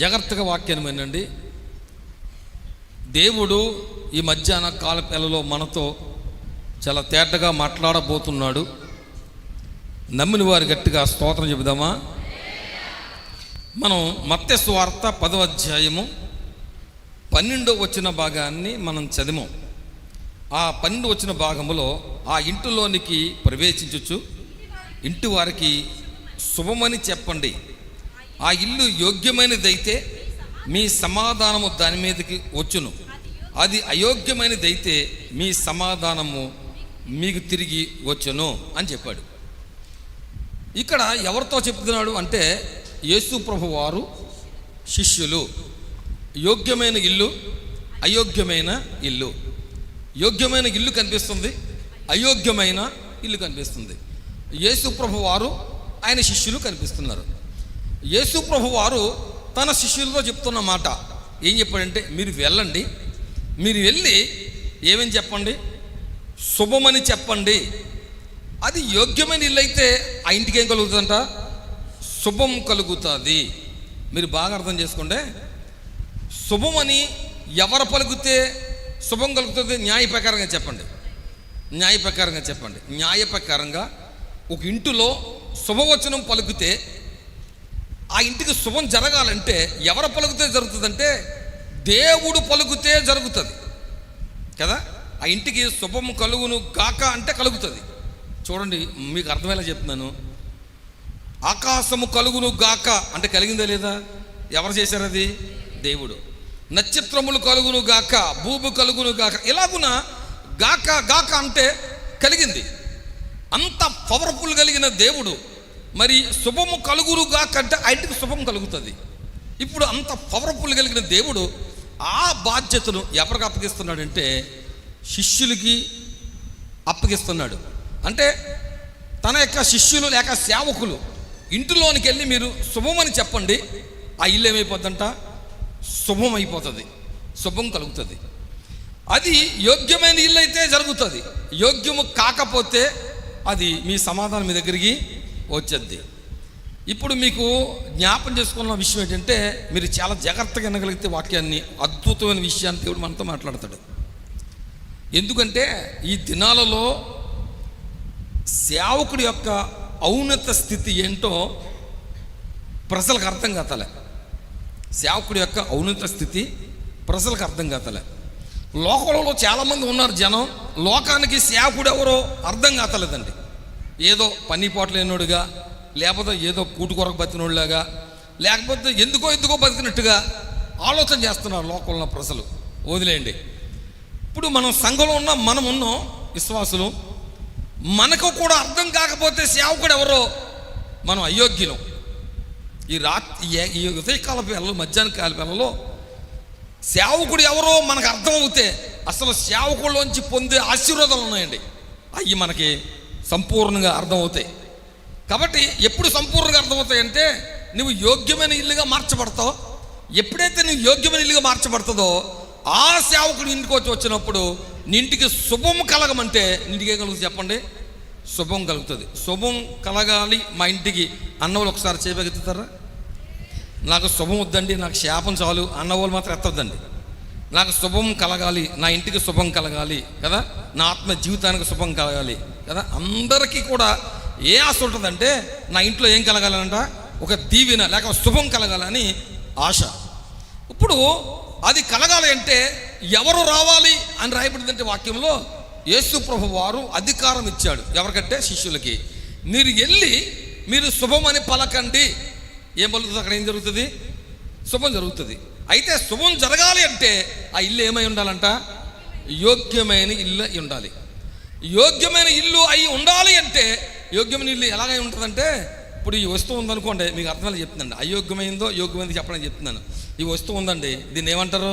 జాగ్రత్తగా వాక్యాన్ని వినండి. దేవుడు ఈ మధ్యాహ్న కాలపేళలో మనతో చాలా తేటగా మాట్లాడబోతున్నాడు. నమ్మిన వారు గట్టిగా స్తోత్రం చెబుదామా? మనం మత్తయి సువార్త 10వ అధ్యాయము 12వ వచన భాగాన్ని మనం చదివాం. ఆ 12వ వచన భాగములో ఆ ఇంటిలోనికి ప్రవేశించచ్చు, ఇంటి వారికి శుభమని చెప్పండి. ఆ ఇల్లు యోగ్యమైనదైతే మీ సమాధానము దాని మీదకి వచ్చును, అది అయోగ్యమైనదైతే మీ సమాధానము మీకు తిరిగి వచ్చును అని చెప్పాడు. ఇక్కడ ఎవరితో చెప్తున్నాడు అంటే యేసు ప్రభు వారు శిష్యులు. యోగ్యమైన ఇల్లు, అయోగ్యమైన ఇల్లు. యోగ్యమైన ఇల్లు కనిపిస్తుంది, అయోగ్యమైన ఇల్లు కనిపిస్తుంది. యేసు ప్రభు వారు ఆయన శిష్యులు కనిపిస్తున్నారు. యేసు ప్రభు వారు తన శిష్యులతో చెప్తున్న మాట ఏం చెప్పాడంటే, మీరు వెళ్ళండి, మీరు వెళ్ళి ఏమని చెప్పండి, శుభమని చెప్పండి. అది యోగ్యమైన ఇల్లు అయితే ఆ ఇంటికి ఏం కలుగుతుందంట? శుభం కలుగుతుంది. మీరు బాగా అర్థం చేసుకోండి. శుభమని ఎవరు పలుకుతే శుభం కలుగుతుంది? న్యాయ ప్రకారంగా చెప్పండి, న్యాయ ప్రకారంగా చెప్పండి. న్యాయ ప్రకారంగా ఒక ఇంటిలో శుభవచనం పలుకుతే ఆ ఇంటికి శుభం జరగాలంటే ఎవరు పలుకుతే జరుగుతుందంటే దేవుడు పలుకుతే జరుగుతుంది కదా. ఆ ఇంటికి శుభం కలుగును గాక అంటే కలుగుతుంది. చూడండి, మీకు అర్థమయ్యేలా చెప్తున్నాను. ఆకాశము కలుగును గాక అంటే కలిగిందా లేదా? ఎవరు చేశారు? అది దేవుడు. నక్షత్రములు కలుగును గాక, భూమి కలుగును గాక, ఇలాగున గాక గాక అంటే కలిగింది. అంత పవర్ఫుల్ కలిగిన దేవుడు మరి శుభము కలుగును గాక అంటే ఆ ఇంటికి శుభం కలుగుతుంది. ఇప్పుడు అంత పవర్ఫుల్ కలిగిన దేవుడు ఆ బాధ్యతను ఎవరికి అప్పగిస్తున్నాడంటే శిష్యులకి అప్పగిస్తున్నాడు. అంటే తన యొక్క శిష్యులు లేక సేవకులు ఇంటిలోనికి వెళ్ళి మీరు శుభమని చెప్పండి, ఆ ఇల్లు ఏమైపోద్దంట? శుభం అయిపోతుంది, శుభం కలుగుతుంది. అది యోగ్యమైన ఇల్లు అయితే జరుగుతుంది, యోగ్యము కాకపోతే అది మీ సమాధానం మీ దగ్గరికి వచ్చేది. ఇప్పుడు మీకు జ్ఞాపం చేసుకున్న విషయం ఏంటంటే, మీరు చాలా జాగ్రత్తగా వినగలిగితే వాక్యాన్ని, అద్భుతమైన విషయాన్ని దేవుడు మనతో మాట్లాడతాడు. ఎందుకంటే ఈ దినాలలో సేవకుడి యొక్క ఔన్నత స్థితి ఏంటో ప్రజలకు అర్థం కాతలే. సేవకుడి యొక్క ఔన్నత స్థితి ప్రజలకు అర్థం కాతలే. లోకంలో చాలామంది ఉన్నారు జనం, లోకానికి సేవకుడు ఎవరో అర్థం కాతలేదండి. ఏదో పనిపాట్లు లేనోడుగా, లేకపోతే ఏదో కూటు కొరకు బతికినోడులాగా, లేకపోతే ఎందుకో బతికినట్టుగా ఆలోచన చేస్తున్నారు లోకంలో ప్రజలు. వదిలేయండి. ఇప్పుడు మనం సంఘంలో ఉన్నాం, మనం ఉన్నాం విశ్వాసులు. మనకు కూడా అర్థం కాకపోతే సేవకుడు ఎవరో మనం అయోగ్యులం. ఈ ఉదయకాల వేళలో, మధ్యాహ్న కాల వేళలో సేవకుడు ఎవరో మనకు అర్థం అవుతే అసలు సేవకుల్లోంచి పొందే ఆశీర్వాదాలు ఉన్నాయండి, అవి మనకి సంపూర్ణంగా అర్థమవుతాయి. కాబట్టి ఎప్పుడు సంపూర్ణంగా అర్థమవుతాయంటే నువ్వు యోగ్యమైన ఇల్లుగా మార్చబడతావు. ఎప్పుడైతే నువ్వు యోగ్యమైన ఇల్లుగా మార్చబడుతుందో ఆ సేవకుడు ఇంటికి వచ్చినప్పుడు నీ ఇంటికి శుభం కలగమంటే ఇంటికి ఏం కలుగుతుంది చెప్పండి? శుభం కలుగుతుంది. శుభం కలగాలి మా ఇంటికి అన్నవాళ్ళు ఒకసారి చేయగలుగుతారా? నాకు శుభం వద్దండి, నాకు శాపం చాలు అన్నవాళ్ళు మాత్రం ఎత్తొద్దండి. నాకు శుభం కలగాలి, నా ఇంటికి శుభం కలగాలి కదా, నా ఆత్మ జీవితానికి శుభం కలగాలి కదా. అందరికీ కూడా ఏ ఆశ ఉంటుందంటే నా ఇంట్లో ఏం కలగాలంట? ఒక దీవెన లేక శుభం కలగాలని ఆశ. ఇప్పుడు అది కలగాలి అంటే ఎవరు రావాలి అని రాయబడిందంటే వాక్యంలో యేసు ప్రభు వారు అధికారం ఇచ్చాడు. ఎవరికంటే శిష్యులకి. మీరు వెళ్ళి మీరు శుభం అని పలకండి. ఏం పలుకుతుంది? అక్కడ ఏం జరుగుతుంది? శుభం జరుగుతుంది. అయితే శుభం జరగాలి అంటే ఆ ఇల్లు ఏమై ఉండాలంట? యోగ్యమైన ఇల్లు అయి ఉండాలి. యోగ్యమైన ఇల్లు అయి ఉండాలి అంటే యోగ్యమైన ఇల్లు ఎలాగై ఉంటుందంటే, ఇప్పుడు ఈ వస్తువు ఉందనుకోండి, మీకు అర్థమయ్యేలా చెప్తుందండి. అయోగ్యమైందో యోగ్యమైందో చెప్పడానికి చెప్తున్నాను. ఈ వస్తువు ఉందండి, దీన్ని ఏమంటారు?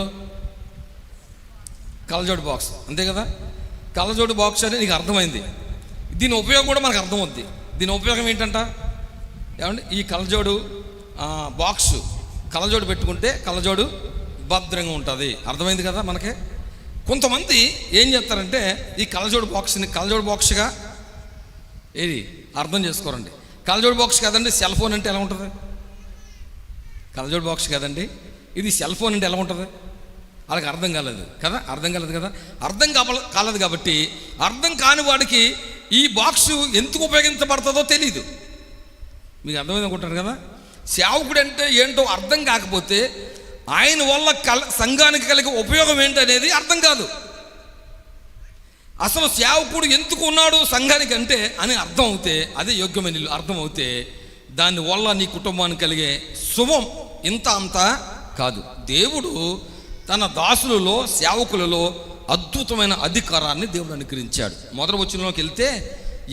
కళ్ళజోడు బాక్స్, అంతే కదా. కళ్ళజోడు బాక్స్ అని నీకు అర్థమైంది. దీని ఉపయోగం కూడా మనకు అర్థమవుద్ది. దీని ఉపయోగం ఏంటంట? ఏమండి, ఈ కళ్ళజోడు బాక్స్, కళ్ళజోడు పెట్టుకుంటే కళ్ళజోడు భద్రంగా ఉంటుంది. అర్థమైంది కదా మనకి. కొంతమంది ఏం చేస్తారంటే ఈ కళ్ళజోడు బాక్స్ని కళ్ళజోడు బాక్స్గా ఏది అర్థం చేసుకోరండి. కళ్ళజోడు బాక్స్ కదండి. సెల్ ఫోన్ అంటే ఎలా ఉంటుంది? కలజోడు బాక్స్ కదండి, ఇది సెల్ ఫోన్ అంటే ఎలా ఉంటుంది? వాళ్ళకి అర్థం కాలేదు కదా, అర్థం కాలేదు కాబట్టి అర్థం కాని వాడికి ఈ బాక్సు ఎందుకు ఉపయోగించబడుతుందో తెలియదు. మీకు అర్థమైంది అనుకుంటారు కదా. సేవకుడు అంటే ఏంటో అర్థం కాకపోతే ఆయన వల్ల సంఘానికి కలిగే ఉపయోగం ఏంటనేది అర్థం కాదు. అసలు సేవకుడు ఎందుకు ఉన్నాడు సంఘానికి అంటే అని అర్థం అవుతే, అదే యోగ్యమైన ఇల్లు అర్థం అవుతే, దానివల్ల నీ కుటుంబానికి కలిగే శుభం ఇంత అంతా కాదు. దేవుడు తన దాసులలో సేవకులలో అద్భుతమైన అధికారాన్ని దేవుడు అనుగ్రహించాడు. మొదటి వచనంలోకి వెళ్తే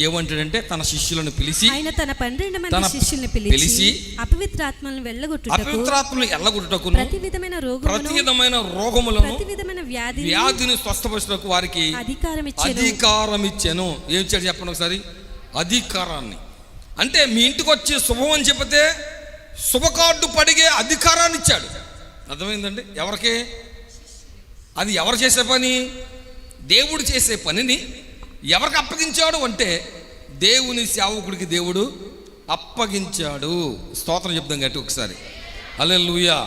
ఏమంటాడంటే, తన శిష్యులను పిలిచి, ఆయన తన 12 మంది శిష్యులను పిలిచి అపవిత్రాత్మలను ఎల్లగొట్టుటకు ప్రతి విధమైన రోగములను ప్రతి విధమైన వ్యాధిని స్వస్థపరచుటకు వారికి అధికారం ఇచ్చాను. ఏం ఇచ్చాడు చెప్పండి ఒకసారి? అధికారాన్ని. అంటే మీ ఇంటికి వచ్చి శుభం అని చెప్తే శుభకార్డు పడిగే అధికారాన్ని ఇచ్చాడు. అర్థమైందండి? ఎవరికి? అది ఎవరు చేసే పని? దేవుడు చేసే పనిని ఎవరికి అప్పగించాడు అంటే దేవుని సేవకుడికి దేవుడు అప్పగించాడు. స్తోత్రం చెప్దాం గట్టి ఒకసారి. హల్లెలూయా.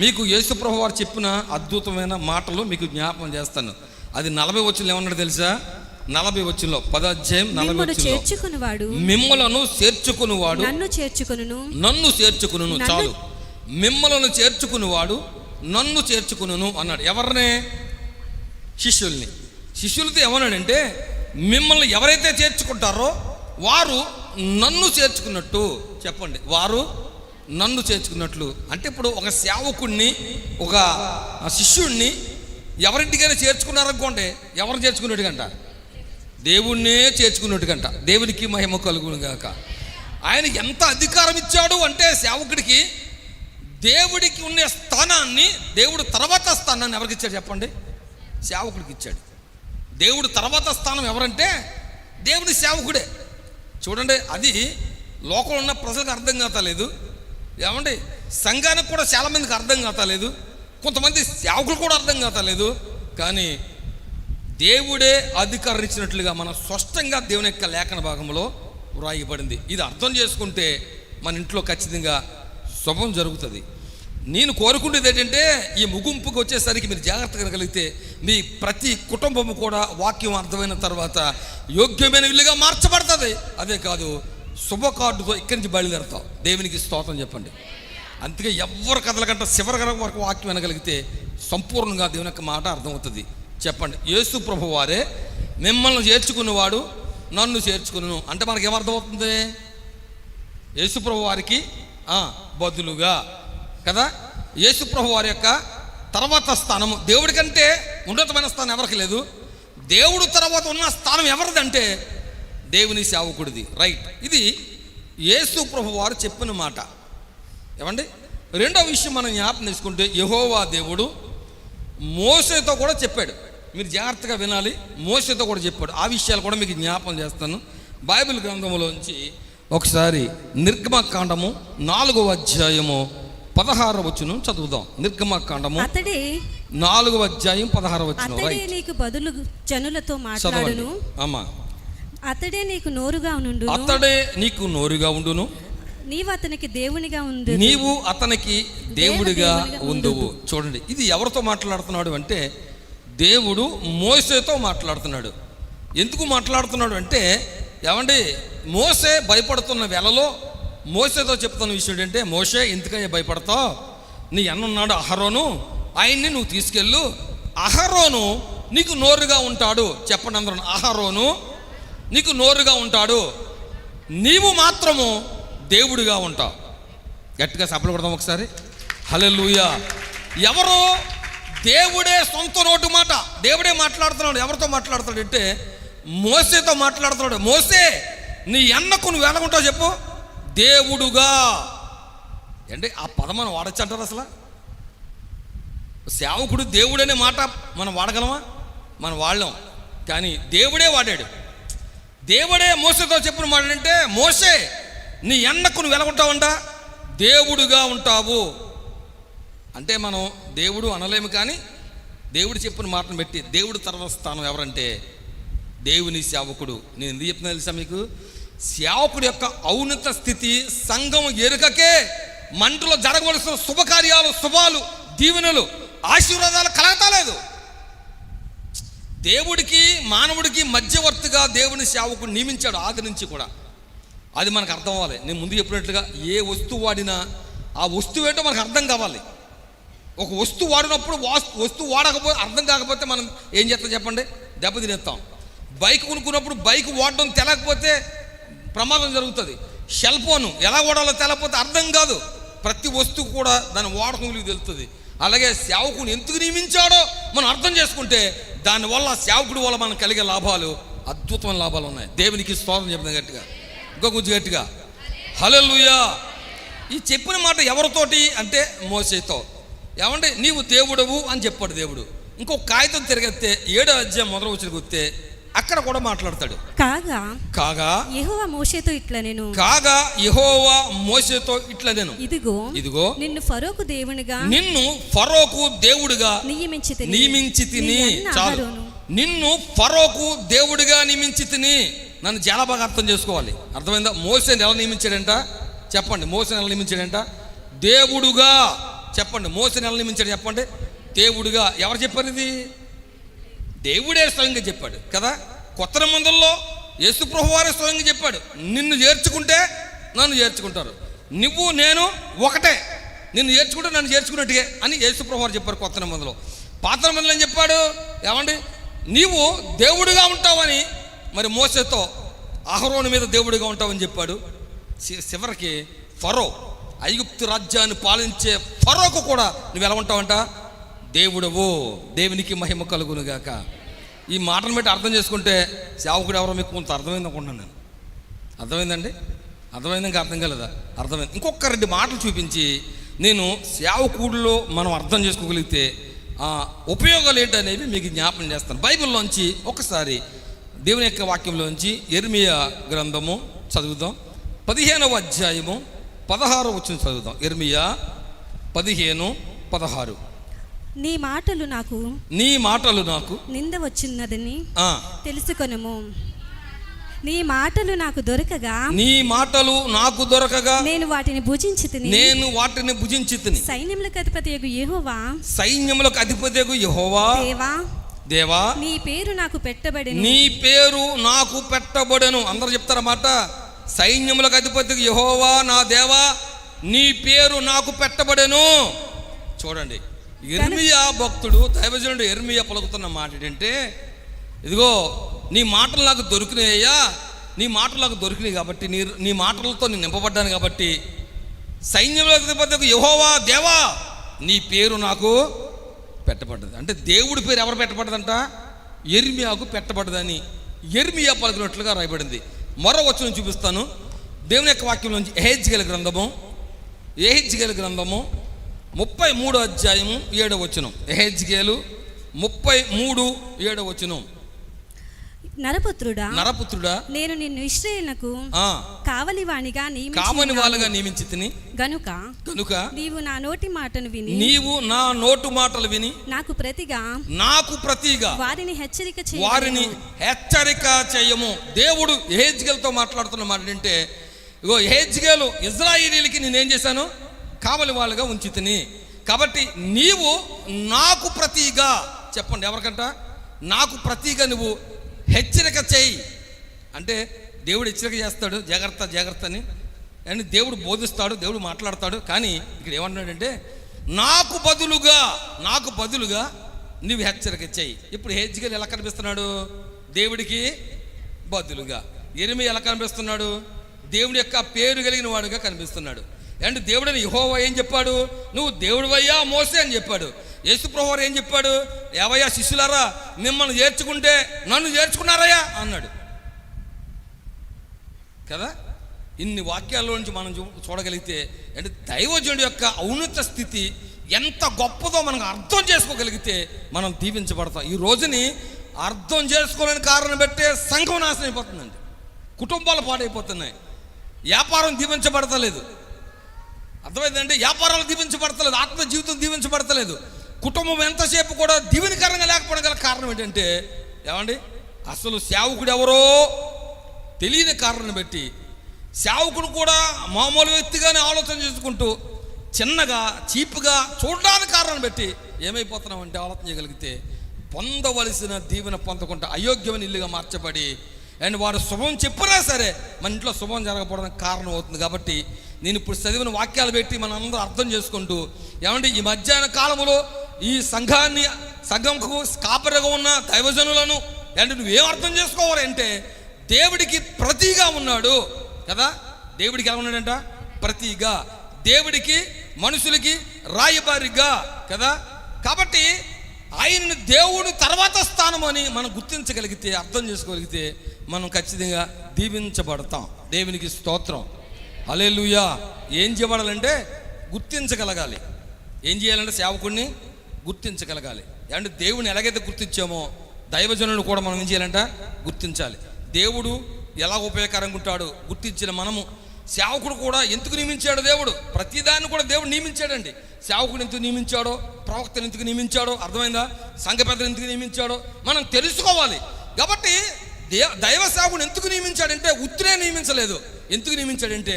మీకు యేసుప్రభు వారు చెప్పిన అద్భుతమైన మాటలు మీకు జ్ఞాపకం చేస్తాను. అది 40 వచనంలో ఏమన్నాడు తెలుసా? 40 వచనంలో 10వ అధ్యాయం 40వ వచనంలో, మిమ్మలను చేర్చుకునివాడు నన్ను చేర్చుకును. చాలు, మిమ్మలను చేర్చుకునివాడు నన్ను చేర్చుకును అన్నాడు. ఎవరినే? శిష్యుల్ని. శిష్యులతో ఏమన్నాడంటే, మిమ్మల్ని ఎవరైతే చేర్చుకుంటారో వారు నన్ను చేర్చుకున్నట్టు. చెప్పండి, వారు నన్ను చేర్చుకున్నట్లు. అంటే ఇప్పుడు ఒక సేవకుడిని, ఒక శిష్యుడిని ఎవరింటికైనా చేర్చుకున్నారనుకోండి, ఎవరు చేర్చుకున్నట్టు కంట? దేవుణ్ణే చేర్చుకున్నట్టు కంట. దేవునికి మహిమ కలుగును గాక. ఆయన ఎంత అధికారం ఇచ్చాడు అంటే సేవకుడికి, దేవుడికి ఉన్న స్థానాన్ని దేవుడు తర్వాత స్థానాన్ని ఎవరికి ఇచ్చాడు చెప్పండి? సేవకుడికి ఇచ్చాడు. దేవుడు తర్వాత స్థానం ఎవరంటే దేవుని సేవకుడే. చూడండి, అది లోకంలో ఉన్న ప్రజలకు అర్థం కాతలేదు. ఏమండి, సంఘానికి కూడా చాలామందికి అర్థం కాతలేదు, కొంతమంది సేవకులు కూడా అర్థం కాతలేదు. కానీ దేవుడే అధికారం ఇచ్చినట్లుగా మన స్పష్టంగా దేవుని యొక్క లేఖన భాగంలో వ్రాయబడింది. ఇది అర్థం చేసుకుంటే మన ఇంట్లో ఖచ్చితంగా శుభం జరుగుతుంది. నేను కోరుకునేది ఏంటంటే, ఈ ముగింపుకు వచ్చేసరికి మీరు జాగ్రత్తగా కలిగితే మీ ప్రతి కుటుంబము కూడా వాక్యం అర్థమైన తర్వాత యోగ్యమైన ఇల్లుగా మార్చబడుతుంది. అదే కాదు, శుభకార్డుతో ఇక్కడి నుంచి బయలుదేరుతాం. దేవునికి స్తోత్రం చెప్పండి. అందుకే ఎవరి కథల కంటే చివరి వరకు వాక్యం వినగలిగితే సంపూర్ణంగా దేవుని యొక్క మాట అర్థమవుతుంది. చెప్పండి, యేసు ప్రభు వారే మిమ్మల్ని చేర్చుకున్నవాడు నన్ను చేర్చుకును అంటే మనకి ఏమర్థమవుతుంది? యేసు ప్రభు వారికి బదులుగా కదా. యేసు ప్రభు వారి యొక్క తర్వాత స్థానము దేవుడి కంటే ఉన్నతమైన స్థానం ఎవరికి లేదు. దేవుడు తర్వాత ఉన్న స్థానం ఎవరిదంటే దేవుని సేవకుడిది. రైట్, ఇది యేసు ప్రభు వారు చెప్పిన మాట. ఏమండి, రెండో విషయం మనం జ్ఞాపకం తీసుకుంటే, యెహోవా దేవుడు మోషేతో కూడా చెప్పాడు. మీరు జాగ్రత్తగా వినాలి. మోషేతో కూడా చెప్పాడు. ఆ విషయాలు కూడా మీకు జ్ఞాపకం చేస్తాను. బైబిల్ గ్రంథంలోంచి ఒకసారి నిర్గమకాండము 4వ అధ్యాయము 16వ వచనం చదువుదాం. నిర్గమకాండము 4వ అధ్యాయం 16వ వచనం. అతడే నీకు బదులు జనులతో మాట్లాడును. అమ్మా, అతడే నీకు నోరుగా ఉండును. అతడే నీకు నోరుగా ఉండును. నీవు అతనికి దేవునిగా ఉండు. నీవు అతనికి దేవుడిగా ఉండువు. చూడండి, ఇది ఎవరితో మాట్లాడుతున్నాడు అంటే దేవుడు మోషేతో మాట్లాడుతున్నాడు. ఎందుకు మాట్లాడుతున్నాడు అంటే, ఏమండి, మోషే భయపడుతున్న వేళలో మోషేతో చెప్తున్న విషయం ఏంటంటే, మోషే ఎందుకయ్యా భయపడతావు? నీ అన్నున్నాడు అహరోను, ఆయన్ని నువ్వు తీసుకెళ్ళు. అహరోను నీకు నోరుగా ఉంటాడు. చెప్పండి అందరూ, అహరోను నీకు నోరుగా ఉంటాడు, నీవు మాత్రము దేవుడిగా ఉంటావు. గట్టిగా సపలు కొడదాం ఒకసారి. హల్లెలూయా. ఎవరు? దేవుడే సొంత నోటు మాట. దేవుడే మాట్లాడుతున్నాడు. ఎవరితో మాట్లాడుతాడు అంటే మోషేతో మాట్లాడుతున్నాడు. మోషే, నీ అన్నకు నువ్వు ఎలాగుంటావు చెప్పు? దేవుడుగా. అంటే ఆ పదం మనం వాడచ్చు అంటారు? అసలు సేవకుడు దేవుడనే మాట మనం వాడగలమా? మనం వాడలేం. కానీ దేవుడే వాడాడు. దేవుడే మోషేతో చెప్పిన మాట అంటే, మోషే, నీ అన్నకు నువ్వు ఎలా ఉంటావంట? దేవుడుగా ఉంటావు. అంటే మనం దేవుడు అనలేము, కానీ దేవుడు చెప్పిన మాటను బట్టి దేవుడు తర్వాత స్థానం ఎవరంటే దేవుని సేవకుడు. నేను ఎందుకు చెప్తున్నా తెలుసా మీకు? సేవకుడు యొక్క ఔన్నత స్థితి సంఘం ఎరుకకే మంటలో జరగవలసిన శుభకార్యాలు, శుభాలు, దీవెనలు, ఆశీర్వాదాలు కలగతాలేదు. దేవుడికి మానవుడికి మధ్యవర్తిగా దేవుని సేవకుడు నియమించాడు ఆది నుంచి కూడా. అది మనకు అర్థం అవ్వాలి. నేను ముందు చెప్పినట్లుగా ఏ వస్తువు వాడినా ఆ వస్తువు ఏంటో మనకు అర్థం కావాలి. ఒక వస్తువు వాడినప్పుడు వస్తువు వాడకపోతే, అర్థం కాకపోతే మనం ఏం చేస్తాం చెప్పండి? దెబ్బతినేస్తాం. బైక్ కొనుక్కున్నప్పుడు బైక్ వాడడం తెలకపోతే ప్రమాదం జరుగుతుంది. సెల్ ఫోను ఎలా వాడాలో తెలకపోతే అర్థం కాదు. ప్రతి వస్తువు కూడా దాని వాడకం విలువ తెలుస్తుంది. అలాగే సేవకుని ఎందుకు నియమించాడో మనం అర్థం చేసుకుంటే దానివల్ల సేవకుడి వల్ల మనకు కలిగే లాభాలు, అద్భుతమైన లాభాలు ఉన్నాయి. దేవునికి స్తోత్రం చెప్తాం గట్టిగా, ఇంకా కొంచెం గట్టిగా హల్లెలూయా. ఈ చెప్పిన మాట ఎవరితోటి అంటే మోసేతో. ఏమంటే నీవు దేవుడవు అని చెప్పాడు దేవుడు. ఇంకో కాగితం తిరగెత్తే 7వ అధ్యాయం మొదలు వచ్చిన గుర్తే అక్కడ కూడా మాట్లాడతాడు. కాగా యెహోవా మోషేతో ఇట్లా నేను ఇదిగో నిన్ను ఫరోకు దేవుడిగా నియమించి తిని. చాలు, నిన్ను ఫరోకు దేవుడిగా నియమించి తిని. నన్ను చాలా బాగా అర్థం చేసుకోవాలి. అర్థమైందా? మోసేని ఎలా నియమించాడంట చెప్పండి? మోసేని ఎలా నియమించాడంట? దేవుడుగా. చెప్పండి, మోసేని ఎలా నియమించాడు చెప్పండి? దేవుడుగా. ఎవరు చెప్పారు ఇది? దేవుడే స్వయంగా చెప్పాడు కదా. కొత్త నిబంధనలో యేసు ప్రభువారే స్వయంగా చెప్పాడు, నిన్ను చేర్చుకుంటే నన్ను చేర్చుకుంటారు, నువ్వు నేను ఒకటే, నిన్ను చేర్చుకుంటే నన్ను చేర్చుకున్నట్టుగా అని యేసు ప్రభువారు చెప్పారు కొత్త నిబంధనలో. పాత నిబంధనలో ఏం చెప్పాడు? ఏమండి, నీవు దేవుడిగా ఉంటావని మరి మోసేతో అహరోను మీద దేవుడిగా ఉంటావని చెప్పాడు. చివరికి ఫరో, ఐగుప్తు రాజ్యాన్ని పాలించే ఫరోకు కూడా నువ్వు ఎలా ఉంటావంట? దేవుడవు. దేవునికి మహిమ కలుగునుగాక. ఈ మాటను బట్టి అర్థం చేసుకుంటే సేవకుడు ఎవరో మీకు కొంత అర్థమైంది అనుకుంటున్నాను నేను. అర్థమైందండి? అర్థమైంది, ఇంకా అర్థం కాలేదా? అర్థమైంది. ఇంకొక 2 మాటలు చూపించి నేను సేవకుడిలో మనం అర్థం చేసుకోగలిగితే ఉపయోగాలు ఏంటనేవి మీకు జ్ఞాపనం చేస్తాను. బైబిల్లోంచి ఒకసారి దేవుని యొక్క వాక్యంలోంచి యెర్మీయా గ్రంథము చదువుదాం. 15వ అధ్యాయము 16వ వచనం చదువుదాం. యెర్మీయా 15:16. నీ మాటలు నాకు నింద వచ్చినదని తెలుసుకొనుము. నీ మాటలు నాకు దొరకగా నేను వాటిని భుజించి తిని. సైన్యములకు అధిపతియగు యెహోవా దేవా నీ పేరు నాకు పెట్టబడెను. అందరూ చెప్తారన్నమాట. సైన్యములకు అధిపతికి యెహోవా నా దేవా నీ పేరు నాకు పెట్టబడెను. చూడండి, యెర్మీయా భక్తుడు, దైవజనుడు యెర్మీయా పలుకుతున్న మాట ఏంటంటే, ఇదిగో నీ మాటలు నాకు దొరికినాయ్యా, నీ మాటలు నాకు దొరికినాయి కాబట్టి, నీ మాటలతో నేను నింపబడ్డాను కాబట్టి సైన్యములకు అధిపతికి యెహోవా దేవా నీ పేరు నాకు పెట్టబడ్డది. అంటే దేవుడి పేరు ఎవరు పెట్టబడ్డదంట? యెర్మీయాకు పెట్టబడ్డదని యెర్మీయా పలికినట్లుగా రాయబడింది. మరో వచనం చూపిస్తాను దేవుని యొక్క వాక్యంలోంచి. యెహెజ్కేలు గ్రంథము 33వ అధ్యాయము 7వ వచనం. యెహెజ్కేలు 33:7 వచనం. నరపుత్రుడా నేను నిన్ను ఇశ్రాయేలునకు కావలివానిగా నియమించి తిని గనుక నీవు నా నోటి మాటలు విని నాకు ప్రతిగా వారిని హెచ్చరిక చేయము. దేవుడు యెహెజ్కేలుతో మాట్లాడుతున్న మాట ఏంటంటే, ఇగో యెహెజ్కేలు ఇశ్రాయేలీయులకి నేనేం చేశాను? కావలి వాళ్ళుగా ఉంచి తిని. కాబట్టి నీవు నాకు ప్రతిగా. చెప్పండి, ఎవరికంట? నాకు ప్రతిగా నువ్వు హెచ్చరిక చేయి. అంటే దేవుడు హెచ్చరిక చేస్తాడు, జాగ్రత్త అని. అండ్ దేవుడు బోధిస్తాడు, దేవుడు మాట్లాడతాడు. కానీ ఇక్కడ ఏమంటున్నాడంటే, నాకు బదులుగా నువ్వు హెచ్చరిక చేయి. ఇప్పుడు యెహెజ్కేలు ఎలా కనిపిస్తున్నాడు? దేవుడికి బదులుగా. యెర్మీయా ఎలా కనిపిస్తున్నాడు? దేవుడి యొక్క పేరు కలిగిన వాడుగా కనిపిస్తున్నాడు. అండ్ దేవుడని యెహోవా ఏం చెప్పాడు? నువ్వు దేవుడివయ్యా మోసే అని చెప్పాడు. యేసు ప్రభువారు ఏం చెప్పాడు? ఏవయ్యా శిష్యులారా, మిమ్మల్ని చేర్చుకుంటే నన్ను చేర్చుకున్నారయ్యా అన్నాడు కదా. ఇన్ని వాక్యాల్లో నుంచి మనం చూడగలిగితే అంటే దైవజనుడి యొక్క ఔన్నత స్థితి ఎంత గొప్పదో మనకు అర్థం చేసుకోగలిగితే మనం దీవించబడతాం. ఈ రోజుని అర్థం చేసుకోలేని కారణం పెట్టే సంఘం నాశనం అయిపోతుందండి, కుటుంబాలు పాడైపోతున్నాయి, వ్యాపారం దీవించబడతలేదు. అర్థమైందంటే, వ్యాపారాలు దీవించబడతలేదు, ఆత్మ జీవితం దీవించబడతలేదు, కుటుంబం ఎంతసేపు కూడా దీవెనకరంగా లేకపోవడం గల కారణం ఏంటంటే, ఏమండి, అసలు సేవకుడు ఎవరో తెలియని కారణం పెట్టి సేవకుడు కూడా మామూలు వ్యక్తిగానే ఆలోచన చేసుకుంటూ చిన్నగా చీప్గా చూడడానికి కారణం పెట్టి ఏమైపోతున్నామంటే ఆలోచన చేయగలిగితే పొందవలసిన దీవెన పొందకుండా అయోగ్యమైన ఇల్లుగా మార్చబడి అండ్ వాడు శుభం చెప్పినా సరే మన ఇంట్లో శుభం జరగకపోవడానికి కారణం అవుతుంది. కాబట్టి నేను ఇప్పుడు చదివిన వాక్యాలు పెట్టి మనం అందరూ అర్థం చేసుకుంటూ ఏమంటే ఈ మధ్యాహ్న కాలంలో ఈ సంఘంకు కాపరిగా ఉన్న దైవజనులను అంటే నువ్వేం అర్థం చేసుకోవాలంటే దేవుడికి ప్రతిగా ఉన్నాడు కదా. దేవుడికి ఎలా ఉన్నాడంట? ప్రతిగా. దేవుడికి మనుషులకి రాయబారిగా కదా. కాబట్టి ఆయనను దేవుడు తర్వాత స్థానం అని మనం గుర్తించగలిగితే, అర్థం చేసుకోగలిగితే మనం ఖచ్చితంగా దీవించబడతాం. దేవునికి స్తోత్రం, హల్లెలూయా. ఏం చేయబడాలంటే గుర్తించగలగాలి. ఏం చేయాలంటే సేవకుడిని గుర్తించగలగాలి. అంటే దేవుని ఎలాగైతే గుర్తించామో దైవజనులను కూడా మనం ఏం చేయాలంట? గుర్తించాలి. దేవుడు ఎలా ఉపయోగకరంగా ఉంటాడు గుర్తించిన మనము, సేవకుడు కూడా ఎందుకు నియమించాడు దేవుడు? ప్రతిదాన్ని కూడా దేవుడు నియమించాడండి. సేవకుడు ఎందుకు నియమించాడో, ప్రవక్తను ఎందుకు నియమించాడో అర్థమైందా? సంఘ పెద్దలు ఎందుకు నియమించాడో మనం తెలుసుకోవాలి. కాబట్టి దైవ సేవకుడు ఎందుకు నియమించాడంటే ఉత్తినే నియమించలేదు. ఎందుకు నియమించాడంటే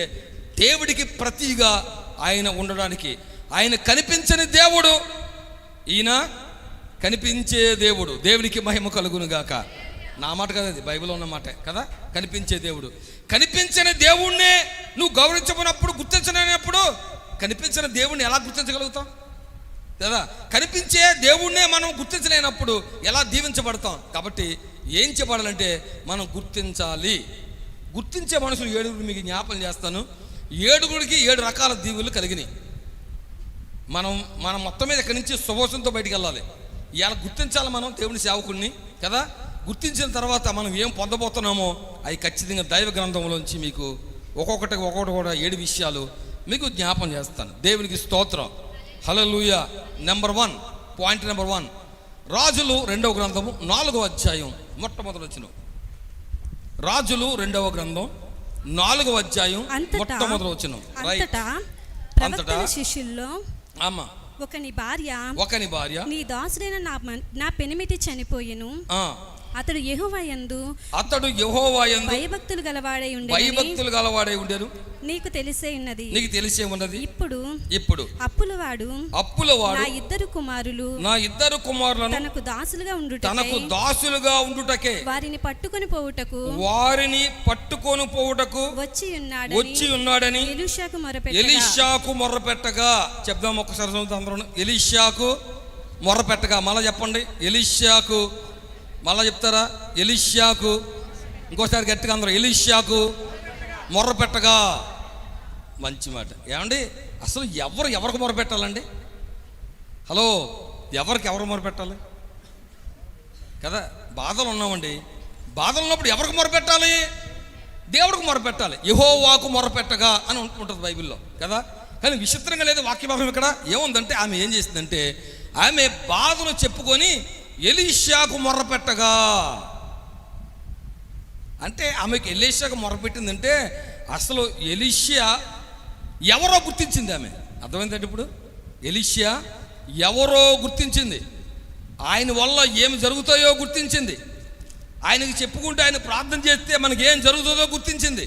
దేవుడికి ప్రతిగా ఆయన ఉండడానికి. ఆయన కనిపించని దేవుడు, ఈయన కనిపించే దేవుడు. దేవునికి మహిమ కలుగును గాక. నా మాట కదా, అది బైబిల్లో ఉన్న మాట కదా. కనిపించే దేవుడు. కనిపించని దేవుణ్ణే నువ్వు గౌరవించబడినప్పుడు, గుర్తించలేనప్పుడు కనిపించిన దేవుణ్ణి ఎలా గుర్తించగలుగుతాం కదా. కనిపించే దేవుణ్ణే మనం గుర్తించలేనప్పుడు ఎలా దీవించబడతాం? కాబట్టి ఏం చెప్పాలంటే మనం గుర్తించాలి. గుర్తించే మనుషులు 7 మీకు జ్ఞాపకం చేస్తాను. 7 రకాల దీవులు కలిగినాయి. మనం మొత్తం మీద ఇక్కడి నుంచి శుభోషంతో బయటికి వెళ్ళాలి. ఇలా గుర్తించాలి మనం దేవుని సేవకుడిని కదా. గుర్తించిన తర్వాత మనం ఏం పొందబోతున్నామో అవి ఖచ్చితంగా దైవ గ్రంథంలోంచి మీకు ఒక్కొక్కటి కూడా 7 విషయాలు మీకు జ్ఞాపం చేస్తాను. దేవునికి స్తోత్రం, హల్లెలూయా. పాయింట్ నెంబర్ 1 రాజులు 2వ గ్రంథము 4వ అధ్యాయం మొట్టమొదటి వచనం. రాజులు 2వ గ్రంథం 4వ అధ్యాయం మొట్టమొదటి వచనం. ప్రవక్తల శిష్యుల్లో ఒకని భార్య నీ దాసుడైన నా పెనిమిటి చనిపోయెను, అతడు యెహోవాయందు భయభక్తులు గలవాడై ఉండెను, నీకు తెలిసే ఉన్నది. ఇప్పుడు అప్పులవాడు నా ఇద్దరు కుమారులను తనకు దాసులుగా ఉండుటకే వారిని పట్టుకొని పోవుటకు వచ్చి ఉన్నాడని ఎలీషాకు మొర్రపెట్టగా. చెప్దాం ఒక్కసారి అందరూ. ఎలీషాకు మొర్రపెట్టగా. మళ్ళా చెప్పండి. ఎలీషాకు. మళ్ళా చెప్తారా? ఎలీషాకు. ఇంకోసారి గట్టిగా అందరూ. ఎలీషాకు మొర్రపెట్టగా. మంచి మాట. ఏమండి అసలు ఎవరికి మొరపెట్టాలండి? హలో, ఎవరు మొరపెట్టాలి కదా. బాధలు ఉన్నామండి. బాధలు ఉన్నప్పుడు ఎవరికి మొరపెట్టాలి? దేవుడికి మొరపెట్టాలి. యెహోవాకు మొరపెట్టగా అని ఉంటుంది బైబిల్లో కదా. కానీ విచిత్రంగా లేదు వాక్యభాగం. ఇక్కడ ఏముందంటే ఆమె ఏం చేసిందంటే ఆమె బాధను చెప్పుకొని ఎలీషాకు మొర్రపెట్టగా. అంటే ఆమెకు ఎలీషాకు మొర్రపెట్టిందంటే అసలు ఎలీషా ఎవరో గుర్తించింది ఆమె. అర్థమైందంటే ఇప్పుడు ఎలీషా ఎవరో గుర్తించింది. ఆయన వల్ల ఏమి జరుగుతాయో గుర్తించింది. ఆయనకి చెప్పుకుంటే ఆయన ప్రార్థన చేస్తే మనకి ఏం జరుగుతుందో గుర్తించింది.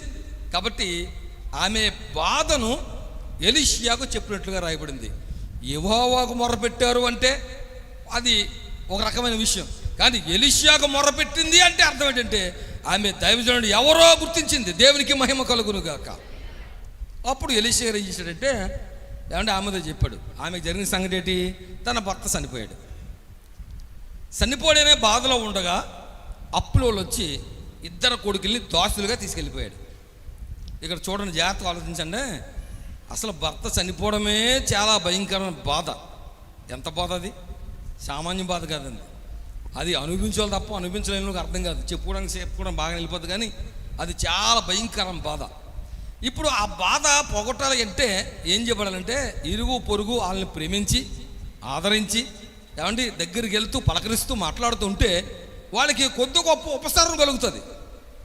కాబట్టి ఆమె బాధను ఎలీషాకు చెప్పినట్లుగా రాయబడింది. యెహోవాకు మొర్రపెట్టారు అంటే అది ఒక రకమైన విషయం. కానీ ఎలీషాకు మొర్రపెట్టింది అంటే అర్థం ఏంటంటే ఆమె దైవజనుడు ఎవరో గుర్తించింది. దేవునికి మహిమ కలుగును గాక. అప్పుడు ఎలీషా ఏం చేశాడంటే ఏమంటే ఆమెతో చెప్పాడు. ఆమెకు జరిగిన సంగతి ఏంటి? తన భర్త చనిపోయాడు. చనిపోయాడనే బాధలో ఉండగా అప్పులో వచ్చి 2 కొడుకుల్ని దాసులుగా తీసుకెళ్ళిపోయాడు. ఇక్కడ చూడండి, జాగ్రత్తగా ఆలోచించండి. అసలు భర్త చనిపోవడమే చాలా భయంకరమైన బాధ. ఎంత బాధ అది! సామాన్య బాధ కాదండి. అది అనుభవించాలి తప్ప అనుభవించలేని అర్థం కాదు. చెప్పుకోవడం బాగా వెళ్ళిపోతుంది, కానీ అది చాలా భయంకరమైన బాధ. ఇప్పుడు ఆ బాధ పోగొట్టాలి అంటే ఏం చెప్పాలంటే ఇరుగు పొరుగు వాళ్ళని ప్రేమించి ఆదరించి ఏమంటే దగ్గరికి వెళ్తూ పలకరిస్తూ మాట్లాడుతుంటే వాళ్ళకి కొద్ది గొప్ప ఉపసరణ కలుగుతుంది.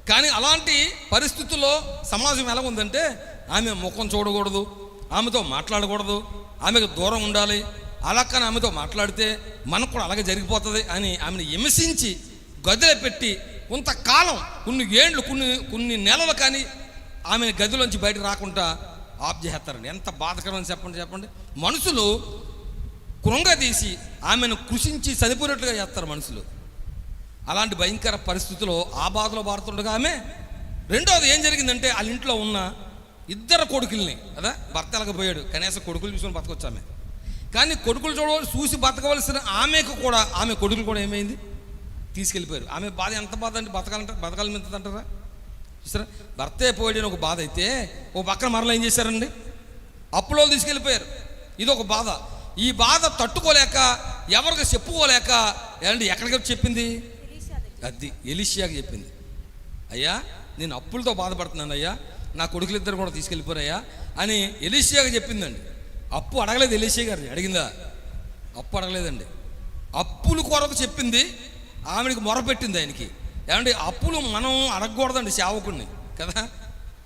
కానీ అలాంటి పరిస్థితుల్లో సమాజం ఎలా ఉందంటే ఆమె ముఖం చూడకూడదు, ఆమెతో మాట్లాడకూడదు, ఆమెకు దూరం ఉండాలి. అలా కానీ ఆమెతో మాట్లాడితే మనకు కూడా అలాగే జరిగిపోతుంది అని ఆమెను హింసించి గదిలో పెట్టి కొంతకాలం కొన్ని నెలలు కానీ ఆమె గదిలోంచి బయటకు రాకుండా ఆఫ్ చేస్తారండి. ఎంత బాధకరం చెప్పండి. మనుషులు కృంగదీసి ఆమెను కృషించి చనిపోయినట్లుగా చేస్తారు మనుషులు. అలాంటి భయంకర పరిస్థితుల్లో ఆ బాధలో బారుతుండగా ఆమె, రెండోది ఏం జరిగిందంటే వాళ్ళ ఇంట్లో ఉన్న ఇద్దరు కొడుకుల్ని కదా, భర్త ఎలాగపోయాడు, కనీసం కొడుకులు చూసుకొని బతకొచ్చు ఆమె. కానీ కొడుకులు చూసి బతకవలసిన ఆమె కొడుకులు కూడా ఏమైంది, తీసుకెళ్ళిపోయారు. ఆమె బాధ ఎంత బాధ అంటే బతకాలని ఎంత అంటారా చూసారా. భర్తే పోయాడని ఒక బాధ అయితే, ఓ పక్కన మరలా ఏం చేశారండి, అప్పులో తీసుకెళ్ళిపోయారు. ఇది ఒక బాధ. ఈ బాధ తట్టుకోలేక, ఎవరికి చెప్పుకోలేక ఏమండి ఎక్కడికి చెప్పింది, అది ఎలీషియాకి చెప్పింది. అయ్యా నేను అప్పులతో బాధపడుతున్నాను అయ్యా, నా కొడుకులు ఇద్దరు కూడా తీసుకెళ్ళిపోయారయ్యా అని ఎలీషియాకి చెప్పిందండి. అప్పు అడగలేదు ఎలీషియా గారిని, అడిగిందా? అప్పు అడగలేదండి. అప్పుల కొరకు చెప్పింది, ఆమెకి మొరపెట్టింది ఆయనకి. ఏమంటే అప్పులు మనం అడగకూడదండి సేవకుడిని కదా.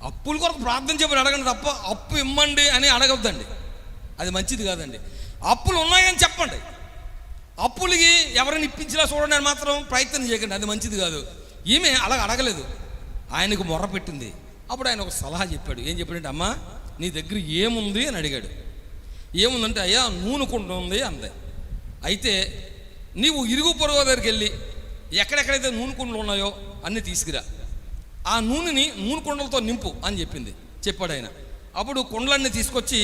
అప్పుల కొరకు ప్రార్థన చెప్పి అడగండి తప్ప అప్పు ఇమ్మండి అని అడగద్దండి, అది మంచిది కాదండి. అప్పులు ఉన్నాయని చెప్పండి, అప్పులకి ఎవరిని ఇప్పించినా చూడండి అని మాత్రం ప్రయత్నం చేయకండి, అది మంచిది కాదు. ఈమె అలా అడగలేదు, ఆయనకు మొర్ర పెట్టింది. అప్పుడు ఆయన ఒక సలహా చెప్పాడు. ఏం చెప్పాడంటే, అమ్మా నీ దగ్గర ఏముంది అని అడిగాడు. ఏముందంటే, అయ్యా నూనె కుండ ఉంది అంది. అయితే నీవు ఇరుగు పొరుగు దగ్గరికి వెళ్ళి ఎక్కడెక్కడైతే నూనె కుండలు ఉన్నాయో అన్నీ తీసుకురా, ఆ నూనెని నూనె కుండలతో నింపు అని చెప్పాడు ఆయన. అప్పుడు కుండలన్నీ తీసుకొచ్చి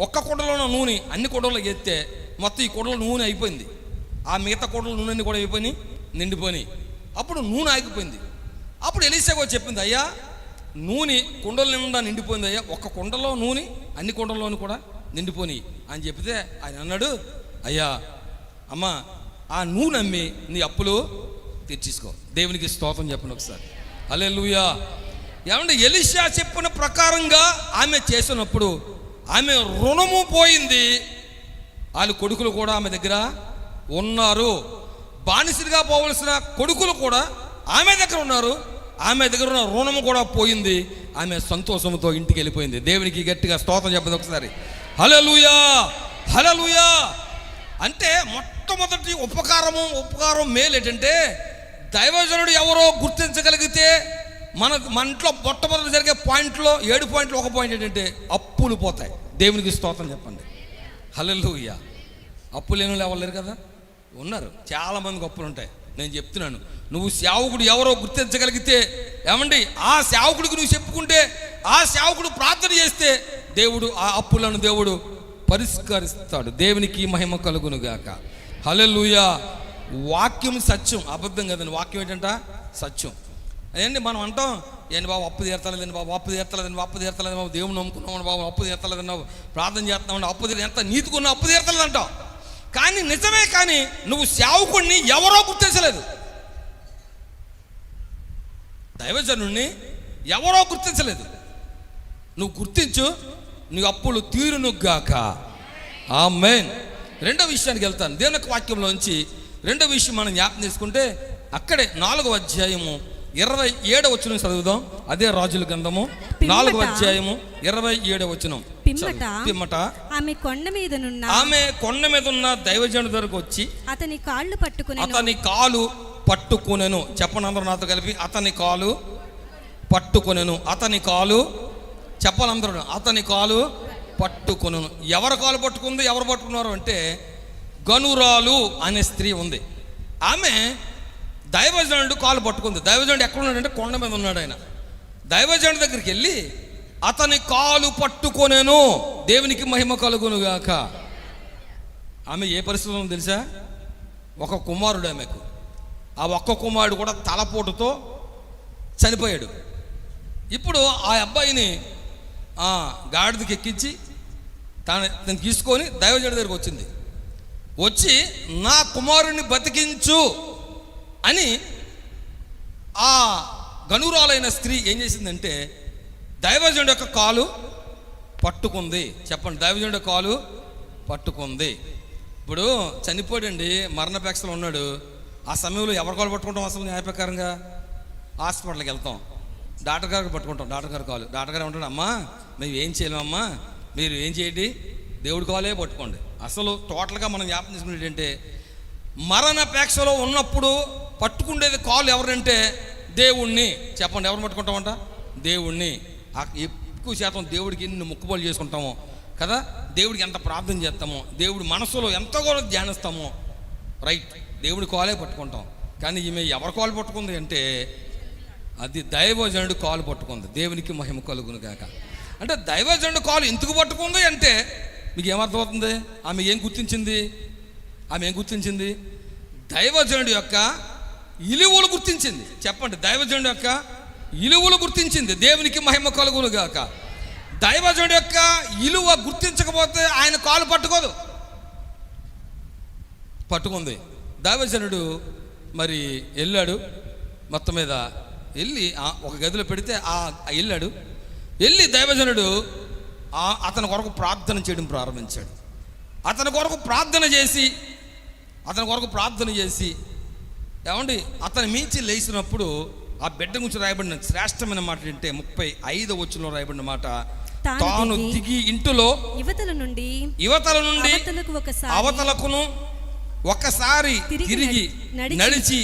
ఒక్క కుండలో ఉన్న నూనె అన్ని కుండల్లో ఎత్తే మొత్తం ఈ కుండలో నూనె అయిపోయింది. ఆ మిగతా కుండల నూనె కూడా అయిపోయినాయి, నిండిపోయినాయి. అప్పుడు నూనె ఆగిపోయింది. అప్పుడు ఎలీషా కూడా చెప్పింది, అయ్యా నూనె కుండల నిండా నిండిపోయింది అయ్యా, ఒక్క కుండలో నూనె అన్ని కుండల్లోని కూడా నిండిపోయి అని చెప్తే ఆయన అన్నాడు, అయ్యా అమ్మ ఆ నూనె అమ్మి నీ అప్పులు తెచ్చేసుకో. దేవునికి స్తోత్రం చెప్పండి ఒకసారి, హల్లెలూయా. ఏమంటే ఎలీషా చెప్పిన ప్రకారంగా ఆమె చేసినప్పుడు ఆమె రుణము పోయింది. వాళ్ళ కొడుకులు కూడా ఆమె దగ్గర ఉన్నారు. బానిసలుగా పోవలసిన కొడుకులు కూడా ఆమె దగ్గర ఉన్నారు. ఆమె దగ్గర ఉన్న రుణము కూడా పోయింది. ఆమె సంతోషంతో ఇంటికి వెళ్ళిపోయింది. దేవునికి గట్టిగా స్తోత్రం చెప్పండి ఒకసారి, హల్లెలూయా హల్లెలూయా. అంటే మొట్టమొదటి ఉపకారం మేలు ఏంటంటే, దైవజనుడు ఎవరో గుర్తించగలిగితే మన ఇంట్లో మొట్టమొదటి జరిగే పాయింట్లో 7 పాయింట్లు ఒక పాయింట్ ఏంటంటే అప్పులు పోతాయి. దేవునికి స్తోత్రం చెప్పండి, హల్లెలూయా. అప్పులు లేని వాళ్ళు ఎవరు లేరు కదా, ఉన్నారు. చాలామందికి అప్పులు ఉంటాయి. నేను చెప్తున్నాను, నువ్వు సేవకుడు ఎవరో గుర్తించగలిగితే, ఏమండి ఆ సేవకుడికి నువ్వు చెప్పుకుంటే, ఆ సేవకుడు ప్రార్థన చేస్తే దేవుడు ఆ అప్పులను దేవుడు పరిష్కరిస్తాడు. దేవునికి మహిమ కలుగును గాక, హల్లెలూయా. వాక్యం సత్యం, అబద్ధం కదండి. వాక్యం ఏంటంట సత్యం. అదేంటి మనం అంటాం, ఏంటి బాబు అప్పు తీర్తలేదండి, బాబు అప్పు తీర్తలేదండి, అప్పు తీర్తలేదు బాబు, దేవుని నమ్ముకున్నావు బాబు, అప్పు తీర్తలేదన్నావు, ప్రార్థన చేస్తున్నావు, అప్పు ఎంత నీతికున్నా అప్పు తీర్తలేదంటావు. కానీ నిజమే, కానీ నువ్వు సేవకుడిని ఎవరో గుర్తించలేదు. దైవజనుడిని ఎవరో గుర్తించలేదు. నువ్వు గుర్తించు, నీ అప్పులు తీరునుగాక, ఆమేన్. రెండో విషయానికి వెళ్తాను. దేవుని యొక్క వాక్యంలోంచి రెండో విషయం మనం జ్ఞాపకం చేసుకుంటే, అక్కడే 4వ అధ్యాయము 27వ వచనం చదువుదాం. అదే రాజుల గ్రంథము 4వ అధ్యాయము 27వ వచనం. పిమ్మట ఆమె కొండ మీద ఉన్న దైవజనుడి దగ్గరకు వచ్చి అతని కాలు పట్టుకొనెను. చెప్పండి అందరూ నాతో కలిపి, అతని కాలు పట్టుకొనెను. అతని కాలు చెప్పాలి అందరూ, అతని కాలు పట్టుకొనెను. ఎవరు కాలు పట్టుకుంది, ఎవరు పట్టుకున్నారు అంటే గనురాలు అనే స్త్రీ ఉంది. ఆమె దైవజనుడు కాలు పట్టుకుంది. దైవజనుడు ఎక్కడున్నాడంటే కొండ మీద ఉన్నాడు. ఆయన దైవజనుడి దగ్గరికి వెళ్ళి అతని కాలు పట్టుకొనేను. దేవునికి మహిమ కలుగునుగాక. ఆమె ఏ పరిస్థితిలో ఉందో తెలుసా? ఒక కుమారుడు ఆమెకు. ఆ ఒక్క కుమారుడు కూడా తలపోటుతో చనిపోయాడు. ఇప్పుడు ఆ అబ్బాయిని గాడిదకి ఎక్కించి తను తీసుకొని దైవజనుడి దగ్గరికి వచ్చింది. వచ్చి నా కుమారుడిని బతికించు అని ఆ గనురాలైన స్త్రీ ఏం చేసిందంటే దైవజనుడి యొక్క కాలు పట్టుకుంది. చెప్పండి, దైవజనుడి కాలు పట్టుకుంది. ఇప్పుడు చనిపోయాడండి, మరణపేక్షలో ఉన్నాడు. ఆ సమయంలో ఎవరి కాలు పట్టుకుంటాం? అసలు న్యాయ ప్రకారంగా హాస్పిటల్కి వెళ్తాం, డాక్టర్ గారికి పట్టుకుంటాం. డాక్టర్ గారు కాలు, డాక్టర్ గారు ఉంటాడు, అమ్మా మేము ఏం చేయలేమమ్మా, మీరు ఏం చేయండి, దేవుడి కాలే పట్టుకోండి. అసలు టోటల్గా మనం జ్ఞాపకం చేసుకునేది ఏంటంటే, మరణపేక్షలో ఉన్నప్పుడు పట్టుకుండేది కాలు ఎవరంటే దేవుణ్ణి. చెప్పండి, ఎవరు పట్టుకుంటామంట? దేవుణ్ణి. ఈ ఎక్కువ శాతం దేవుడికి ఎన్ని మొక్కుబడులు చేసుకుంటామో కదా, దేవుడికి ఎంత ప్రార్థన చేస్తామో, దేవుడి మనసులో ఎంతో కూడా ధ్యానిస్తామో, రైట్, దేవుడి కాలే పట్టుకుంటాం. కానీ ఈమె ఎవరి కాలు పట్టుకుంది అంటే అది దైవజనుడు కాలు పట్టుకుంది. దేవునికి మహిమ కలుగును గాక. అంటే దైవజనుడు కాలు ఎందుకు పట్టుకుంది అంటే మీకు ఏమర్థమవుతుంది? ఆమె ఏం గుర్తించింది? దైవజనుడి యొక్క ఇలువలు గుర్తించింది. చెప్పండి, దైవజనుడి యొక్క ఇలువలు గుర్తించింది. దేవునికి మహిమ కలుగును గాక. దైవజనుడి యొక్క ఇలువ గుర్తించకపోతే ఆయన కాలు పట్టుకుంది. దైవజనుడు మరి వెళ్ళాడు, మొత్తం మీద వెళ్ళి ఒక గదిలో పెడితే వెళ్ళి దైవజనుడు అతని కొరకు ప్రార్థన చేయడం ప్రారంభించాడు. అతని కొరకు ప్రార్థన చేసి ఏమండి అతని మించి లేచినప్పుడు ఆ బిడ్డ గురించి రాయబడిన శ్రేష్టమైన మాట ఏంటంటే 35వ వచనంలో రాయబడిన మాట, తాను దిగి ఇంటిలో యువతల నుండి అవతలకును ఒకసారి తిరిగి నడిచి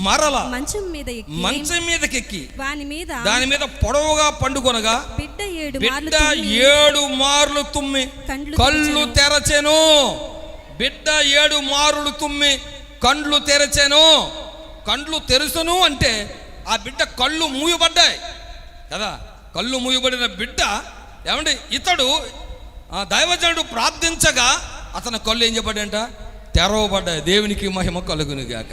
మరలా మంచం మీదకెక్కి దాని మీద పొడవుగా పండుకొనగా బిడ్డ 7 మార్లు తుమ్మి కళ్ళు తెరచెను. బిడ్డ 7 మార్లు తుమ్మి కండ్లు తెరచెను. కండ్లు తెరుచును అంటే ఆ బిడ్డ కళ్ళు మూయబడ్డాయి కదా. కళ్ళు మూయబడిన బిడ్డ ఏమండి ఇతడు దైవజనుడు ప్రార్థించగా అతని కళ్ళు ఏం చెప్పాడంట? తెరవబడ్డాయి. దేవునికి మహిమ కలుగును గాక.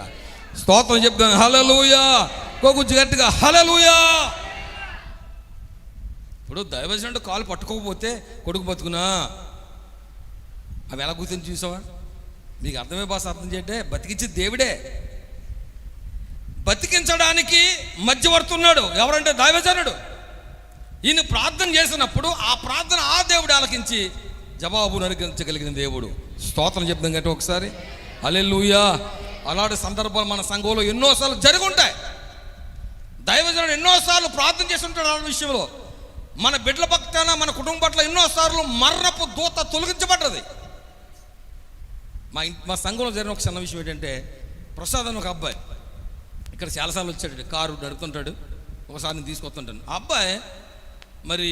స్తోత్రం చెప్తాను. హల్లెలూయా. కొగుజ్జు గట్టిగా హల్లెలూయా. ఇప్పుడు దైవజనుడు కాలు పట్టుకోకపోతే కొడుకు బతుకునా? అవి ఎలా గుర్తించి చూసావా? మీకు అర్థమే భాష అర్థం చేయంటే బతికించి దేవుడే. బతికించడానికి మధ్యవర్తున్నాడు. ఎవరంటే దైవజనుడు. ఈయన ప్రార్థన చేసినప్పుడు ఆ ప్రార్థన ఆ దేవుడు ఆలకించి జవాబు అనుగ్రహించగలిగిన దేవుడు. స్తోత్రం చెప్తాం గట్టి ఒకసారి హల్లెలూయా. అలాంటి సందర్భాలు మన సంఘంలో ఎన్నోసార్లు జరుగుంటాయి. దైవజనుడు ఎన్నోసార్లు ప్రార్థన చేస్తుంటాడు ఆ విషయంలో. మన బిడ్డల పక్కన మన కుటుంబం పట్ల ఎన్నోసార్లు మరణపు దూత తొలగించబడ్డది. మా సంఘంలో జరిగిన ఒక చిన్న విషయం ఏంటంటే, ప్రసాద్ అని ఒక అబ్బాయి ఇక్కడ చాలాసార్లు వచ్చాడు, కారు నడుపుతుంటాడు, ఒకసారి నేను తీసుకొస్తుంటాను. ఆ అబ్బాయి మరి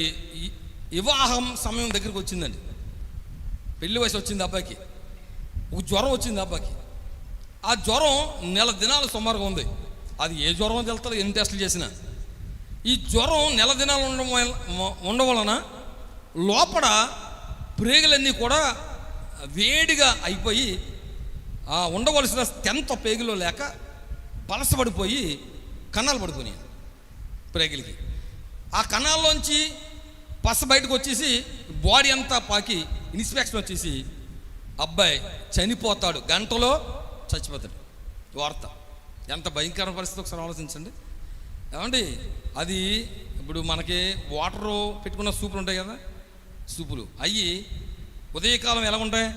వివాహం సమయం దగ్గరికి వచ్చిందండి, పెళ్లి వయసు వచ్చింది అబ్బాయికి. ఒక జ్వరం వచ్చింది అబ్బాయికి. ఆ జ్వరం 1 నెల దినాలు సుమారుగా ఉంది. అది ఏ జ్వరం తెలుస్తుంది ఎన్ని టెస్టులు చేసినా. ఈ జ్వరం 1 నెల దినాలు ఉండడం వలన లోపల ప్రేగులన్నీ కూడా వేడిగా అయిపోయి ఉండవలసిన స్టెంత పేగులో లేక పలసపడిపోయి కన్నాలు పడిపోయినాయి ప్రేగులకి. ఆ కన్నాల్లోంచి పస బయటకు వచ్చేసి బాడీ అంతా పాకి ఇన్స్పెక్షన్ వచ్చేసి అబ్బాయి చనిపోతాడు, గంటలో చచ్చిపోతాడు. వార్త ఎంత భయంకర పరిస్థితి ఒకసారి ఆలోచించండి. ఏమండి అది ఇప్పుడు మనకి వాటరు పెట్టుకున్న సూపులు ఉంటాయి కదా, సూపులు అవి ఉదయకాలం ఎలా ఉంటాయి?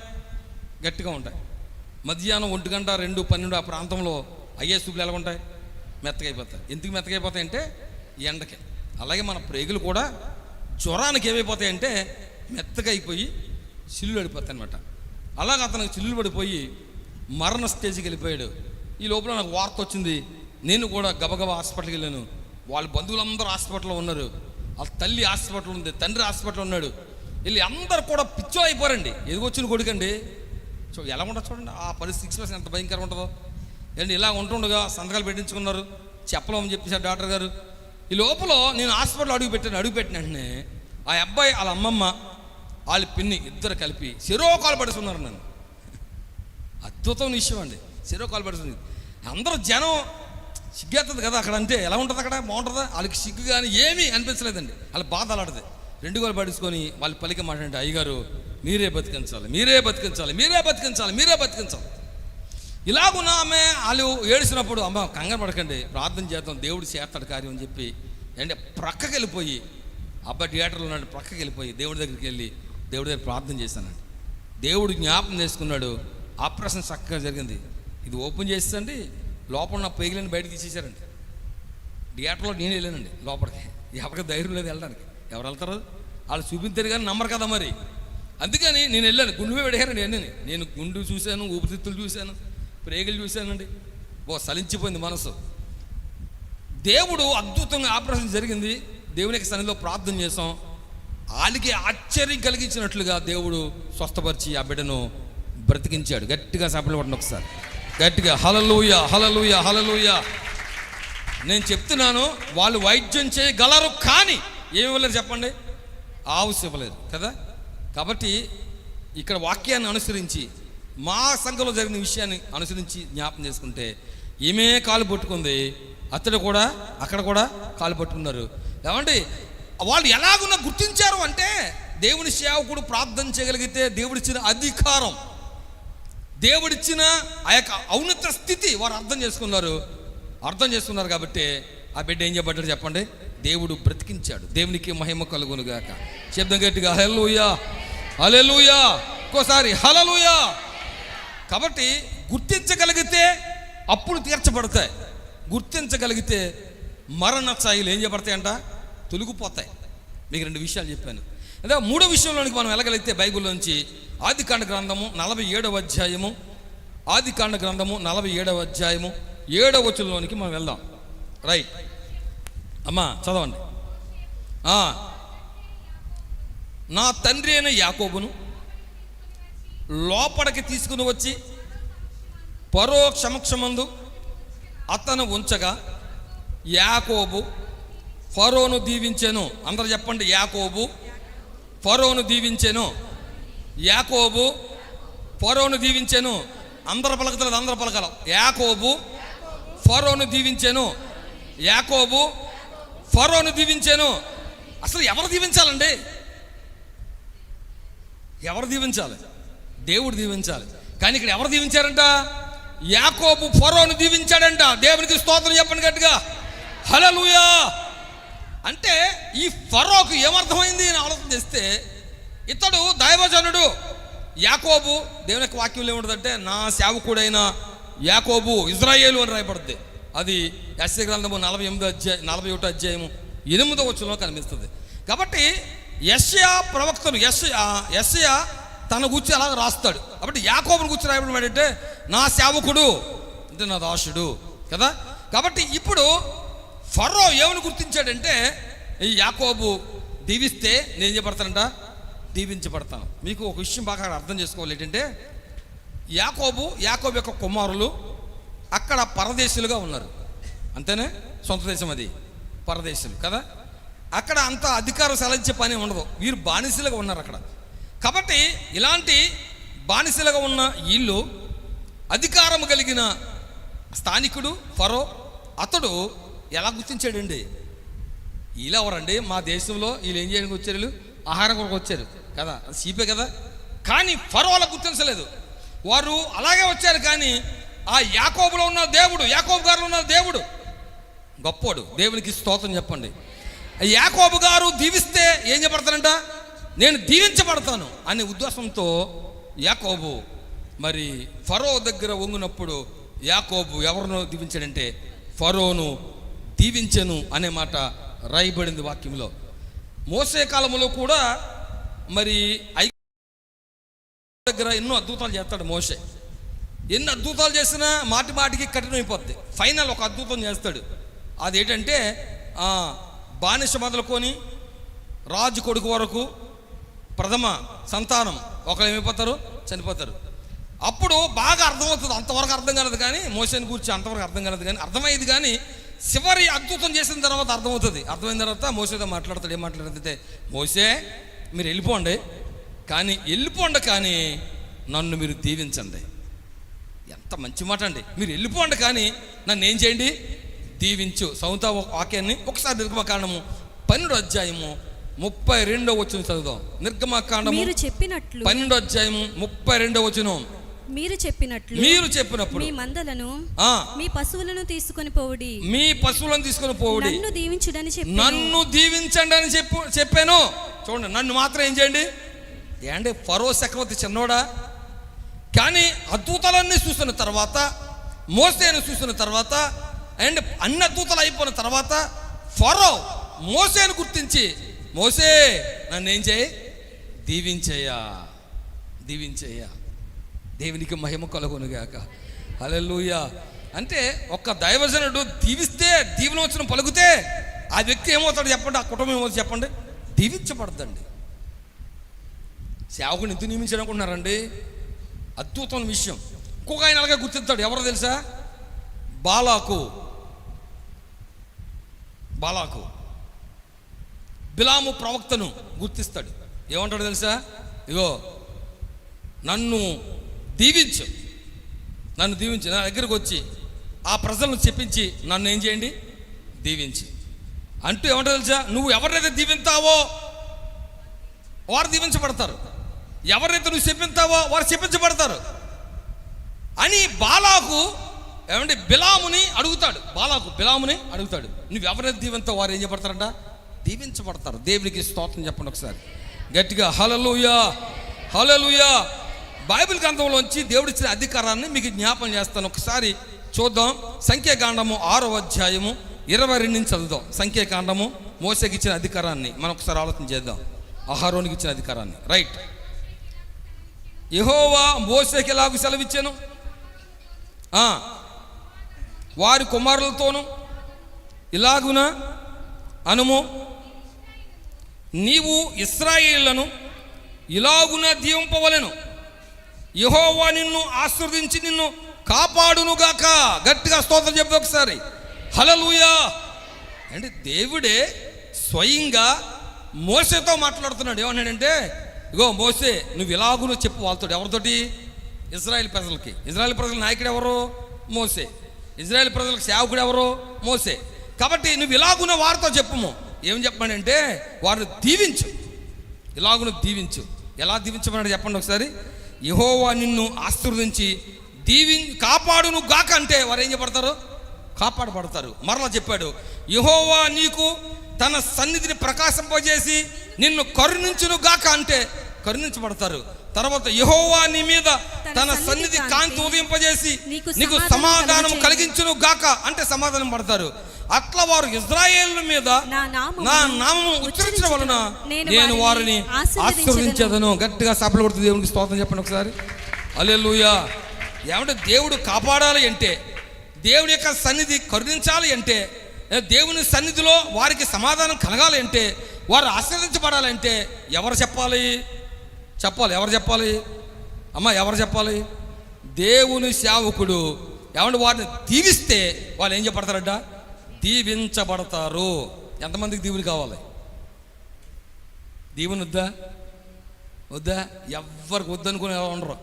గట్టిగా ఉంటాయి. మధ్యాహ్నం 1 గంట 2:12 ఆ ప్రాంతంలో అయ్యే సూపులు ఎలా ఉంటాయి? మెత్తగా అయిపోతాయి. ఎందుకు మెత్తగా అయిపోతాయి అంటే ఎండకి. అలాగే మన ప్రేగులు కూడా జ్వరానికి ఏమైపోతాయంటే మెత్తగా అయిపోయి చిల్లులు పడిపోతాయి అనమాట. అలాగే అతనికి చిల్లులు పడిపోయి మరణ స్టేజ్కి వెళ్ళిపోయాడు. ఈ లోపల నాకు వార్త వచ్చింది. నేను కూడా గబగబా హాస్పిటల్కి వెళ్ళాను. వాళ్ళ బంధువులందరూ హాస్పిటల్లో ఉన్నారు. వాళ్ళ తల్లి హాస్పిటల్ ఉంది, తండ్రి హాస్పిటల్ ఉన్నాడు. వెళ్ళి అందరు కూడా పిచ్చో అయిపోరండి. ఎదుగొచ్చిన కొడుకండి. ఎలా ఉండదు చూడండి ఆ పరిస్థితి. ఎక్స్ప్రెషన్ ఎంత భయంకరంగా ఉంటుందో. ఏంటి ఇలా ఉంటుండగా సంతకాలు పెట్టించుకున్నారు, చెప్పలేమని చెప్పేశారు డాక్టర్ గారు. ఈ లోపల నేను హాస్పిటల్ అడుగుపెట్టిన వెంటనే ఆ అబ్బాయి వాళ్ళ అమ్మమ్మ వాళ్ళ పిన్ని ఇద్దరు కలిపి శిరోకాలు పడుతున్నారు నన్ను. అద్భుతం విషయం అండి. శిరోకాలు పడుతుంది. అందరూ జనం సిగ్గేస్తుంది కదా అక్కడ. అంటే ఎలా ఉంటుంది అక్కడ? బాగుంటుందా? వాళ్ళకి సిగ్గు కానీ ఏమీ అనిపించలేదండి. వాళ్ళ బాధ అలాంటిది. 2 గోలు పడుచుకొని వాళ్ళు పలికి మాట్లాడంటే, అయ్యగారు మీరే బతికించాలి, మీరే బతికించాలి, మీరే బతికించాలి, మీరే బతికించాలి. ఇలాగున్నా ఆమె వాళ్ళు ఏడిసినప్పుడు, అమ్మ కంగారు పడకండి, ప్రార్థన చేద్దాం, దేవుడు చేస్తాడు కార్యం అని చెప్పి అంటే ప్రక్కకి వెళ్ళిపోయి, అబ్బాయి థియేటర్లో ఉన్నాడు, ప్రక్కకి వెళ్ళిపోయి దేవుడి దగ్గరికి వెళ్ళి దేవుడి దగ్గర ప్రార్థన చేశానండి. దేవుడు జ్ఞాపకం చేసుకున్నాడు. ఆపరేషన్ చక్కగా జరిగింది. ఇది ఓపెన్ చేసేసండి లోపల ఉన్న పేగులని బయటకు తీసేశారండి. థియేటర్లో నేను వెళ్ళానండి లోపలికి. ఎవరికి ధైర్యం లేదు వెళ్ళడానికి. ఎవరు వెళ్తారు? వాళ్ళు చూపించారు కానీ నమ్మరు కదా మరి. అందుకని నేను వెళ్ళాను. గుండు పెడిగారండి అన్నీ. నేను గుండు చూశాను, ఊపిరితిత్తులు చూశాను, ప్రేగులు చూశానండి. సలించిపోయింది మనసు. దేవుడు అద్భుతంగా ఆపరేషన్ జరిగింది. దేవునికి సన్నిధిలో ప్రార్థన చేసాం. వాళ్ళకి ఆశ్చర్యం కలిగించినట్లుగా దేవుడు స్వస్థపరిచి ఆ బిడ్డను బ్రతికించాడు. గట్టిగా సభలు పడండి ఒకసారి, గట్టిగా హల్లెలూయా, హల్లెలూయా, హల్లెలూయా. నేను చెప్తున్నాను, వాళ్ళు వైద్యం చేయగలరు కానీ ఏమి ఇవ్వలేరు చెప్పండి, ఆవుస్ ఇవ్వలేరు కదా. కాబట్టి ఇక్కడ వాక్యాన్ని అనుసరించి, మా సంఘంలో జరిగిన విషయాన్ని అనుసరించి జ్ఞాపం చేసుకుంటే, ఈమె కాలు పట్టుకుంది, అతడు కూడా అక్కడ కూడా కాలు పట్టుకున్నారు. ఏమండి, వాళ్ళు ఎలాగున్నా గుర్తించారు అంటే, దేవుని సేవకుడు ప్రార్థన చేయగలిగితే దేవుడిచ్చిన అధికారం, దేవుడిచ్చిన ఆ యొక్క ఔన్నత స్థితి వారు అర్థం చేసుకున్నారు కాబట్టి ఆ బిడ్డ ఏం చేయబడ్డాడు చెప్పండి, దేవుడు బ్రతికించాడు. దేవునికి మహిమ కలుగును గాక. శబ్దం గట్టిగా హల్లెలూయా, హల్లెలూయా, ఇంకోసారి హల్లెలూయా. కాబట్టి గుర్తించగలిగితే అప్పుడు తీర్చబడతాయి, గుర్తించగలిగితే మరణ ఛాయలు ఏం చేయబడతాయంట, తొలగిపోతాయి. మీకు 2 విషయాలు చెప్పాను. అదే 3వ విషయంలోనికి మనం వెళ్ళగలిగితే బైబిల్లోంచి ఆదికాండ గ్రంథము 47వ అధ్యాయము, ఆదికాండ గ్రంథము 47వ అధ్యాయము 7వ వచనంలోనికి మనం వెళ్దాం. రైట్ అమ్మా, చదవండి. నా తండ్రి అయిన యాకోబును లోపలికి తీసుకుని వచ్చి ఫరో సమక్షమందు అతను ఉంచగా యాకోబు ఫరోను దీవించెను. అందరూ చెప్పండి, యాకోబు ఫరోను దీవించెను. యాకోబు ఫరోను దీవించెను. అందరు పలకతలేదు, అందరు పలకాల. యాకోబు ఫరోను దీవించెను. యాకోబు ఫరోను దీవించెను. అసలు ఎవరు దీవించాలండి? ఎవరు దీవించాలి? దేవుడు దీవించాలి. కానీ ఇక్కడ ఎవరు దీవించారంట? యాకోబు ఫరోను దీవించాడంట. దేవునికి స్తోత్రం చెప్పండి గట్టిగా, హల్లెలూయా. అంటే ఈ ఫరోకు ఏమర్థమైంది అని ఆలోచన చేస్తే, ఇతడు దైవజనుడు యాకోబు. దేవుని యొక్క వాక్యంలో ఏముంటుందంటే, నా సేవకుడైన యాకోబు ఇజ్రాయేలు అని రాయబడుద్ది. అది యెషయా గ్రంథము 41వ అధ్యాయము 8వ వచనంలో కనిపిస్తుంది. కాబట్టి యెషయా ప్రవక్తను యెషయా తన గురించి అలా రాస్తాడు. కాబట్టి యాకోబుని గురించి రాయబడి అంటే, నా సేవకుడు అంటే నా దాసుడు కదా. కాబట్టి ఇప్పుడు ఫరో ఏమని గుర్తించాడంటే, ఈ యాకోబు దీవిస్తే నేను చెప్పడతానంట, దీవించబడతాను. మీకు ఒక విషయం బాగా అర్థం చేసుకోవాలి. ఏంటంటే, యాకోబు యొక్క కుమారులు అక్కడ పరదేశులుగా ఉన్నారు. అంతేనే, సొంత దేశం అది పరదేశులు కదా. అక్కడ అంత అధికారం సెలవించే పని ఉండదు, వీరు బానిసలుగా ఉన్నారు అక్కడ. కాబట్టి ఇలాంటి బానిసలుగా ఉన్న వీళ్ళు అధికారం కలిగిన స్థానికుడు ఫరో, అతడు ఎలా గుర్తించాడండి? వీళ్ళు ఎవరండి? మా దేశంలో వీళ్ళు ఏం చేయడానికి వచ్చారు? వీళ్ళు ఆహారం కొరకు వచ్చారు కదా, అది చీపే కదా. కానీ ఫరో వాళ్ళకు గుర్తించలేదు. వారు అలాగే వచ్చారు. కానీ ఆ యాకోబులో ఉన్న దేవుడు, యాకోబు గారిలో ఉన్న దేవుడు గొప్పోడు. దేవునికి స్తోత్రం చెప్పండి. యాకోబు గారు దీవిస్తే ఏం చెప్పడతానంట, నేను దీవించబడతాను అనే ఉద్దేశంతో యాకోబు మరి ఫరో దగ్గర వంగినప్పుడు యాకోబు ఎవరినో దీవించాడంటే, ఫరోను దీవించెను అనే మాట రాయబడింది వాక్యంలో. మోసే కాలంలో కూడా మరి దగ్గర ఎన్నో అద్భుతాలు చేస్తాడు మోసే. ఎన్ని అద్భుతాలు చేసినా మాటి మాటికి కఠినమైపోద్ది. ఫైనల్ ఒక అద్భుతం చేస్తాడు. అదేంటంటే, బానిస మొదలుకొని రాజు కొడుకు వరకు ప్రథమ సంతానం ఒకరు ఏమైపోతారు, చనిపోతారు. అప్పుడు బాగా అర్థమవుతుంది. అంతవరకు అర్థం కాలేదు కానీ, మోసేని కూర్చి అంతవరకు అర్థం కాలేదు కానీ, అర్థమయ్యేది కానీ చివరి అద్భుతం చేసిన తర్వాత అర్థమవుతుంది. అర్థమైన తర్వాత మోసేతో మాట్లాడతాడు. ఏం మాట్లాడుతుంటే, మోసే మీరు వెళ్ళిపోండి, కానీ నన్ను మీరు దీవించండి. ఎంత మంచి మాట అండి. మీరు వెళ్ళిపోండి కానీ నన్ను ఏం చేయండి, దీవించు. సౌత వాక్యాన్ని ఒకసారి నిర్గమకాండము 12వ అధ్యాయము 32వ వచనం చదువుదాం. నిర్గమకాండము 12వ అధ్యాయము 32వ వచనం. మీరు చెప్పినట్లు మీ మందలను మీ పశువులను తీసుకొని పోవుడి, నన్ను దీవించండి అని చెప్పాను. చూడండి, నన్ను మాత్రం ఏం చేయండి. ఏంటి ఫరో చక్రవర్తి చిన్నోడా? కానీ అద్భుతాలన్నీ చూసిన తర్వాత, మోసేను చూసిన తర్వాత, అండ్ అన్ని అద్భుతాలు అయిపోయిన తర్వాత ఫరో మోసేను గుర్తించి, మోసే నన్ను ఏం చేయి, దీవించేయ్యా. దేవునికి మహిమ కలుగునుగాక, హల్లెలూయా. అంటే ఒక్క దైవజనుడు దీవిస్తే, దీవెనవచనం పలుకుతే ఆ వ్యక్తి ఏమవుతాడు చెప్పండి, ఆ కుటుంబం ఏమవుతుంది చెప్పండి, దీవించబడద్దండి. సేవకుని ఎందుకు నియమించాడు అనుకుంటున్నారండి? అద్భుతమైన విషయం. ఇంకొక ఆయన అలాగే గుర్తిస్తాడు. ఎవరో తెలుసా? బాలాకు బిలాము ప్రవక్తను గుర్తిస్తాడు. ఏమంటాడు తెలుసా? ఇగో నన్ను దీవించు, నా దగ్గరకు వచ్చి ఆ ప్రజలను చెప్పించి నన్ను ఏం చేయండి, దీవించి అంటూ ఏమంటారు తెలుసా? నువ్వు ఎవరినైతే దీవింతావో వారు దీవించబడతారు, ఎవరైతే నువ్వు చెప్పింతావో వారు చెప్పించబడతారు అని బాలాకు బిలాముని అడుగుతాడు. బిలాముని అడుగుతాడు, నువ్వు ఎవరైతే దీవింతావో వారు ఏం చేయబడతారంట, దీవించబడతారు. దేవునికి స్తోత్రం చెప్పండి ఒకసారి గట్టిగా. హల్లెలూయా, హల్లెలూయా. బైబిల్ గ్రంథంలోంచి దేవుడిచ్చిన అధికారాన్ని మీకు జ్ఞాపం చేస్తాను. ఒకసారి చూద్దాం. సంఖ్యాకాండము 6వ అధ్యాయము 22 నుంచి చదువుదాం. సంఖ్యాకాండము మోసేకి ఇచ్చిన అధికారాన్ని మనం ఒకసారి ఆలోచన చేద్దాం. అహరోనుకి ఇచ్చిన అధికారాన్ని. రైట్. యెహోవా మోసేకి ఎలాగూ సెలవిచ్చాను, వారి కుమారులతోనూ ఇలాగున అనుము, నీవు ఇశ్రాయేలులను ఇలాగున దీవింపవలెను, యెహోవా నిన్ను ఆశీర్వదించి నిన్ను కాపాడునుగాక. గట్టిగా స్తోత్రం చెప్పు ఒకసారి. హల్లెలూయా. అంటే దేవుడే స్వయంగా మోసేతో మాట్లాడుతున్నాడు. ఏమన్నాడంటే, ఇగో మోసే నువ్వు ఇలాగును చెప్పు వాళ్ళతో. ఎవరితోటి? ఇజ్రాయేల్ ప్రజలకి. ఇజ్రాయేల్ ప్రజల నాయకుడు ఎవరు? మోసే. ఇజ్రాయేల్ ప్రజలకు సేవకుడు ఎవరు? మోసే. కాబట్టి నువ్వు ఇలాగున వారితో చెప్పుము. ఏం చెప్పాడంటే, వారిని దీవించు, ఇలాగును దీవించు. ఎలా దీవించమన్నాడు చెప్పండి ఒకసారి. యెహోవా నిన్ను ఆశీర్వదించి కాపాడును గాక అంటే వారు ఏం చెప్పడతారు? కాపాడబడతారు. మరలా చెప్పాడు, యెహోవా నీకు తన సన్నిధిని ప్రకాశింపజేసి నిన్ను కరుణించును గాక అంటే కరుణించబడతారు. తర్వాత యెహోవా నీ మీద తన సన్నిధి కాంతి ఉదయింపజేసి నీకు సమాధానం కలిగించును గాక అంటే సమాధానం పడతారు. అట్లా వారు ఇశ్రాయేలు మీద నా నామము ఉచ్చరించడం వలన నేను వారిని ఆశీర్వదించేదను. గట్టిగా సభలు కొడుతుంది. దేవునికి స్తోత్రం చెప్పండి ఒకసారి. హల్లెలూయా. ఏమంటే దేవుడు కాపాడాలి అంటే, దేవుడి యొక్క సన్నిధి కరుణించాలి అంటే, దేవుని సన్నిధిలో వారికి సమాధానం కలగాలి అంటే, వారు ఆశీర్వదించబడాలంటే ఎవరు చెప్పాలి? ఎవరు చెప్పాలి అమ్మా? ఎవరు చెప్పాలి? దేవుని సేవకుడు. ఏమంటే వారిని దీవిస్తే వాళ్ళు ఏం చెప్పడతారట? దీవించబడతారు. ఎంతమందికి దీవులు కావాలి? దీవుని వద్దా? ఎవ్వరికి వద్దనుకుని ఎవరు ఉండరు.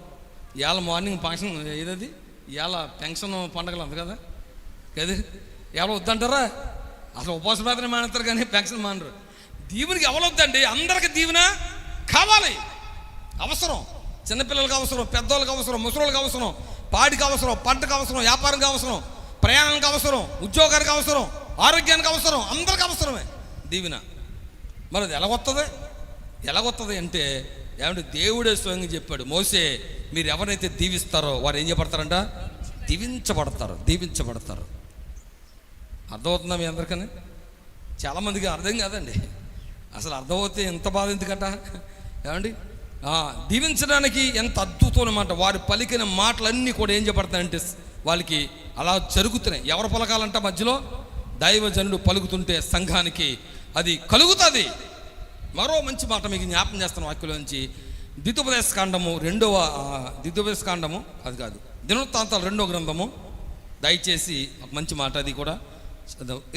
ఇవాళ మార్నింగ్ ఫంక్షన్ ఏదది, ఇవాళ పెన్షన్ పండగలు అంత కదా ఎవరు వద్దంటారా? అసలు ఉపవాస ప్రార్థన మానేస్తారు కానీ పెన్షన్ మానరు. దీవునికి ఎవరు వద్దండి? అందరికి దీవెన కావాలి. అవసరం. చిన్నపిల్లలకు అవసరం, పెద్దోళ్ళకి అవసరం, ముసలోళ్ళకి అవసరం, పాడికి అవసరం, పంటకు అవసరం, వ్యాపారానికి అవసరం, ప్రయాణానికి అవసరం, ఉద్యోగానికి అవసరం, ఆరోగ్యానికి అవసరం, అందరికి అవసరమే దీవెన. మరి అది ఎలాగొస్తుంది అంటే, ఏమంటే దేవుడే స్వయంగా చెప్పాడు, మోసే మీరు ఎవరైతే దీవిస్తారో వారు ఏం చేయబడతారంట? దీవించబడతారు. అర్థమవుతుందా మీ అందరికీ? చాలామందికి అర్థం కాదండి. అసలు అర్థమవుతే ఎంత బాధ ఎందుకంట. ఏమండి దీవించడానికి ఎంత అద్భుతం అన్నమాట. వారు పలికిన మాటలన్నీ కూడా ఏం చెప్పడతాయంటే వాళ్ళకి అలా జరుగుతున్నాయి. ఎవరు పలకాలంట? మధ్యలో దైవజనుడు పలుకుతుంటే సంఘానికి అది కలుగుతుంది. మరో మంచి మాట మీకు జ్ఞాపకం చేస్తాను వాక్యంలోంచి. ద్వితోపదేశ కాండము అది కాదు, దినవృత్తాంతాలు 2వ గ్రంథము. దయచేసి ఒక మంచి మాట, అది కూడా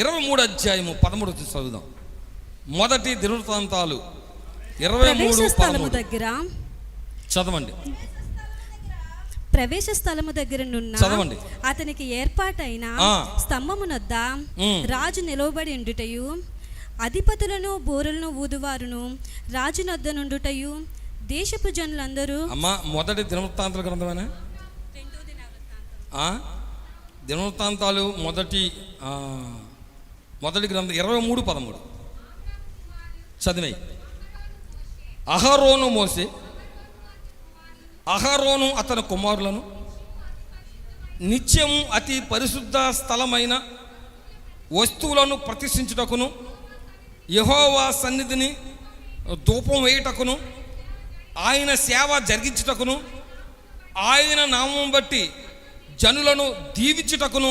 23వ అధ్యాయము 13 చదువుదాం. మొదటి దినవృత్తాంతాలు 23:13 దగ్గర చదవండి. ప్రవేశ స్థలము దగ్గర చదవండి. అతనికి ఏర్పాటైన స్తంభమునొద్ద రాజు నిలవబడి ఉండుటయు, అధిపతులను బూరలను ఊదువారును రాజు నొద్ద నుండుటయు, దేశపు జనులందరూ. అమ్మా మొదటి దినవృత్తాంతాల గ్రంథమేనా? దినవృత్తాంతాలు మొదటి గ్రంథం 23:13 చదివే. అహరోను మోసే, అహరోను అతని కుమారులను నిత్యము అతి పరిశుద్ధ స్థలమైన వస్తువులను ప్రతిష్ఠించుటకును, యెహోవా సన్నిధిని ధూపం వేయుటకును, ఆయన సేవ జరిగించుటకును, ఆయన నామం బట్టి జనులను దీవించుటకును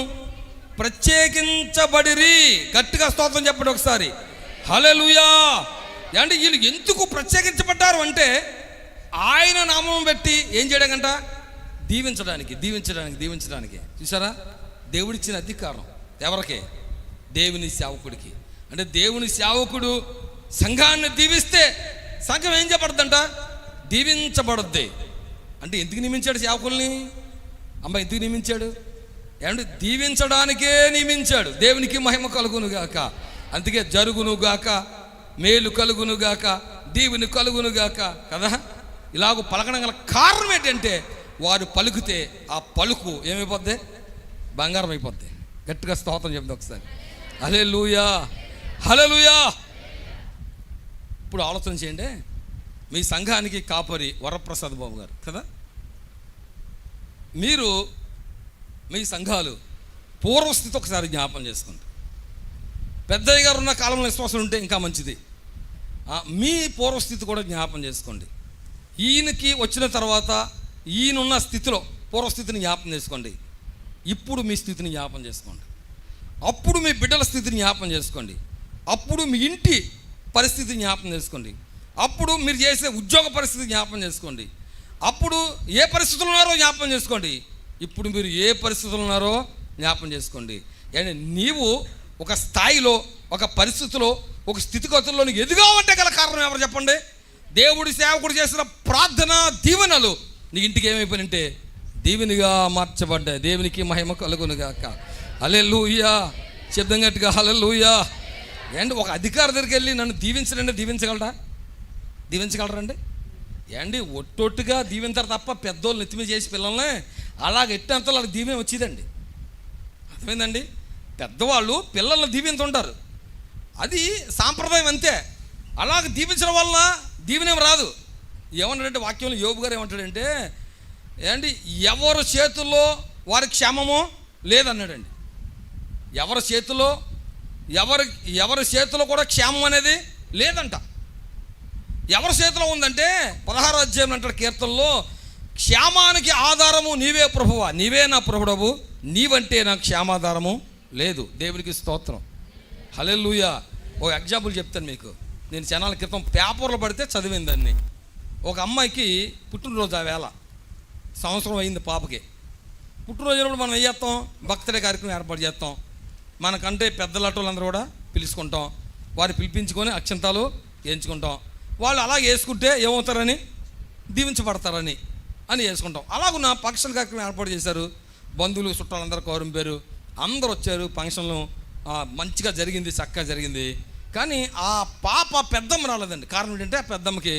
ప్రత్యేకించబడిరి. గట్టిగా స్తోత్రం చెప్పండి ఒకసారి. హల్లెలూయా. అంటే వీళ్ళు ఎందుకు ప్రత్యేకించబడ్డారు అంటే, ఆయన నామం పెట్టి ఏం చేయడానికంట? దీవించడానికి. చూసారా, దేవుడిచ్చిన అధికారం ఎవరికి? దేవుని సేవకుడికి. అంటే దేవుని సేవకుడు సంఘాన్ని దీవిస్తే సంఘం ఏం చేయబడుద్దంట? దీవించబడుద్ది. అంటే ఎందుకు నియమించాడు సేవకుల్ని? అమ్మ ఎందుకు నియమించాడు? ఏమంటే దీవించడానికే నియమించాడు. దేవునికి మహిమ కలుగునుగాక. అందుకే జరుగునుగాక, మేలు కలుగునుగాక, దీవుని కలుగునుగాక కదా. ఇలాగ పలకడం గల కారణం ఏంటంటే వారు పలుకుతే ఆ పలుకు ఏమైపోద్ది? బంగారం అయిపోద్ది. గట్టిగా స్తోత్రం చెప్తాం ఒకసారి. హల్లెలూయా, హల్లెలూయా. ఇప్పుడు ఆలోచన చేయండి, మీ సంఘానికి కాపరి వరప్రసాద్ బాబు గారు కదా. మీరు మీ సంఘాలు పూర్వస్థితి ఒకసారి జ్ఞాపం చేసుకోండి. పెద్దయ్య గారు ఉన్న కాలంలో విశ్వాసం ఉంటే ఇంకా మంచిది. మీ పూర్వస్థితి కూడా జ్ఞాపం చేసుకోండి. ఈయనకి వచ్చిన తర్వాత ఈయనున్న స్థితిలో పూర్వస్థితిని జ్ఞాపం చేసుకోండి. ఇప్పుడు మీ స్థితిని జ్ఞాపం చేసుకోండి. అప్పుడు మీ బిడ్డల స్థితిని జ్ఞాపం చేసుకోండి. అప్పుడు మీ ఇంటి పరిస్థితిని జ్ఞాపం చేసుకోండి. అప్పుడు మీరు చేసే ఉద్యోగ పరిస్థితి జ్ఞాపం చేసుకోండి. అప్పుడు ఏ పరిస్థితులు ఉన్నారో జ్ఞాపం చేసుకోండి. ఇప్పుడు మీరు ఏ పరిస్థితులు ఉన్నారో జ్ఞాపం చేసుకోండి. నీవు ఒక స్థాయిలో, ఒక పరిస్థితిలో, ఒక స్థితిగతుల్లో ఎదుగావంటే గల కారణం ఎవరు చెప్పండి? దేవుడి సేవకుడు చేసిన ప్రార్థన దీవెనలు నీ ఇంటికి ఏమైపోయినంటే దీవెనిగా మార్చబడ్డాయి. దేవునికి మహిమ కలుగునుగాక. హల్లెలూయా. శబ్దం గట్టిగా హల్లెలూయా. ఏంటి ఒక అధికారి దగ్గరికి వెళ్ళి నన్ను దీవించడండి, దీవించగలరండి? ఏంటి ఒట్టొట్టుగా దీవించారు తప్ప పెద్దోళ్ళు నెత్తిమీ చేసి పిల్లల్ని అలాగ ఎట్టంతలో వాళ్ళకి దీవెన వచ్చేదండి. అర్థమైందండి? పెద్దవాళ్ళు పిల్లల్ని దీవించుంటారు, అది సాంప్రదాయం అంతే. అలాగ దీవించడం వలన దీవెనేం రాదు. ఏమన్నాడంటే వాక్యంలో యోబు గారు ఏమంటాడంటే, ఏంటి ఎవరి చేతుల్లో వారి క్షేమమో లేదన్నాడండి. ఎవరి చేతిలో కూడా క్షేమం అనేది లేదంట. ఎవరి చేతిలో ఉందంటే 16వ అధ్యాయం అంటాడు కీర్తనలో, క్షేమానికి ఆధారము నీవే ప్రభువా, నీవే నా ప్రభుడవు, నీవంటే నాకు క్షేమాధారము లేదు. దేవునికి స్తోత్రం. హల్లెలూయా. ఒక ఎగ్జాంపుల్ చెప్తాను మీకు. నేను క్షణాల క్రితం పేపర్లో పడితే చదివింది దాన్ని. ఒక అమ్మాయికి పుట్టినరోజు, ఆ వేళ సంవత్సరం అయింది పాపకి. పుట్టినరోజు అయినప్పుడు మనం ఏం చేస్తాం? బర్త్డే కార్యక్రమం ఏర్పాటు చేస్తాం. మనకంటే పెద్దలటోళ్ళందరూ కూడా పిలుచుకుంటాం. వారు పిలిపించుకొని అక్షంతాలు వేయించుకుంటాం. వాళ్ళు అలా వేసుకుంటే ఏమవుతారని? దీవించబడతారని వేసుకుంటాం. అలాగున్న ఫంక్షన్ కార్యక్రమం ఏర్పాటు చేశారు. బంధువులు చుట్టాలందరూ కౌరింపారు, అందరూ వచ్చారు. ఫంక్షన్లు మంచిగా జరిగింది, చక్కగా జరిగింది. కానీ ఆ పాప పెద్దమ్మ రాలేదండి. కారణం ఏంటంటే ఆ పెద్దమ్మకి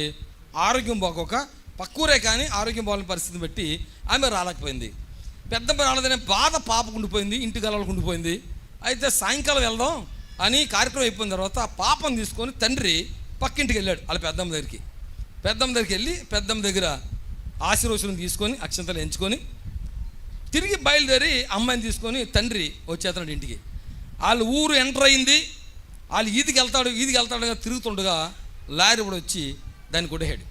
ఆరోగ్యం బాగోక, పక్కూరే కానీ ఆరోగ్యం బాగాలని పరిస్థితిని బట్టి ఆమె రాలేకపోయింది. పెద్దమ్మ రాలేదనే బాధ పాపకు ఉండిపోయింది, ఇంటి గలలకు ఉండిపోయింది. అయితే సాయంకాలం వెళ్దాం అని కార్యక్రమం అయిపోయిన తర్వాత ఆ పాపను తీసుకొని తండ్రి పక్కింటికి వెళ్ళాడు వాళ్ళ పెద్దమ్మ దగ్గరికి. పెద్దమ్మ దగ్గరికి వెళ్ళి పెద్దమ్మ దగ్గర ఆశీర్వచనం తీసుకొని అక్షంతలు ఎంచుకొని తిరిగి బయలుదేరి అమ్మాయిని తీసుకొని తండ్రి వచ్చేతన్నాడు ఇంటికి. వాళ్ళు ఊరు ఎంటర్ అయింది. వాళ్ళు ఈదికి వెళ్తాడుగా తిరుగుతుండగా లారీ కూడా వచ్చి దాన్ని కొట్టేశాడు,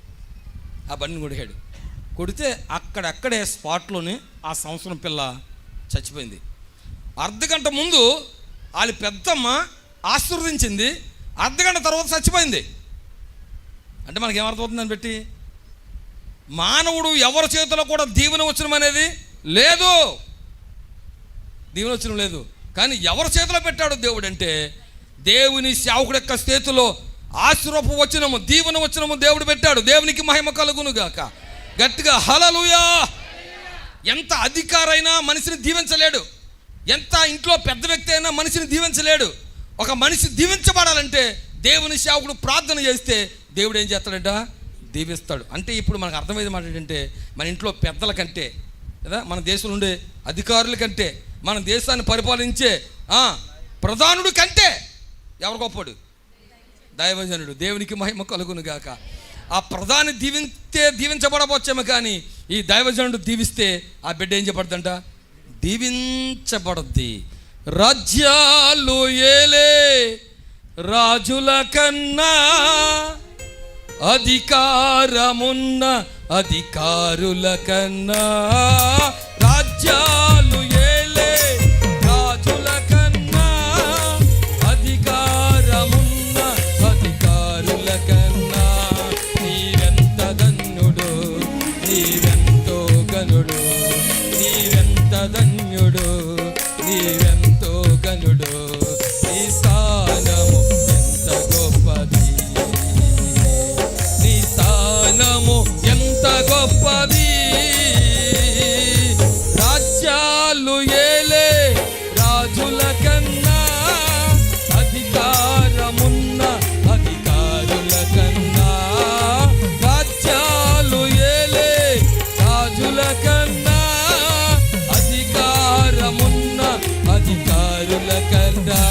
ఆ బండిని కొట్టేశాడు. కొడితే అక్కడక్కడే స్పాట్లోనే ఆ సంవత్సరం పిల్ల చచ్చిపోయింది. అర్ధగంట ముందు వాళ్ళ పెద్దమ్మ ఆశీర్వదించింది, అర్ధగంట తర్వాత చచ్చిపోయింది. అంటే మనకేమర్థమవుతుందని బట్టి మానవుడు ఎవరి చేతిలో కూడా దీవెన వచనం అనేది లేదు, దీవెన వచనం లేదు. కానీ ఎవరి చేతిలో పెట్టాడు దేవుడు అంటే దేవుని సేవకుడు యొక్క చేతిలో ఆశీర్వపు వచనము, దీవెన వచనము దేవుడు పెట్టాడు. దేవునికి మహిమ కలుగునుగాక. గట్టిగా హల్లెలూయా. ఎంత అధికారైనా మనిషిని దీవించలేడు, ఎంత ఇంట్లో పెద్ద వ్యక్తి అయినా మనిషిని దీవించలేడు. ఒక మనిషి దీవించబడాలంటే దేవుని సేవకుడు ప్రార్థన చేస్తే దేవుడు ఏం చేస్తాడంట? దీవిస్తాడు. అంటే ఇప్పుడు మనకు అర్థమయ్యేది మాట ఏంటంటే మన ఇంట్లో పెద్దల కంటే కదా, మన దేశంలో ఉండే అధికారుల కంటే, మన దేశాన్ని పరిపాలించే ప్రధానుడి కంటే ఎవరు గొప్పడు? దైవజనుడు. దేవునికి మహిమ కలుగునుగాక. ఆ ప్రధాని దీవించబడవచ్చేమో కానీ ఈ దైవజనుడు దీవిస్తే ఆ బిడ్డ ఏం చెప్పబడదంట? దీవించబడద్ది. రాజ్యాలు ఏలే రాజుల కన్నా అధికారమున్న అధికారుల కన్నా, రాజ్యాలు ఏలే రాజుల కన్నా అధికారమున్న అధికారుల కన్నా నీవెంత ధన్యుడు, ధన్యుడు, నీవెంతో గనుడు, నీ స్థానము ఎంత గొప్పది, నీ స్థానము ఎంత గొప్పది. రాజ్యాలు ఏలే రాజుల కన్నా, అధికారమున్న అధికారుల కన్నా, రాజ్యాలు ఏలే రాజుల కన్నా, అధికారమున్న అధికారుల కన్నా,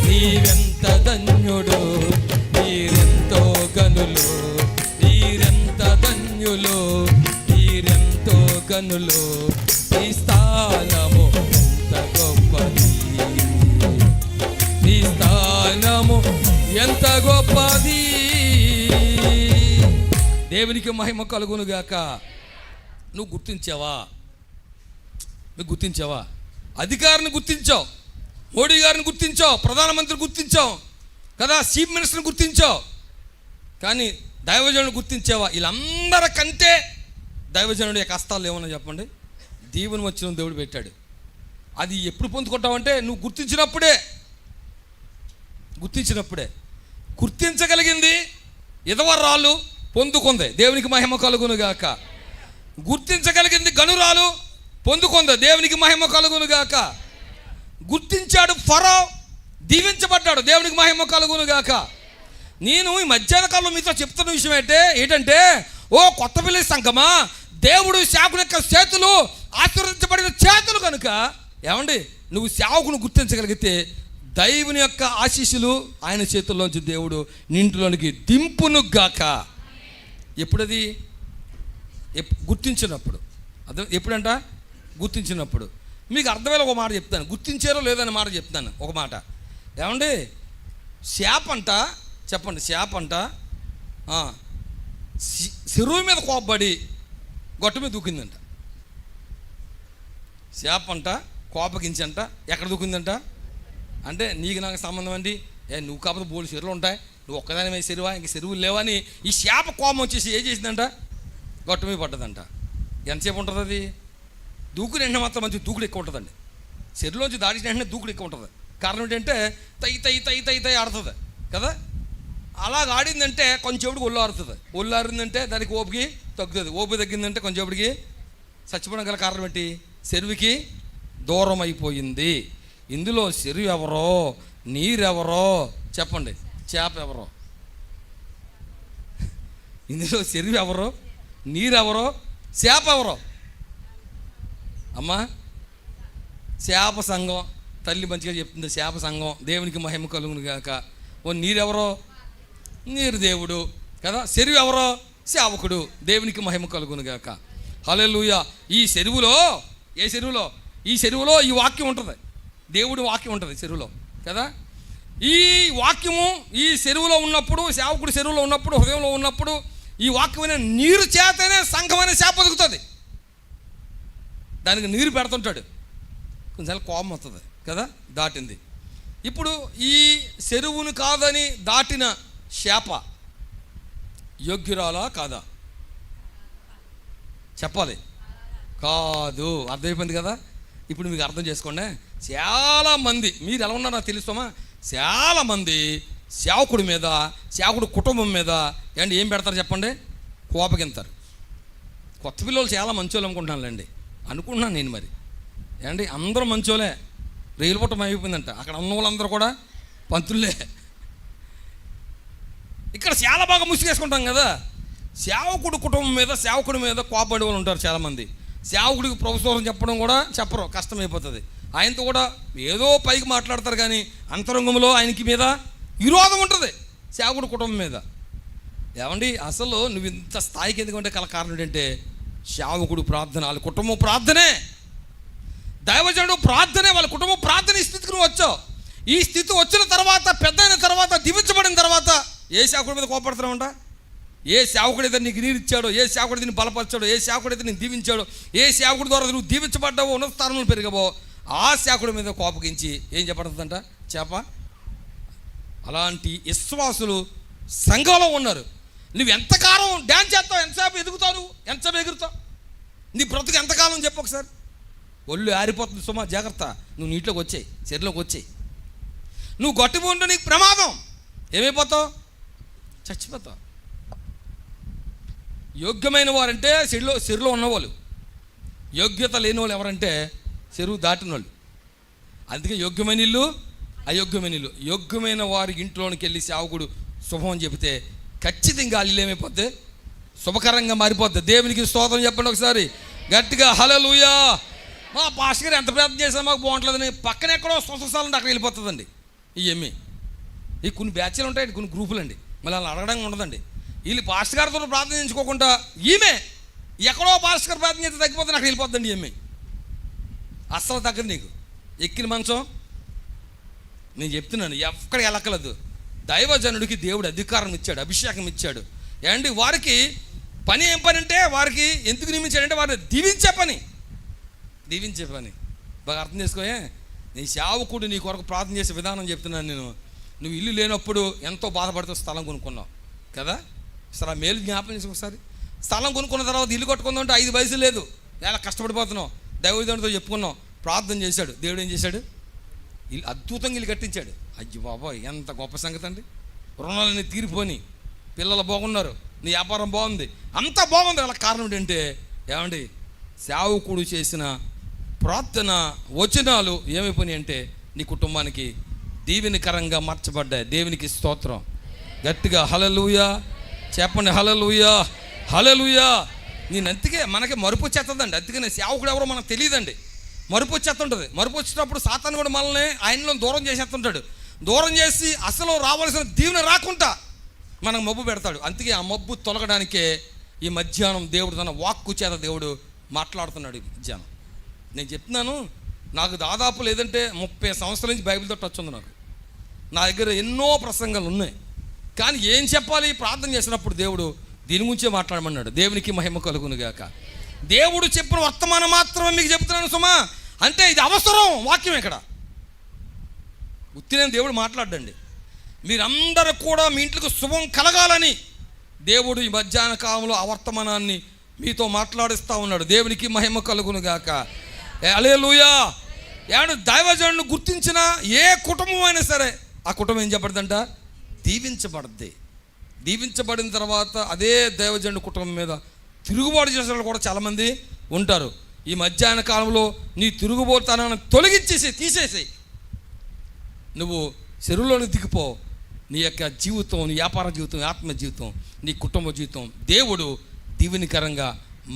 నీవెంత ధన్యుడు, నీరెంతో గనులు, నీరెంత ధన్యులు, నీరెంతో గనులు, నీ స్థానము ఎంత గొప్పది, నీ స్థానము ఎంత గొప్పది. దేవునికి మహిమ కలుగునుగాక. నువ్వు గుర్తించావా? నువ్వు గుర్తించావా? అధికారిని గుర్తించావు, మోడీ గారిని గుర్తించావు, ప్రధానమంత్రి గుర్తించావు కదా, చీఫ్ మినిస్టర్ని గుర్తించావు, కానీ దైవజనుడు గుర్తించావా? వీళ్ళందరికంటే దైవజనుడి యొక్క హస్తాలు ఏమన్నా చెప్పండి. దీవెన వచ్చిన దేవుడు పెట్టాడు. అది ఎప్పుడు పొందుకుంటావంటే నువ్వు గుర్తించినప్పుడే. గుర్తించగలిగింది ఇదవరాలు పొందుకుంది, దేవునికి మహిమ కలుగునుగాక. గుర్తించగలిగింది గనురాలు పొందుకుంది, దేవునికి మహిమ కలుగునుగాక. గుర్తించాడు ఫరో, దీవించబడ్డాడు, దేవునికి మహిమ కలుగునుగాక. నేను ఈ మధ్యాహ్న కాలంలో మీతో చెప్తున్న విషయం ఏంటంటే ఓ కొత్త పిల్లి సంఘమా, దేవుడు సేవకుని యొక్క చేతులు ఆశీర్వదించబడిన చేతులు కనుక ఏమండి, నువ్వు సేవకుని గుర్తించగలిగితే దైవుని యొక్క ఆశీస్సులు ఆయన చేతుల్లోంచి దేవుడు నింటిలోనికి దింపును గాక. ఎప్పుడది? గుర్తించినప్పుడు. అర్థం ఎప్పుడంట? గుర్తించినప్పుడు. మీకు అర్థమయ్యే ఒక మాట చెప్తాను, గుర్తించారో లేదనే మాట చెప్తాను. ఒక మాట ఏమండి, శాపంట చెప్పండి, శాపంట చెరువు మీద కోపబడి గొట్టు మీద దూకిందంట. శాపంట కోపగించంట ఎక్కడ దూకిందంట అంటే, నీకు నాకు సంబంధం అండి, నువ్వు కాకపోతే బోలు చెరువులు ఉంటాయి, నువ్వు ఒక్కదాని మీద చెరువా, ఇంక చెరువులు లేవని ఈ శాప కోపం వచ్చేసి ఏం చేసిందంట, గొట్టు మీద పడ్డదంట. ఎంతసేపు ఉంటుంది అది? దూకుడు వెంటనే మాత్రం మంచి దూకుడు ఎక్కువ ఉంటుందండి. చెరువులోంచి దాటిన వెంటనే దూకుడు ఎక్కువ ఉంటుంది. కారణం ఏంటంటే తై ఆడుతుంది కదా. అలాగ ఆడిందంటే కొంచెంసేపుడికి ఒళ్ళు ఆరుతుంది, ఒళ్ళు ఆరిందంటే దానికి ఓపికి తగ్గుతుంది, ఓపిక తగ్గిందంటే కొంచెంసేపుడికి చచ్చిపోవడం గల కారణం ఏంటి? చెరువుకి దూరం అయిపోయింది. ఇందులో చెరువు ఎవరో, నీరెవరో చెప్పండి, చేప ఎవరో? ఇందులో చెరువు ఎవరో, నీరెవరో, చేప ఎవరో? అమ్మా, చేప సంఘం తల్లి మంచిగా చెప్తుంది, చేప సంఘం దేవునికి మహిమ కలుగును గాక. ఓ నీరెవరో, నీరు దేవుడు కదా. చెరువు ఎవరో, సేవకుడు, దేవునికి మహిమ కలుగును గాక. హల్లెలూయా. ఈ చెరువులో, ఏ చెరువులో? ఈ చెరువులో ఈ వాక్యం ఉంటుంది, దేవుడి వాక్యం ఉంటుంది చెరువులో కదా. ఈ వాక్యము ఈ చెరువులో ఉన్నప్పుడు, సేవకుడు చెరువులో ఉన్నప్పుడు, హృదయంలో ఉన్నప్పుడు, ఈ వాక్యమైన నీరు చేతనే సంఘమైన చేప బతుకుతుంది. దానికి నీరు పెడుతుంటాడు, కొంచెం కోపం వస్తుంది కదా, దాటింది. ఇప్పుడు ఈ చెరువును కాదని దాటిన చేప యోగ్యురాలా కాదా? చెప్పాలి. కాదు. అర్థమైపోయింది కదా. ఇప్పుడు మీకు అర్థం చేసుకోండి, చాలామంది మీరు ఎలా ఉన్నారో తెలుస్తామా, చాలామంది సేవకుడి మీద, సేవకుడు కుటుంబం మీద ఏం పెడతారు చెప్పండి, కోపగింతారు. కొత్త పిల్లలు చాలా మంచోళ్ళు అనుకుంటున్నాను నేను. మరి ఏమండి, అందరూ మంచోలే, రైలు పుట్టం అయిపోయిందంట, అక్కడ ఉన్న వాళ్ళందరూ కూడా పంతుల్లే. ఇక్కడ చాలా బాగా ముసుగేసుకుంటాం కదా. సేవకుడు కుటుంబం మీద, సేవకుడి మీద కోపపడే వాళ్ళు ఉంటారు చాలామంది. సేవకుడికి ప్రభుత్వం చెప్పడం కూడా చెప్పరు, కష్టమైపోతుంది. ఆయనతో కూడా ఏదో పైకి మాట్లాడతారు, కానీ అంతరంగంలో ఆయనకి మీద విరోధం ఉంటుంది సేవకుడు కుటుంబం మీద. ఏమండి, అసలు నువ్వు ఇంత స్థాయికి ఎందుకంటే కారణం ఏంటంటే సేవకుడు ప్రార్థన, వాళ్ళ కుటుంబం ప్రార్థనే, దైవజనుడు ప్రార్థనే, వాళ్ళ కుటుంబం ప్రార్థన. ఈ స్థితికి నువ్వు వచ్చావు. ఈ స్థితి వచ్చిన తర్వాత, పెద్ద అయిన తర్వాత, దీవించబడిన తర్వాత ఏ సేవకుడి మీద కోపడుతున్నావంట? ఏ సేవకుడైతే నీకు నీరు ఇచ్చాడో, ఏ సేవకుడు దీన్ని బలపరిచాడో, ఏ సేవకుడైతే నేను దీవించాడో, ఏ సేవకుడి ద్వారా నువ్వు దీవించబడ్డావో, ఉన్నత స్థానంలో పెరిగావో, ఆ సేవకుడి మీద కోపగించి ఏం చెప్పబడుతుందంట, చేప. అలాంటి విశ్వాసులు సంఘంలో ఉన్నారు. నువ్వు ఎంతకాలం డ్యాన్స్ చేస్తావు, ఎంతసేపు ఎదుగుతావు, నువ్వు ఎంతసేపు ఎగురుతావు, నీ బ్రతుకు ఎంతకాలం చెప్పు ఒకసారి. ఒళ్ళు ఆరిపోతుంది సుమా, జాగ్రత్త. నువ్వు నీటిలోకి వచ్చేయి, చెరులోకి వచ్చేయి. నువ్వు గట్టిగా ఉంటే నీకు ప్రమాదం. ఏమైపోతావు? చచ్చిపోతావు. యోగ్యమైన వారంటే చెరులో ఉన్నవాళ్ళు. యోగ్యత లేని వాళ్ళు ఎవరంటే చెరువు దాటిన వాళ్ళు. అందుకే యోగ్యమైన ఇల్లు, అయోగ్యమైన ఇల్లు. యోగ్యమైన వారి ఇంట్లోనికి వెళ్ళి సేవకుడు శుభం అని చెబితే ఖచ్చితంగా ఇల్లు ఏమైపోద్ది? శుభకరంగా మారిపోద్ది. దేవునికి స్తోత్రం చెప్పండి ఒకసారి గట్టిగా, హల్లెలూయా. మా పాస్టర్ గారు ఎంత ప్రయత్నం చేసినా మాకు బాగుంటుందని పక్కన ఎక్కడో స్వస్థలండి అక్కడ వెళ్ళిపోతుందండి. ఇవన్నీ ఈ కొన్ని బ్యాచ్లు ఉంటాయండి, కొన్ని గ్రూపులు అండి. మళ్ళీ అలా అడగడం ఉండదండి. వీళ్ళు పాస్టర్ గారితో ప్రార్థన చేయించుకోకుండా ఈమె ఎక్కడో పాస్టర్ గారు ప్రార్థన చేస్తే తగ్గిపోతుంది, అక్కడ వెళ్ళిపోద్దండి. ఈమె అస్సలు తగ్గదు. నీకు ఎక్కిన మంచం నేను చెప్తున్నాను, ఎక్కడికి వెళ్ళక్కలేదు. దైవజనుడికి దేవుడు అధికారం ఇచ్చాడు, అభిషేకం ఇచ్చాడు. ఏమండి వారికి పని ఏం పని అంటే, వారికి ఎందుకు నియమించాడంటే వారిని దీవించే పని. బాగా అర్థం చేసుకోయే. నీ సేవకుడు నీ కొరకు ప్రార్థన చేసే విధానం చెప్తున్నాను నేను. నువ్వు ఇల్లు లేనప్పుడు ఎంతో బాధపడుతూ స్థలం కొనుక్కున్నావు కదా. అసలు ఆ మేలు జ్ఞాపకం చేసుకో ఒకసారి. స్థలం కొనుక్కున్న తర్వాత ఇల్లు కట్టుకుందాం అంటే 5 పైసలు లేదు, ఎలా కష్టపడిపోతున్నావు. దైవజనుడితో చెప్పుకున్నావు, ప్రార్థన చేశాడు. దేవుడు ఏం చేశాడు? ఇల్లు అద్భుతంగా ఇల్లు కట్టించాడు. అయ్యో బాబోయ్, ఎంత గొప్ప సంగతి అండి. రుణాలన్నీ తీరిపోని, పిల్లలు బాగున్నారు, నీ వ్యాపారం బాగుంది, అంతా బాగుంది. అలా కారణం ఏంటంటే ఏమండి, సేవకుడు చేసిన ప్రార్థన వచనాలు ఏమైపోయినాయి అంటే నీ కుటుంబానికి దీవెనకరంగా మార్చబడ్డాయి. దేవునికి స్తోత్రం. గట్టిగా హల్లెలూయా చెప్పండి. హల్లెలూయా, హల్లెలూయా. నేను అందుకే మనకి మరుపు వచ్చేస్తుందండి. అందుకనే సేవకుడు ఎవరో మనకు తెలియదండి. మరుపు వచ్చేస్తుంటుంది. మరుపు వచ్చినప్పుడు సాతాను కూడా మనల్ని ఆయనలో దూరం చేసేస్తుంటాడు. దూరం చేసి అసలు రావాల్సిన దీవెన రాకుండా మనకు మబ్బు పెడతాడు. అందుకే ఆ మబ్బు తొలగడానికే ఈ మధ్యాహ్నం దేవుడు తన వాక్కు చేత దేవుడు మాట్లాడుతున్నాడు. ఈ మధ్యాహ్నం నేను చెప్తున్నాను, నాకు దాదాపు లేదంటే 30 సంవత్సరాల నుంచి బైబిల్తో టచ్ ఉంది. నాకు నా దగ్గర ఎన్నో ప్రసంగాలు ఉన్నాయి. కానీ ఏం చెప్పాలి? ప్రార్థన చేసినప్పుడు దేవుడు దీని గురించే మాట్లాడమన్నాడు. దేవునికి మహిమ కలుగును గాక. దేవుడు చెప్పిన వర్తమానం మాత్రమే మీకు చెప్తున్నాను సుమా. అంటే ఇది అవసరం వాక్యం. ఇక్కడ ఉత్తినే దేవుడు మాట్లాడండి. మీరందరూ కూడా మీ ఇంట్లోకి శుభం కలగాలని దేవుడు ఈ మధ్యాహ్న కాలంలో ఆ వర్తమానాన్ని మీతో మాట్లాడిస్తూ ఉన్నాడు. దేవునికి మహిమ కలుగును గాక. హల్లెలూయా. ఏమంటే దైవజనుడిని గుర్తించిన ఏ కుటుంబం అయినా సరే ఆ కుటుంబం ఏం చెప్పబడదంట? దీవించబడద్ది. దీవించబడిన తర్వాత అదే దైవజనుడి కుటుంబం మీద తిరుగుబాటు చేసే వాళ్ళు కూడా చాలామంది ఉంటారు. ఈ మధ్యాహ్న కాలంలో నీ తిరుగుబోతానని తీసేసి నువ్వు చెరువులోకి దిగిపో. నీ యొక్క జీవితం, నీ వ్యాపార జీవితం, ఆత్మ జీవితం, నీ కుటుంబ జీవితం దేవుడు దీవెనకరంగా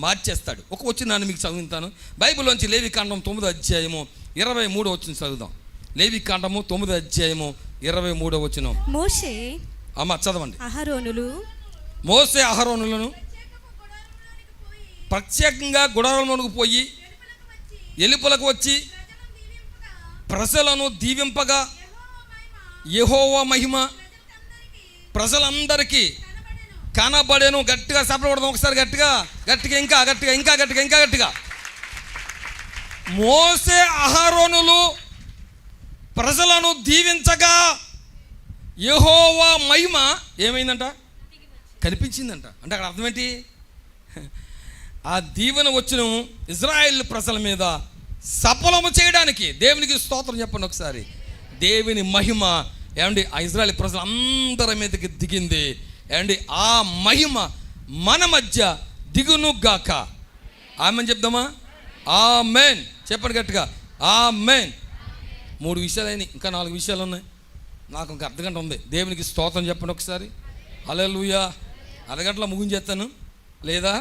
మార్చేస్తాడు. ఒక వచనాన్ని మీకు చదువుతాను. బైబిల్లోంచి లేవికాండం 9వ అధ్యాయము 23వ వచనం చదువుదాం. లేవికాండము 9వ అధ్యాయము 23వ వచనం. మోషే అమ్మ చదవండి. మోసే అహరోనులను ప్రత్యేకంగా గుడారంలోకి పోయి ఎలుపలకు వచ్చి ప్రజలను దీవింపగా యెహోవా మహిమ ప్రజలందరికీ కనబడెను. గట్టిగా సపడకూడదు. ఒకసారి గట్టిగా ఇంకా గట్టిగా. మోసే అహరోనులు ప్రజలను దీవించగా యెహోవా మహిమ ఏమైందంట? కనిపించిందంట. అంటే అక్కడ అర్థం ఏంటి? ఆ దీవెన వచ్చిన ఇజ్రాయెల్ ప్రజల మీద సఫలము చేయడానికి దేవునికి స్తోత్రం చెప్పండి ఒకసారి. దేవుని మహిమ ఏమండి ఆ ఇజ్రాయెల్ ప్రజలందరి మీదకి దిగింది. ఏమండి ఆ మహిమ మన మధ్య దిగునుగాక. ఆమెన్ చెప్దామా? ఆమెన్ చెప్పండి గట్టిగా. ఆమెన్. 3 విషయాలైనాయి, ఇంకా 4 విషయాలు ఉన్నాయి. నాకు ఇంకా అర్ధగంట ఉంది. దేవునికి స్తోత్రం చెప్పండి ఒకసారి. హల్లెలూయా. అరగంటలో ముగించేస్తాను, లేదా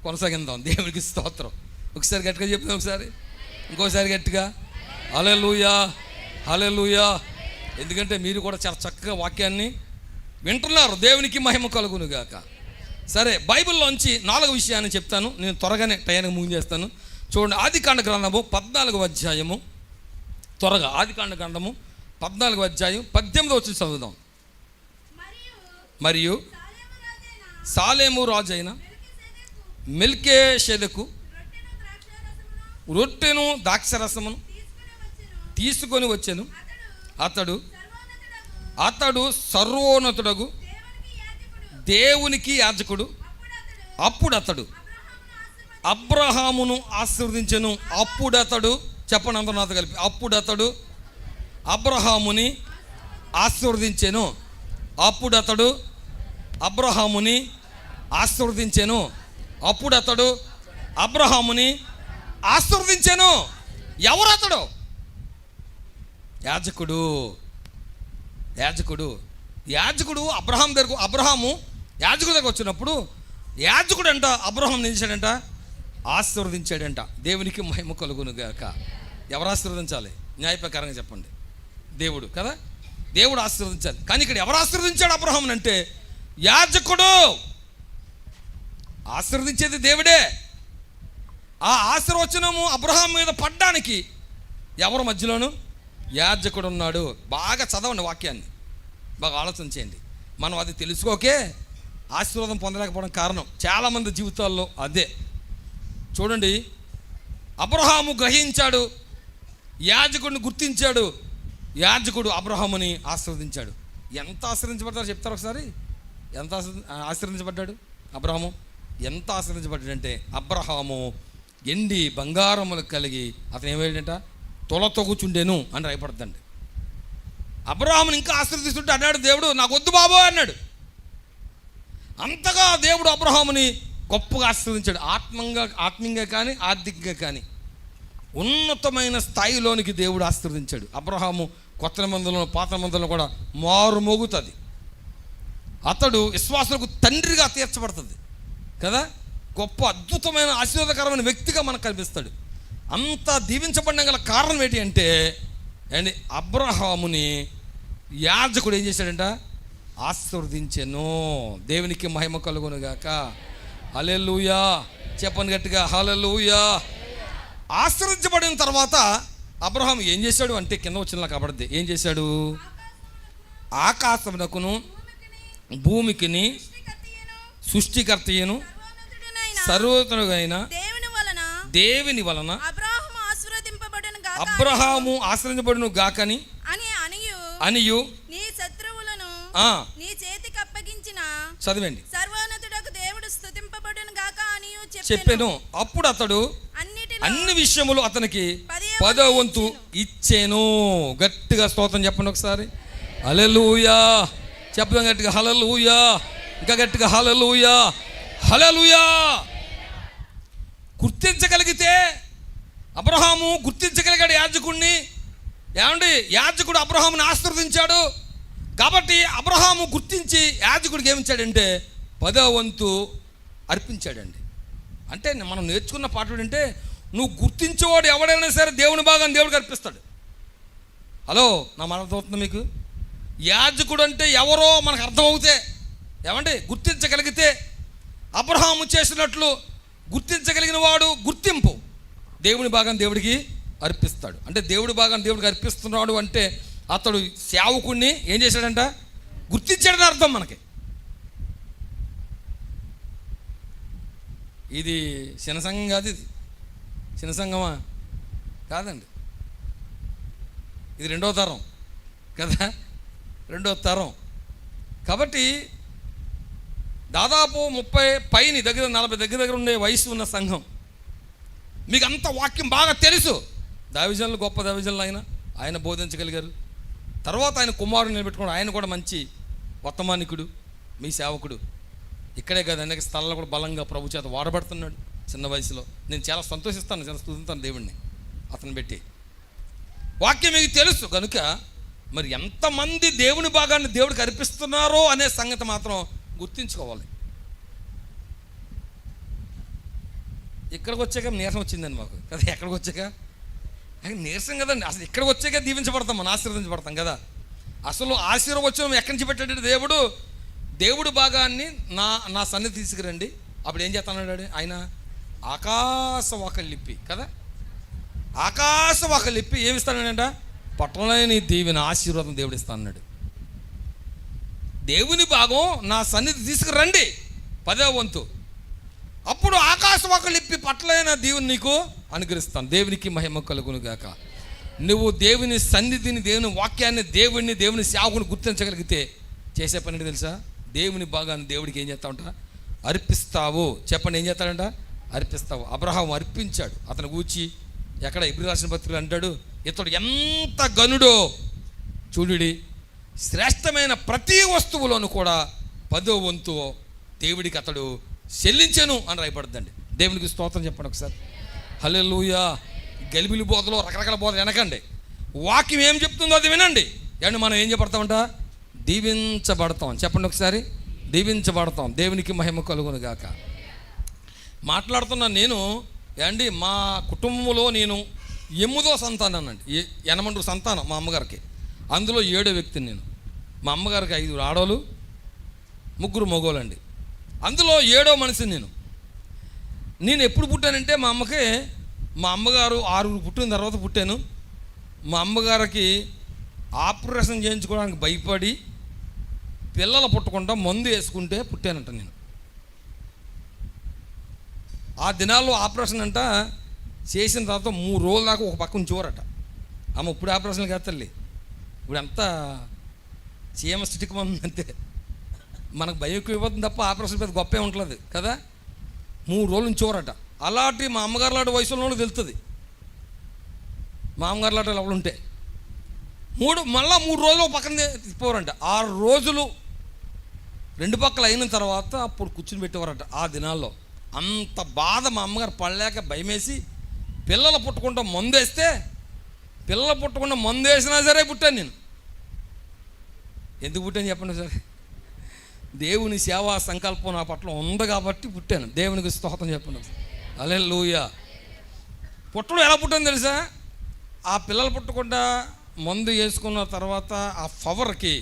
కొనసాగిద్దాం. దేవునికి స్తోత్రం. ఒకసారి గట్టిగా చెప్తాను, ఒకసారి ఇంకోసారి గట్టిగా. హల్లెలూయా, హల్లెలూయా. ఎందుకంటే మీరు కూడా చాలా చక్కగా వాక్యాన్ని వింటున్నారు. దేవునికి మహిమ కలుగును గాక. సరే, బైబిల్లోంచి 4 విషయాన్ని చెప్తాను. నేను త్వరగానే టయానికి ముగించేస్తాను. చూడండి, ఆదికాండ గ్రంథము 14వ అధ్యాయము. త్వరగా ఆదికాండ గ్రంథము 14వ అధ్యాయం 18వ వచనం చదువుదాం. మరియు సాలేము రాజైన మెల్కీషెదెకు రొట్టెను ద్రాక్షరసమును తీసుకొని వచ్చెను. అతడు సర్వోన్నతుడగు దేవునికి యాజకుడు. అప్పుడు అతడు అబ్రహామును ఆశీర్వదించెను. అప్పుడతడు, చెప్పండి అందరూ నాతో కలిపి, అప్పుడతడు అబ్రహాముని ఆశీర్వదించెను. అప్పుడతడు అబ్రహాముని ఆశీర్వదించెను. అప్పుడతడు అబ్రహాముని ఆశీర్వదించెను. ఎవరతడు? యాజకుడు. యాజకుడు యాజకుడు అబ్రహాము యాజకుడు దగ్గర వచ్చినప్పుడు యాజకుడు అంట అబ్రహాం ఏం చేశాడంట? ఆశీర్వదించాడంట. దేవునికి మహిమ కలుగును గాక. ఎవరు ఆశీర్వదించాలి? న్యాయ ప్రకారంగా చెప్పండి. దేవుడు కదా, దేవుడు ఆశీర్వదించాలి. కానీ ఇక్కడ ఎవరు ఆశీర్వదించాడు అబ్రహాం అంటే? యాజకుడు. ఆశీర్వదించేది దేవుడే. ఆ ఆశీర్వచనము అబ్రహాం మీద పడ్డానికి ఎవరి మధ్యలోను? యాజకుడు ఉన్నాడు. బాగా చదవండి వాక్యాన్ని, బాగా ఆలోచన చేయండి. మనం అది తెలుసుకోకే ఆశీర్వాదం పొందలేకపోవడం కారణం చాలామంది జీవితాల్లో అదే. చూడండి, అబ్రహాము గ్రహించాడు, యాజకుడిని గుర్తించాడు, యాజకుడు అబ్రహాముని ఆశీర్వదించాడు. ఎంత ఆశీర్వదించబడతారో చెప్తారు ఒకసారి. ఎంత ఆశీర్వదించబడ్డాడు అబ్రహాము? ఎంత ఆశీర్వదించబడ్డాడంటే, అబ్రహాము ఎండి బంగారములు కలిగి అతను ఏమైందంట? తొలతో కూర్చుండేను అని రాయపడుతుందండి. అబ్రహాముని ఇంకా ఆశీర్వదిస్తుంటే అన్నాడు దేవుడు, నాకు వద్దు బాబో అన్నాడు. అంతగా దేవుడు అబ్రహాముని గొప్పగా ఆశీర్వదించాడు. ఆత్మీయంగా కానీ ఆర్థికంగా కానీ ఉన్నతమైన స్థాయిలోనికి దేవుడు ఆశీర్వదించాడు. అబ్రహాము కొత్త నిబంధనలో పాత నిబంధనలో కూడా మారు మోగుతుంది. అతడు విశ్వాసులకు తండ్రిగా తీర్చబడుతుంది కదా. గొప్ప అద్భుతమైన ఆశీర్వాదకరమైన వ్యక్తిగా మనకు కనిపిస్తాడు. అంత దీవించబడిన గల కారణం ఏంటి అంటే అండి, అబ్రహాముని యాజకుడు ఏం చేశాడంట? ఆశీర్వదించెను. దేవునికి మహిమ కలుగును గాక. హల్లెలూయా. చెప్పండి గట్టిగా, హల్లెలూయా. ఆశీర్వదించబడిన తర్వాత అబ్రహాం ఏం చేశాడు అంటే, కింద వచ్చిన కాబడితే ఏం చేశాడు? ఆకాశమునకును భూమికిని సృష్టికర్తయ్యను సర్వోన్నతుడైన దేవుని వలన అబ్రహాము ఆశ్రయించబడును గాకని అనియు నీ శత్రువులను నీ చేతికి అప్పగించిన చదవండి. సర్వోన్నతుడకు దేవుడు స్తుతింపబడును గాక అనియు చెప్పెను. అప్పుడు అతడు అన్ని విషయములు అతనికి 10వ వంతు ఇచ్చేను. గట్టిగా స్తోత్రం చెప్పండి ఒకసారి. హల్లెలూయా. చెప్పడం గట్టిగా, హల్లెలూయా. ఇంకా గట్టిగా, హల్లెలూయా, హల్లెలూయా. గుర్తించగలిగితే అబ్రహాము గుర్తించగలిగాడు యాజకుడిని. ఏమండి, యాజకుడు అబ్రహాముని ఆశీర్వదించాడు కాబట్టి అబ్రహాము గుర్తించి యాజకుడికి ఏమిచ్చాడంటే 10వ వంతు అర్పించాడండి. అంటే మనం నేర్చుకున్న పాఠం ఏంటంటే, నువ్వు గుర్తించేవాడు ఎవడైనా సరే దేవుని భాగాన్ని దేవుడికి అర్పిస్తాడు. హలో, నా మాట అర్థమవుతుంది మీకు? యాజకుడు అంటే ఎవరో మనకు అర్థమవుతే, ఏమండి గుర్తించగలిగితే అబ్రహాము చేసినట్లు గుర్తించగలిగిన వాడు గుర్తింపు దేవుని భాగాన్ని దేవుడికి అర్పిస్తాడు. అంటే దేవుడి భాగాన్ని దేవుడికి అర్పిస్తున్నాడు అంటే అతడు సేవకుడిని ఏం చేశాడంట? గుర్తించాడని అర్థం మనకి. ఇది చిన్న సంఘం కాదు, ఇది చిన్న సంఘమా కాదండి. ఇది 2వ తరం కదా, 2వ తరం. కాబట్టి దాదాపు 30 పైన దగ్గర 40 దగ్గర ఉండే వయసు ఉన్న సంఘం. మీకు అంత వాక్యం బాగా తెలుసు. దైవజనులు గొప్ప దైవజనులు ఆయన బోధించగలిగారు. తర్వాత ఆయన కుమారుని నిలబెట్టుకున్నాడు. ఆయన కూడా మంచి వర్తమానికుడు, మీ సేవకుడు. ఇక్కడే కాదు, అనేక స్థలాల్లో కూడా బలంగా ప్రభు చేత వాడబడుతున్నాడు చిన్న వయసులో. నేను చాలా సంతోషిస్తాను, చాలా స్తుతిస్తాను దేవుణ్ణి అతను పెట్టి. వాక్యం మీకు తెలుసు కనుక మరి ఎంతమంది దేవుని భాగాన్ని దేవుడికి అర్పిస్తున్నారో అనే సంగతి మాత్రం గుర్తించుకోవాలి. ఇక్కడికి వచ్చాక నీరసం వచ్చిందండి మాకు కదా. ఎక్కడికి వచ్చాక నీరసం కదండి. అసలు ఇక్కడికి వచ్చాక దీవించబడతాం, మనం ఆశీర్వదించబడతాం కదా. అసలు ఆశీర్వచనం ఎక్కడి నుంచి పెట్టాడు దేవుడు? దేవుడు భాగాన్ని నా సన్నిధి తీసుకురండి. అప్పుడు ఏం చేస్తాడు ఆయన? ఆకాశవాకలిప్పి కదా, ఆకాశవాకలిప్పి ఏమిస్తానంట? పట్టణంలోని దీవెన ఆశీర్వాదం దేవుడు ఇస్తానన్నాడు. దేవుని భాగం నా సన్నిధి తీసుకురండి 10వ వంతు. అప్పుడు ఆకాశవాకలిప్పి పట్టలైన దేవుని నీకు అనుగ్రహిస్తాను. దేవునికి మహిమ కలుగును గాక. నువ్వు దేవుని సన్నిధిని, దేవుని వాక్యాన్ని, దేవుని సేవకుని గుర్తించగలిగితే చేసే పని తెలుసా? దేవుని భాగాన్ని దేవుడికి ఏం చేస్తావంట? అర్పిస్తావు. చెప్పండి, ఏం చేస్తాడంట? అర్పిస్తావు. అబ్రహాం అర్పించాడు. అతను కూర్చి ఎక్కడ ఇబ్రీ రాసిన పత్రికలు అంటాడు, ఇతడు ఎంత గనుడో చూడుడి, శ్రేష్టమైన ప్రతి వస్తువులోను కూడా 10వ వంతు దేవుడికి అతడు చెల్లించెను అని రాయబడుతుందండి. దేవునికి స్తోత్రం చెప్పండి ఒకసారి. హల్లెలూయా. గలిబిలి బోధలో రకరకాల బోధలు వెనకండి, వాక్యం ఏం చెప్తుందో అది వినండి. అండ్ మనం ఏం చెప్పడతామంట? దీవించబడతాం. చెప్పండి ఒకసారి, దీవించబడతాం. దేవునికి మహిమ కలుగును గాక. మాట్లాడుతున్నా నేను అండి, మా కుటుంబంలో నేను 8వ సంతానానండి. 8 సంతానం మా అమ్మగారికి. అందులో 7వ వ్యక్తిని నేను. మా అమ్మగారికి 5 ఆడోళ్ళు, 3 మగోళ్ళండి. అందులో 7వ మనిషిని నేను. నేను ఎప్పుడు పుట్టానంటే మా అమ్మగారు 6 పుట్టిన తర్వాత పుట్టాను. మా అమ్మగారికి ఆపరేషన్ చేయించుకోవడానికి భయపడి పిల్లలు పుట్టకుండా మందు వేసుకుంటే పుట్టానంట నేను. ఆ దినాల్లో ఆపరేషన్ అంట చేసిన తర్వాత 3 రోజుల దాకా ఒక పక్క ఉంచేవారట. అమ్మ ఇప్పుడు ఆపరేషన్లు కాదు తల్లి, ఇప్పుడు అంతా చీమ స్థితికి అంతే. మనకు భయం ఎక్కువ ఇవ్వతుంది తప్ప ఆపరేషన్ పెద్ద గొప్పే ఉంటుంది కదా. 3 రోజులు ఉంచేవారట. అలాంటి మా అమ్మగారు లాంటి వయసులో తెలుస్తుంది. మా అమ్మగారు లాంటి ఎవరు ఉంటే మళ్ళీ 3 రోజులు పక్కన తిప్పేవారంట. 6 రోజులు 2 పక్కలు అయిన తర్వాత అప్పుడు కూర్చుని పెట్టేవారట. ఆ దినాల్లో అంత బాధ మా అమ్మగారు పడలేక భయమేసి పిల్లలు పుట్టకుండా మందేస్తే, పిల్లలు పుట్టకుండా మందేసినా సరే పుట్టాను నేను. ఎందుకు పుట్టాను చెప్పండి సరే, దేవుని సేవా సంకల్పం నా పట్ల ఉంది కాబట్టి పుట్టాను. దేవునికి స్తోత్రం చెప్పండి. హల్లెలూయా. పుట్టడం ఎలా పుట్టాను తెలుసా? ఆ పిల్లలు పుట్టకుండా మందు వేసుకున్న తర్వాత ఆ పవర్కి,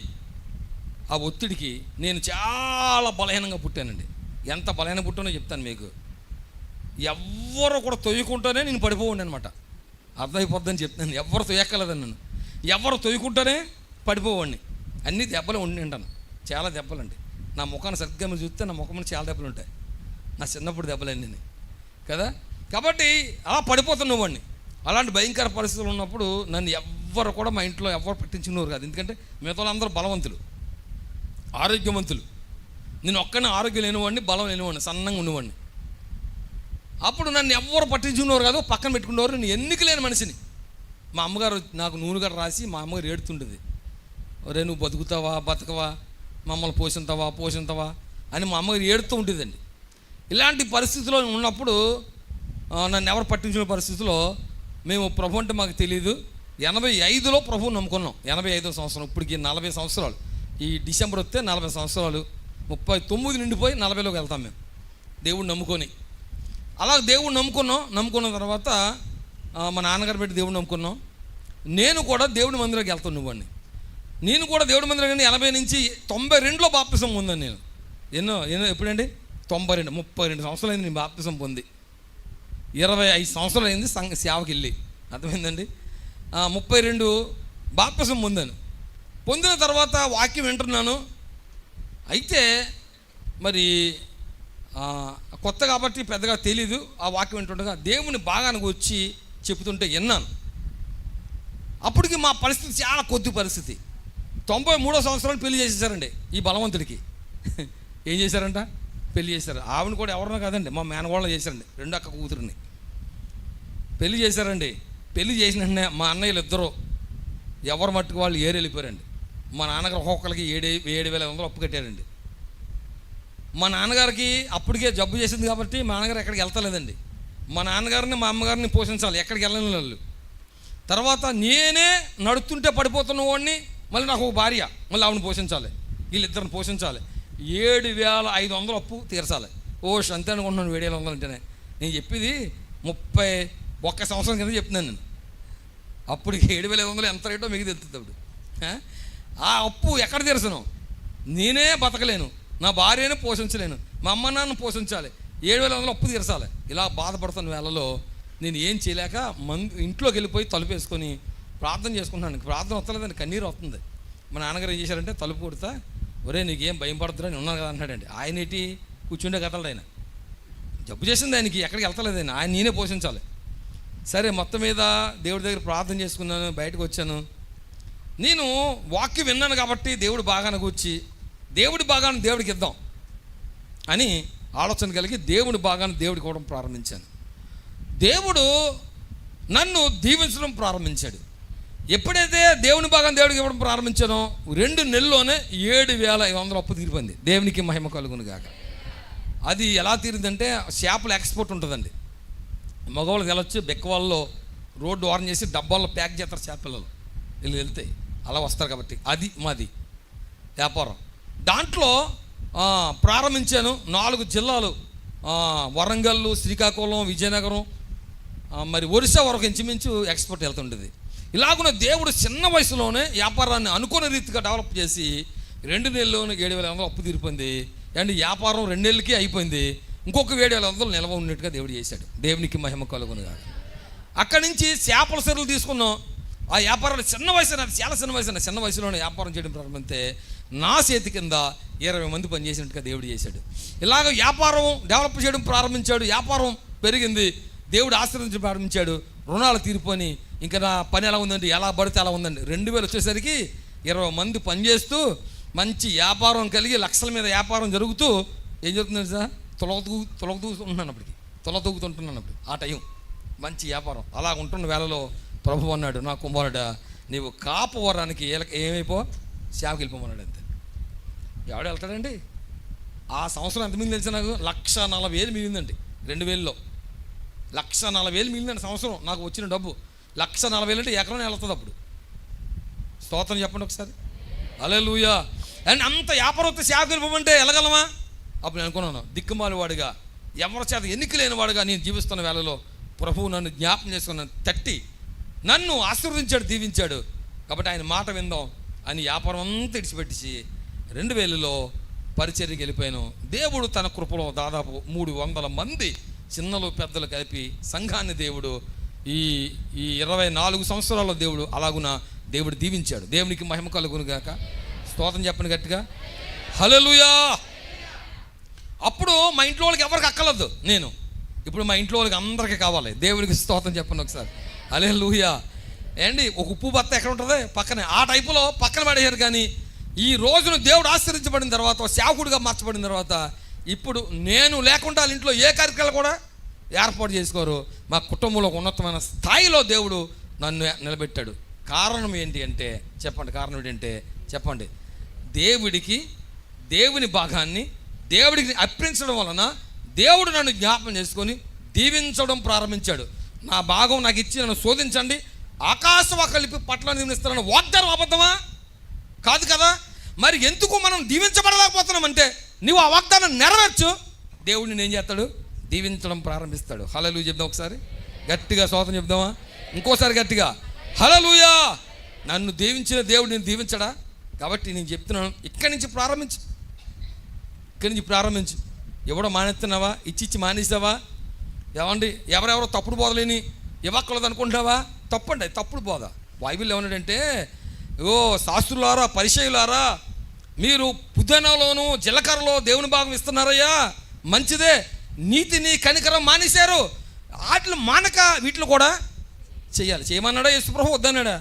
ఆ ఒత్తిడికి నేను చాలా బలహీనంగా పుట్టానండి. ఎంత బలహీన పుట్టానో చెప్తాను మీకు. ఎవ్వరు కూడా తొయ్యకుండానే నేను పడిపోండి అనమాట. అర్థమైపోద్దని చెప్తాను. ఎవరు తొయ్యక్కలేదని నన్ను, ఎవరు తొయ్యకుండానే పడిపోవండి. అన్ని దెబ్బలు ఉండింటాను, చాలా దెబ్బలండి. నా ముఖాన్ని సరిగ్గా మీరు చూస్తే నా ముఖం చాలా దెబ్బలు ఉంటాయి. నా చిన్నప్పుడు దెబ్బలన్నీ కదా. కాబట్టి అలా పడిపోతున్నవాడిని. అలాంటి భయంకర పరిస్థితులు ఉన్నప్పుడు నన్ను ఎవ్వరు కూడా మా ఇంట్లో ఎవ్వరు పట్టించుకునేవారు కాదు. ఎందుకంటే మిగతా వాళ్ళందరూ బలవంతులు, ఆరోగ్యవంతులు. నేను ఒక్కనే ఆరోగ్యం లేనివాడిని, బలం లేనివాడిని, సన్నంగా ఉండేవాడిని. అప్పుడు నన్ను ఎవ్వరు పట్టించుకునేవారు కాదు, పక్కన పెట్టుకునేవారు. నేను ఎన్నిక లేని మనిషిని. మా అమ్మగారు నాకు నూనె గడ్డ రాసి మా అమ్మగారు ఏడుతుంటుంది, ఒరే నువ్వు బతుకుతావా బతకవా, మమ్మల్ని పోషింతావా అని మా అమ్మగారు ఏడుతూ ఉండేదండి. ఇలాంటి పరిస్థితిలో ఉన్నప్పుడు నన్ను ఎవరు పట్టించుకునే పరిస్థితిలో మేము ప్రభు అంటే మాకు తెలియదు. 85లో ప్రభువు నమ్ముకున్నాం. 85వ సంవత్సరం, ఇప్పటికి 40 సంవత్సరాలు. ఈ డిసెంబర్ వస్తే 40 సంవత్సరాలు, 39 నిండిపోయి 40లోకి వెళ్తాం మేము దేవుడిని నమ్ముకొని. అలా దేవుడిని నమ్ముకున్న తర్వాత మా నాన్నగారు పెట్టి దేవుడిని నమ్ముకున్నాం. నేను కూడా దేవుడి మందిరానికి వెళ్తాను నువ్వండి. నేను కూడా దేవుడి మందిరం కానీ 80 నుంచి 92లో బాప్తిసం పొందాను నేను. ఎప్పుడండి 92, 32 సంవత్సరాలు అయింది నేను బాప్తిసం పొంది. 25 సంవత్సరాలు అయింది సేవకి వెళ్ళి. అర్థమైందండి. 32 బాప్తిసం పొందాను. పొందిన తర్వాత వాక్యం వింటున్నాను. అయితే మరి కొత్త కాబట్టి పెద్దగా తెలీదు. ఆ వాక్యం వింటుండగా దేవుని బాగానికి వచ్చి చెబుతుంటే విన్నాను. అప్పటికి మా పరిస్థితి చాలా కొద్ది పరిస్థితి. 93వ సంవత్సరాలు పెళ్లి చేసేసారండి ఈ బలవంతుడికి. ఏం చేశారంట? పెళ్లి చేశారు. ఆవిడ కూడా ఎవరినో కాదండి, మా మేనగోళ్ళ చేశారండి. 2 అక్క కూతురిని పెళ్లి చేశారండి. పెళ్లి చేసిన వెంటనే మా అన్నయ్యలు ఇద్దరు ఎవరు మట్టుకు వాళ్ళు వెళ్ళిపోయారండి. మా నాన్నగారు ఒక్కొక్కరికి 7,500 అప్పు కట్టారండి. మా నాన్నగారికి అప్పటికే జబ్బు చేసింది కాబట్టి మా నాన్నగారు ఎక్కడికి వెళ్తలేదండి. మా నాన్నగారిని మా అమ్మగారిని పోషించాలి, ఎక్కడికి వెళ్ళని వాళ్ళు. తర్వాత నేనే నడుస్తుంటే పడిపోతున్న వాడిని, మళ్ళీ నాకు ఒక భార్య, మళ్ళీ ఆవిడని పోషించాలి, వీళ్ళిద్దరిని పోషించాలి. 7,500 అప్పు తీర్చాలి. అంతే అనుకుంటున్నాను. 7,500 అంటేనే నేను చెప్పేది 31 సంవత్సరం కింద చెప్తున్నాను నేను. అప్పుడు 7,500 ఎంత రేటో మీకు తెలుస్తుంది. అప్పుడు ఆ అప్పు ఎక్కడ తీర్చను? నేనే బతకలేను, నా భార్యనే పోషించలేను, మా అమ్మ నాన్న పోషించాలి, 7,500 అప్పు తీర్చాలి. ఇలా బాధపడుతున్న వేళలో నేను ఏం చేయలేక ఇంట్లోకి వెళ్ళిపోయి తలుపు వేసుకొని ప్రార్థన చేసుకుంటున్నాను. ప్రార్థన వస్తలేదండి, కన్నీరు వస్తుంది. మా నాన్నగారు ఏం చేశారంటే తలుపు కొడతా, ఒరే నీకేం భయం పడుతురా, నేను ఉన్నాను కదా అంటాడండి. ఆయన ఏంటి కూర్చుండే కథలు, ఆయన జబ్బు చేసింది, ఆయనకి ఎక్కడికి వెళ్తలేదు, ఆయన నేనే పోషించాలి. సరే మొత్తం మీద దేవుడి దగ్గర ప్రార్థన చేసుకున్నాను, బయటకు వచ్చాను. నేను వాక్యం విన్నాను కాబట్టి దేవుడు బాగానే కూర్చి దేవుడి బాగాను దేవుడికి ఇద్దాం అని ఆలోచన కలిగి దేవుని భాగాన్ని దేవుడికి ఇవ్వడం ప్రారంభించాను. దేవుడు నన్ను దీవించడం ప్రారంభించాడు. ఎప్పుడైతే దేవుని భాగాన్ని దేవుడికి ఇవ్వడం ప్రారంభించానో 2 నెలల్లోనే 7,500 అప్పు తీరిపోయింది. దేవునికి మహిమ కలుగును గాక. అది ఎలా తీరిందంటే చేపల ఎక్స్పోర్ట్ ఉంటుందండి. మగవాళ్ళకి వెళ్ళొచ్చు, బెక్కవాళ్ళలో రోడ్డు వారం చేసి డబ్బాల్లో ప్యాక్ చేస్తారు చేపలలో, వీళ్ళు వెళ్తాయి అలా వస్తారు. కాబట్టి అది మాది వ్యాపారం. దాంట్లో ప్రారంభించాను. 4 జిల్లాలు, వరంగల్, శ్రీకాకుళం, విజయనగరం, మరి ఒరిస్సా వరకు ఇంచుమించు ఎక్స్పోర్ట్ వెళ్తుంటుంది. ఇలాగున్న దేవుడు చిన్న వయసులోనే వ్యాపారాన్ని అనుకున్న రీతిగా డెవలప్ చేసి 2 నెలల్లోనే 7,500 అప్పు తీరిపోయింది. అండ్ వ్యాపారం 2 నెలలకి అయిపోయింది. ఇంకొక 7,500 నిల్వ ఉన్నట్టుగా దేవుడు చేశాడు. దేవునికి మహిమ కలుగును గాక. అక్కడి నుంచి చేపల సెరువులు తీసుకున్నాం. ఆ వ్యాపారాలు చిన్న వయసు, చాలా చిన్న వయసులోనే వ్యాపారం చేయడం ప్రారంభిస్తే నా చేతి కింద 20 మంది పనిచేసినట్టుగా దేవుడు చేశాడు. ఇలాగ వ్యాపారం డెవలప్ చేయడం ప్రారంభించాడు. వ్యాపారం పెరిగింది, దేవుడు ఆశీర్వదించడం ప్రారంభించాడు. రుణాలు తీరిపోయి ఇంకా నా పని ఎలా ఉందండి, ఎలా పడితే అలా ఉందండి. 2000 వచ్చేసరికి 20 మంది పనిచేస్తూ మంచి వ్యాపారం కలిగి లక్షల మీద వ్యాపారం జరుగుతూ ఏం జరుగుతుందండి సార్, తొలగతూగుతున్నాను అప్పుడు ఆ టైం మంచి వ్యాపారం. అలా ఉంటున్న వేళలో ప్రభు అన్నాడు, నా కుమారుడా నీవు కాపు వరానికి ఏమైపో సేవకి వెళ్ళిపోమన్నాడు. అంతే. ఎవడు వెళ్తాడండి? ఆ సంవత్సరం ఎంత మిగిలింది తెలుసా నాకు? 1,40,000 మిగిలిందండి. 2000లో 1,40,000 మిగిలిందండి సంవత్సరం. నాకు వచ్చిన డబ్బు 1,40,000 అంటే ఎకరం వెళ్తుంది అప్పుడు. స్తోత్రం చెప్పండి ఒకసారి. హల్లెలూయా. అండ్ అంత వ్యాపారం సేవకి వెళ్ళిపోమంటే వెళ్ళగలమా? అప్పుడు నేను అనుకున్నాను, దిక్కుమాలి వాడిగా, ఎవరి చేత ఎన్నిక లేని వాడుగా నేను జీవిస్తున్న వేళలో ప్రభువు నన్ను జ్ఞాపకం చేసుకున్నాను, తట్టి నన్ను ఆశీర్వదించాడు, దీవించాడు. కాబట్టి ఆయన మాట విందాం అని వ్యాపారం అంతా ఇడిచిపెట్టేసి 2000లో పరిచర్యకి వెళ్ళిపోయాను. దేవుడు తన కృపలో దాదాపు 300 మంది చిన్నలు పెద్దలు కలిపి సంఘాన్ని దేవుడు ఈ 24 సంవత్సరాల్లో దేవుడు అలాగున దేవుడు దీవించాడు. దేవునికి మహిమ కలుగును గాక. స్తోత్రం చెప్పండి గట్టిగా. హల్లెలూయా. అప్పుడు మా ఇంట్లో వాళ్ళకి ఎవరికి అక్కర్లేదు నేను, ఇప్పుడు మా ఇంట్లో వాళ్ళకి అందరికీ కావాలి. దేవునికి స్తోత్రం చెప్పండి ఒకసారి. హల్లెలూయా. ఏండి ఒక ఉప్పు బత్త ఎక్కడ ఉంటుంది పక్కనే, ఆ టైపులో పక్కన పడేశారు. కానీ ఈ రోజును దేవుడు ఆశీర్వదించబడిన తర్వాత, సేవకుడిగా మార్చబడిన తర్వాత, ఇప్పుడు నేను లేకుండా వాళ్ళ ఇంట్లో ఏ కార్యక్రమాలు కూడా ఏర్పాటు చేసుకోరు. మా కుటుంబంలో ఉన్నతమైన స్థాయిలో దేవుడు నన్ను నిలబెట్టాడు. కారణం ఏంటి అంటే చెప్పండి, కారణం ఏంటంటే చెప్పండి. దేవుని భాగాన్ని దేవుడికి అర్పించడం వలన దేవుడు నన్ను జ్ఞాపకం చేసుకొని దీవించడం ప్రారంభించాడు. నా భాగం నాకు ఇచ్చి నన్ను శోధించండి, ఆకాశవాకలిపి పట్ల నిర్మిస్తానన్న వాగ్దానం అబద్ధమా? కాదు కదా. మరి ఎందుకు మనం దీవించబడలేకపోతున్నామంటే నువ్వు ఆ వాగ్దానం నెరవేర్చు, దేవుడిని ఏం చేస్తాడు? దీవించడం ప్రారంభిస్తాడు. హల్లెలూయా చెప్దాం ఒకసారి గట్టిగా, స్తోత్రం చెప్దామా ఇంకోసారి గట్టిగా. హల్లెలూయా. నన్ను దీవించిన దేవుడు నేను దీవించడా? కాబట్టి నేను చెప్తున్నాను, ఇక్కడి నుంచి ప్రారంభించు. ఎవడో మానేస్తున్నావా? ఇచ్చి మానేసావా? ఏమండి, ఎవరెవరో తప్పుడు బోధలేని ఇవ్వక్కర్లేదు అనుకుంటున్నావా? తప్పండి, తప్పుడు బోధ. బైబిల్ ఏమన్నాడంటే, ఓ శాస్త్రులారా, పరిచయులారా, మీరు పుదీనాలోను జీలకర్రలో దేవుని భాగం ఇస్తున్నారయ్యా, మంచిదే. నీతిని కనికరం మానేశారు, వాటిని మానక వీటిని కూడా చెయ్యాలి. చేయమన్నాడా యేసుప్రభు? వద్దన్నాడా?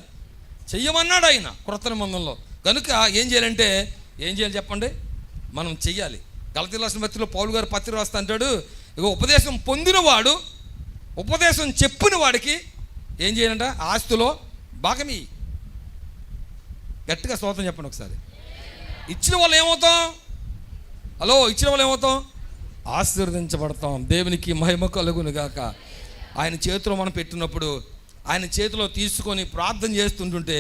చెయ్యమన్నాడు ఆయన క్రొత్త నిబంధనలో. కనుక ఏం చేయాలంటే ఏం చేయాలి చెప్పండి? మనం చెయ్యాలి. గలతీ రాసిన పత్రికలో పౌలు గారు పత్రిక రాస్తా అంటాడు, ఇగో ఉపదేశం పొందినవాడు, ఉపదేశం చెప్పిన వాడికి ఏం చేయాలంట? ఆస్తిలో భాగమి. గట్టిగా స్తోత్రం చెప్పండి ఒకసారి. ఇచ్చిన వాళ్ళు ఏమవుతాం? హలో, ఇచ్చిన వాళ్ళు ఏమవుతాం? ఆశీర్వదించబడతాం. దేవునికి మహిమ కలుగును గాక. ఆయన చేతిలో మనం పెట్టినప్పుడు, ఆయన చేతిలో తీసుకొని ప్రార్థన చేస్తుంటుంటే,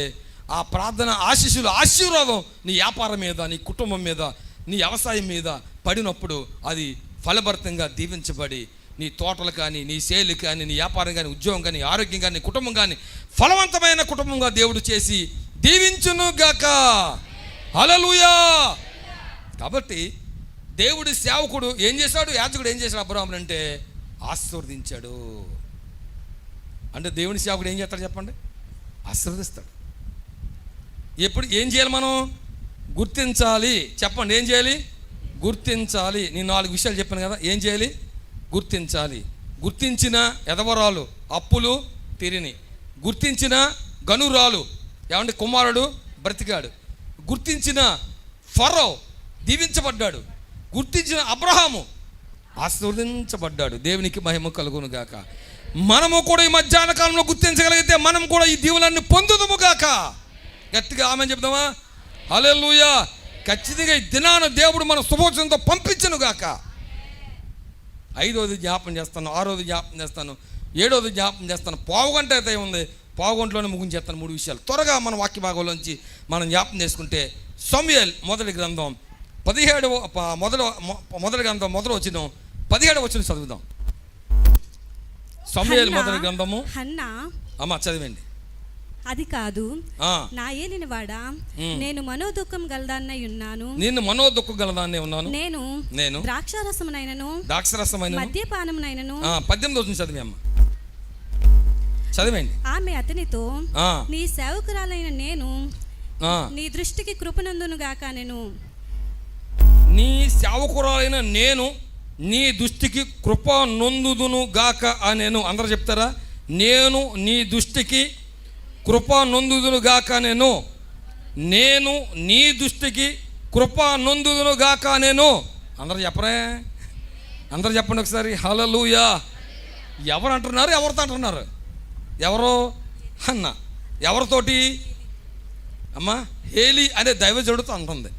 ఆ ప్రార్థన ఆశీర్వాదం నీ వ్యాపారం మీద, నీ కుటుంబం మీద, నీ వ్యవసాయం మీద పడినప్పుడు అది ఫలభరితంగా దీవించబడి నీ తోటలు కానీ, నీ సేలు కానీ, నీ వ్యాపారం కానీ, ఉద్యోగం కానీ, ఆరోగ్యం కానీ, కుటుంబం కానీ ఫలవంతమైన కుటుంబంగా దేవుడు చేసి దీవించును గాక. హల్లెలూయా. కాబట్టి దేవుడి సేవకుడు ఏం చేశాడు? యాజకుడు ఏం చేశాడు? అబ్రాహామును అంటే ఆశీర్వదించాడు. అంటే దేవుని సేవకుడు ఏం చేస్తాడు చెప్పండి? ఆశీర్వదిస్తాడు. ఎప్పుడు ఏం చేయాలి? మనం గుర్తించాలి. చెప్పండి, ఏం చేయాలి? గుర్తించాలి. నేను 4 విషయాలు చెప్పాను కదా, ఏం చేయాలి? గుర్తించాలి. గుర్తించిన ఎదవరాలు అప్పులు తీరిని, గుర్తించిన గనురాలు ఏమంటే కుమారుడు బ్రతికాడు, గుర్తించిన ఫరో దీవించబడ్డాడు, గుర్తించిన అబ్రహాము ఆశీర్వదించబడ్డాడు. దేవునికి మహిమ కలుగును గాక. మనము కూడా ఈ మధ్యాహ్న కాలంలో గుర్తించగలిగితే మనం కూడా ఈ దీవులన్నీ పొందుదుము గాక. గట్టిగా ఆమె చెప్దామా? హల్లెలూయా. ఖచ్చితంగా ఈ దినాన దేవుడు మన శుభోచనంతో పంపించను గాక. 5వది జ్ఞాపం చేస్తాను, 6వది జ్ఞాపం చేస్తాను, 7వది జ్ఞాపం చేస్తాను. పావుగంట అయితే ఉంది, పావుగంటలోనే ముగించేస్తాను 3 విషయాలు. త్వరగా మన వాక్య భాగంలోంచి మనం జ్ఞాపం చేసుకుంటే సమూయేలు మొదటి గ్రంథం 17 గ్రంథం మొదలు వచ్చిన 17 వచనం చదువుదాం. సమూయేలు మొదటి గ్రంథము. హన్నా అమ్మ చదివండి. అది కాదు, నా ఏలిన వాడా, నేను మనోదుఖం గలదాన్నై ఉన్నాను. నేను మనోదుఖం గలదాన్నే ఉన్నాను. నేను ద్రాక్షారసమునైనను మద్యపానమునైనను. 18 వచనం చదివి అమ్మ, చదివండి. ఆమె అతనితో, నీ సేవకురాలైన నేను నీ దృష్టికి కృపనందును గాక. నీ సేవకురాలైన నేను నీ దృష్టికి కృప నొందుదును గాక అనేను. అందరూ చెప్తారా? నేను నీ దృష్టికి కృప నొందుదును గాక నేను నీ దృష్టికి కృప నొందుదును గాక నేను. అందరూ చెప్పరే? అందరూ చెప్పండి ఒకసారి. హల్లెలూయా. ఎవరు అంటున్నారు? ఎవరితో అంటున్నారు? ఎవరు? అన్న. ఎవరితోటి అమ్మా? ఏలి అనే దైవజనుడితో అంటుంది.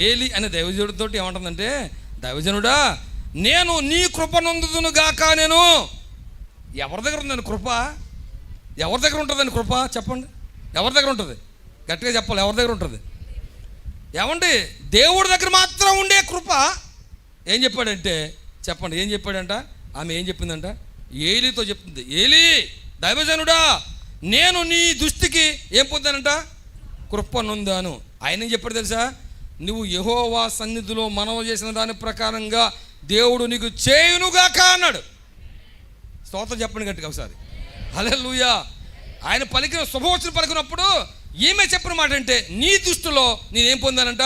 ఏలి అనే దైవజనుడితో ఏమంటుందంటే, దైవజనుడా నేను నీ కృప నొందుదును గాక నేను. ఎవరి దగ్గర ఉందండి కృప? ఎవరి దగ్గర ఉంటుందండి కృప? చెప్పండి. ఎవరి దగ్గర ఉంటుంది? గట్టిగా చెప్పాలి. ఎవరి దగ్గర ఉంటుంది? ఏమండి? దేవుడి దగ్గర మాత్రం ఉండే కృప. ఏం చెప్పాడంటే, చెప్పండి ఏం చెప్పాడంట? ఆమె ఏం చెప్పిందంట? ఏలీతో చెప్తుంది. ఏలీ దైవజనుడా నేను నీ దృష్టికి ఏం పొందానంట? కృప నొందాను. ఆయన ఏం చెప్పాడు తెలుసా? నువ్వు యెహోవా సన్నిధిలో మనవి చేసిన దాని ప్రకారంగా దేవుడు నీకు చేయునుగాక అన్నాడు. స్తోత్రం చెప్పండి గట్టిగా ఒకసారి. హల్లెలూయా. ఆయన పలికిన శుభవచనం పలికినప్పుడు ఈమె చెప్పిన మాట అంటే, నీ దృష్టిలో నేనేం పొందానంట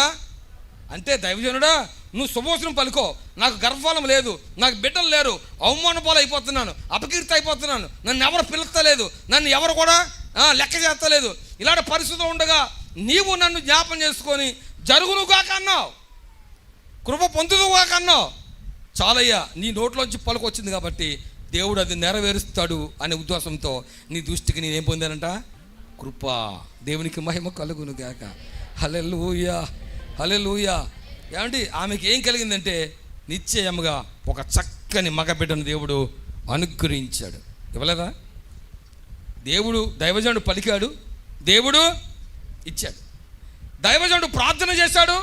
అంటే, దైవజనుడా నువ్వు శుభవచనం పలుకో, నాకు గర్భఫలం లేదు, నాకు బిడ్డలు లేరు, అవమాన పాలు అయిపోతున్నాను, అపకీర్తి అయిపోతున్నాను, నన్ను ఎవరు పిలుస్తలేదు, నన్ను ఎవరు కూడా లెక్క చేస్తలేదు, ఇలాంటి పరిస్థితులు ఉండగా నీవు నన్ను జ్ఞాపం చేసుకొని జరుగునుగాక అన్నావు, కృప పొందుదుగాక అన్నావు. చాలయ్యా, నీ నోట్లోంచి పలుకు వచ్చింది కాబట్టి దేవుడు అది నెరవేరుస్తాడు అనే ఉద్దేశంతో నీ దృష్టికి నేనేం పొందానంట? కృప. దేవునికి మహిమ కలుగునుగాక. హల్లెలూయా. హల్లెలూయా. ఏమండి? ఆమెకి ఏం కలిగిందంటే, నిశ్చయముగా ఒక చక్కని మగబిడ్డను దేవుడు అనుగ్రహించాడు. ఇవ్వలేదా? దేవుడు దైవజనుడు పలికాడు, దేవుడు ఇచ్చాడు. దైవజనుడు ప్రార్థన చేశాడు,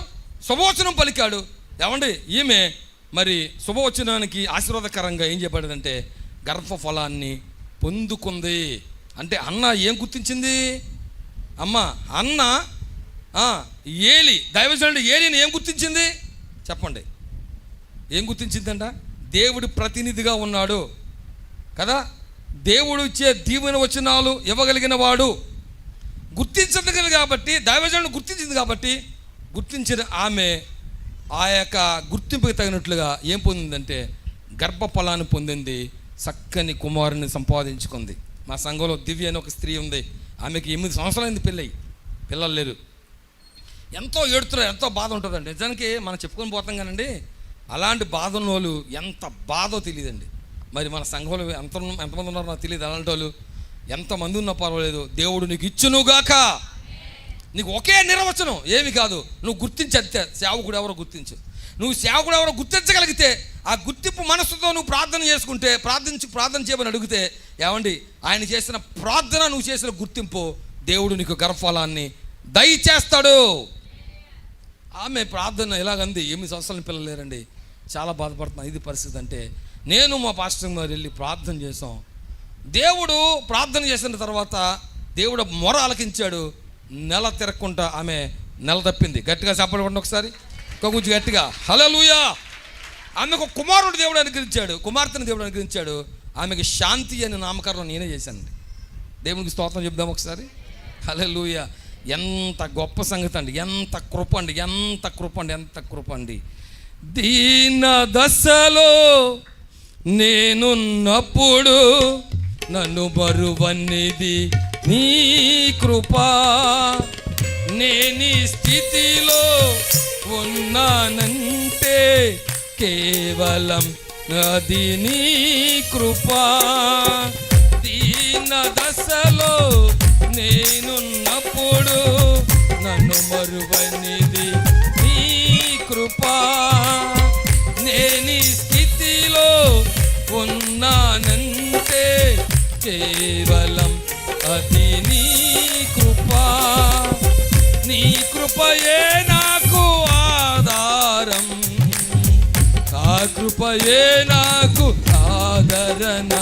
శుభవచనం పలికాడు. ఏమండి? ఈమె మరి శుభవచనానికి ఆశీర్వాదకరంగా ఏం చెప్పాడంటే, గర్భఫలాన్ని పొందుకుంది. అంటే అన్న ఏం గుర్తించింది? అమ్మ అన్న ఏలి దైవజనుడు ఏలిని ఏం గుర్తించింది? చెప్పండి. ఏం గుర్తించిందంట? దేవుడి ప్రతినిధిగా ఉన్నాడు కదా, దేవుడు ఇచ్చే దీవెన వచనాలు ఇవ్వగలిగిన వాడు. గుర్తించగలిగింది కాబట్టి, దైవజనుడు గుర్తించింది కాబట్టి, గుర్తించిన ఆమె ఆ యొక్క గుర్తింపుకి తగినట్లుగా ఏం పొందిందంటే, గర్భఫలాన్ని పొందింది, చక్కని కుమారుని సంపాదించుకుంది. మా సంఘంలో దివ్య అని ఒక స్త్రీ ఉంది. ఆమెకి 8 సంవత్సరాలైంది పెళ్ళయి, పిల్లలు లేరు. ఎంతో ఏడుతున్నారు, ఎంతో బాధ ఉంటుందండి. నిజానికి మనం చెప్పుకొని పోతాం కానండి, అలాంటి బాధ ఉన్న వాళ్ళు ఎంత బాధో తెలియదండి. మరి మన సంఘంలో ఎంతమంది ఉన్నారో నాకు తెలియదు. అలాంటి వాళ్ళు ఎంతమంది ఉన్నా పర్వాలేదు, దేవుడు నీకు ఇచ్చునుగాక. నీకు ఒకే నిర్వచనం, ఏమి కాదు, నువ్వు గుర్తించే సేవకుడు ఎవరో గుర్తించు. నువ్వు సేవకుడు ఎవరో గుర్తించగలిగితే, ఆ గుర్తింపు మనసుతో నువ్వు ప్రార్థన చేసుకుంటే, ప్రార్థన చేయమని అడిగితే, ఏమండి ఆయన చేసిన ప్రార్థన, నువ్వు చేసిన గుర్తింపు, దేవుడు నీకు గర్భఫలాన్ని దయచేస్తాడు. ఆమె ప్రార్థన ఎలాగంది, 8 సంవత్సరాల పిల్లలు లేరండి, చాలా బాధపడుతున్నా. ఇది పరిస్థితి అంటే, నేను మా పాస్టర్ గారు వెళ్ళి ప్రార్థన చేసాం. దేవుడు ప్రార్థన చేసిన తర్వాత దేవుడు మొర ఆలకించాడు. నెల తిరగకుండా ఆమె నెల తప్పింది. గట్టిగా చెప్పండి ఒకసారి, కొంచెం గట్టిగా. హల్లెలూయా. ఆమెకు కుమారుడు దేవుడు అనుగ్రహించాడు, కుమార్తెను దేవుడు అనుగ్రహించాడు. ఆమెకి శాంతి అనే నామకరణం నేనే చేశానండి. దేవునికి స్తోత్రం చెప్దాం ఒకసారి. హల్లెలూయా. ఎంత గొప్ప సంగతి అండి, ఎంత కృప అండి, ఎంత కృప అండి, ఎంత కృప అండి. దీన దశలో నేనున్నప్పుడు నన్ను బరువన్నిది నీ కృపా, నేనీ స్థితిలో ఉన్నానంటే కేవలం అది నీ కృపా. దీన దశలో నేనున్నప్పుడు నన్ను మరువనిది నీ కృపా. నేనీ స్థితిలో ఉన్నానంటే కేవలం అది నీ కృపా. నీ కృపయే నాకు ఆధారం, ఆ కృపయే నాకు ఆదరణ.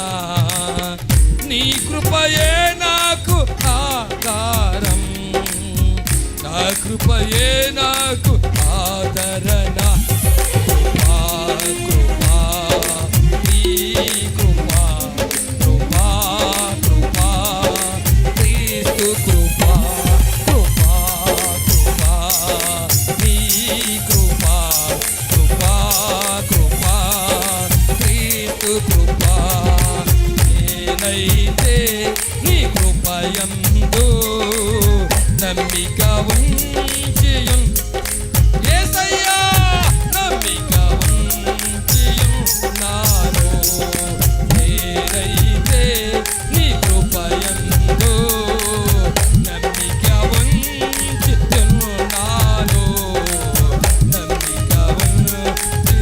నీ కృపయే నాకు ఆధారం, ఆ కృపయే నాకు ఆదరణ. కృపా కృపా నీ కృపా, కృపా కృపా క్రీస్తు కృపా, కృపా కృపా నీ కృపా, కృపా కృపా క్రీస్తు కృపా. నేనైతే నీ కృపయందు నమ్మిక ఉంచియున్ యేసయ్యా, నమ్మిక ఉంచియున్నాను. నేనైతే నీ కృపయందు నమ్మిక ఉంచియున్నాను, నమ్మిక ఉంచియున్నాను.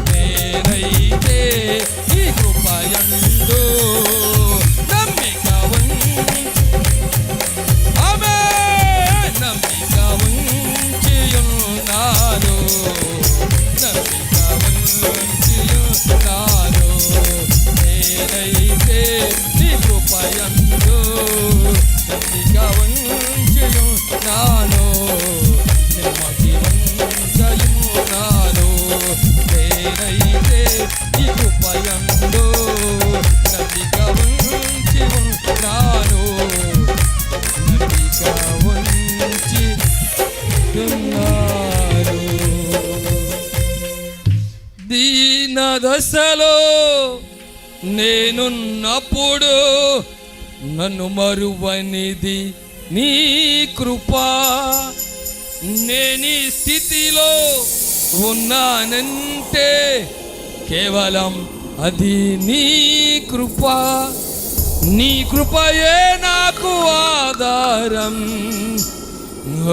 నేనైతే నీ కృపయందు నమ్మిక ఆమేన్, నమ్మిక ఉంచియున్నాను, నమ్మిక ఉంచియున్నాను. నేనైతే నీ కృపయందు నమ్మిక ఉంచియున్నాను, నెమ్మది ఉంచియున్నాను. నేనైతే నీ కృపయందు నమ్మిక ఉంచియున్నాను, నమ్మిక ఉంచియున్నాను. దీన దశలో నేనున్నప్పుడు నన్ను మరువనిది నీ కృపా. నేనీ స్థితిలో ఉన్నానంటే కేవలం అది నీ కృపా. నీ కృపయే నాకు ఆధారం,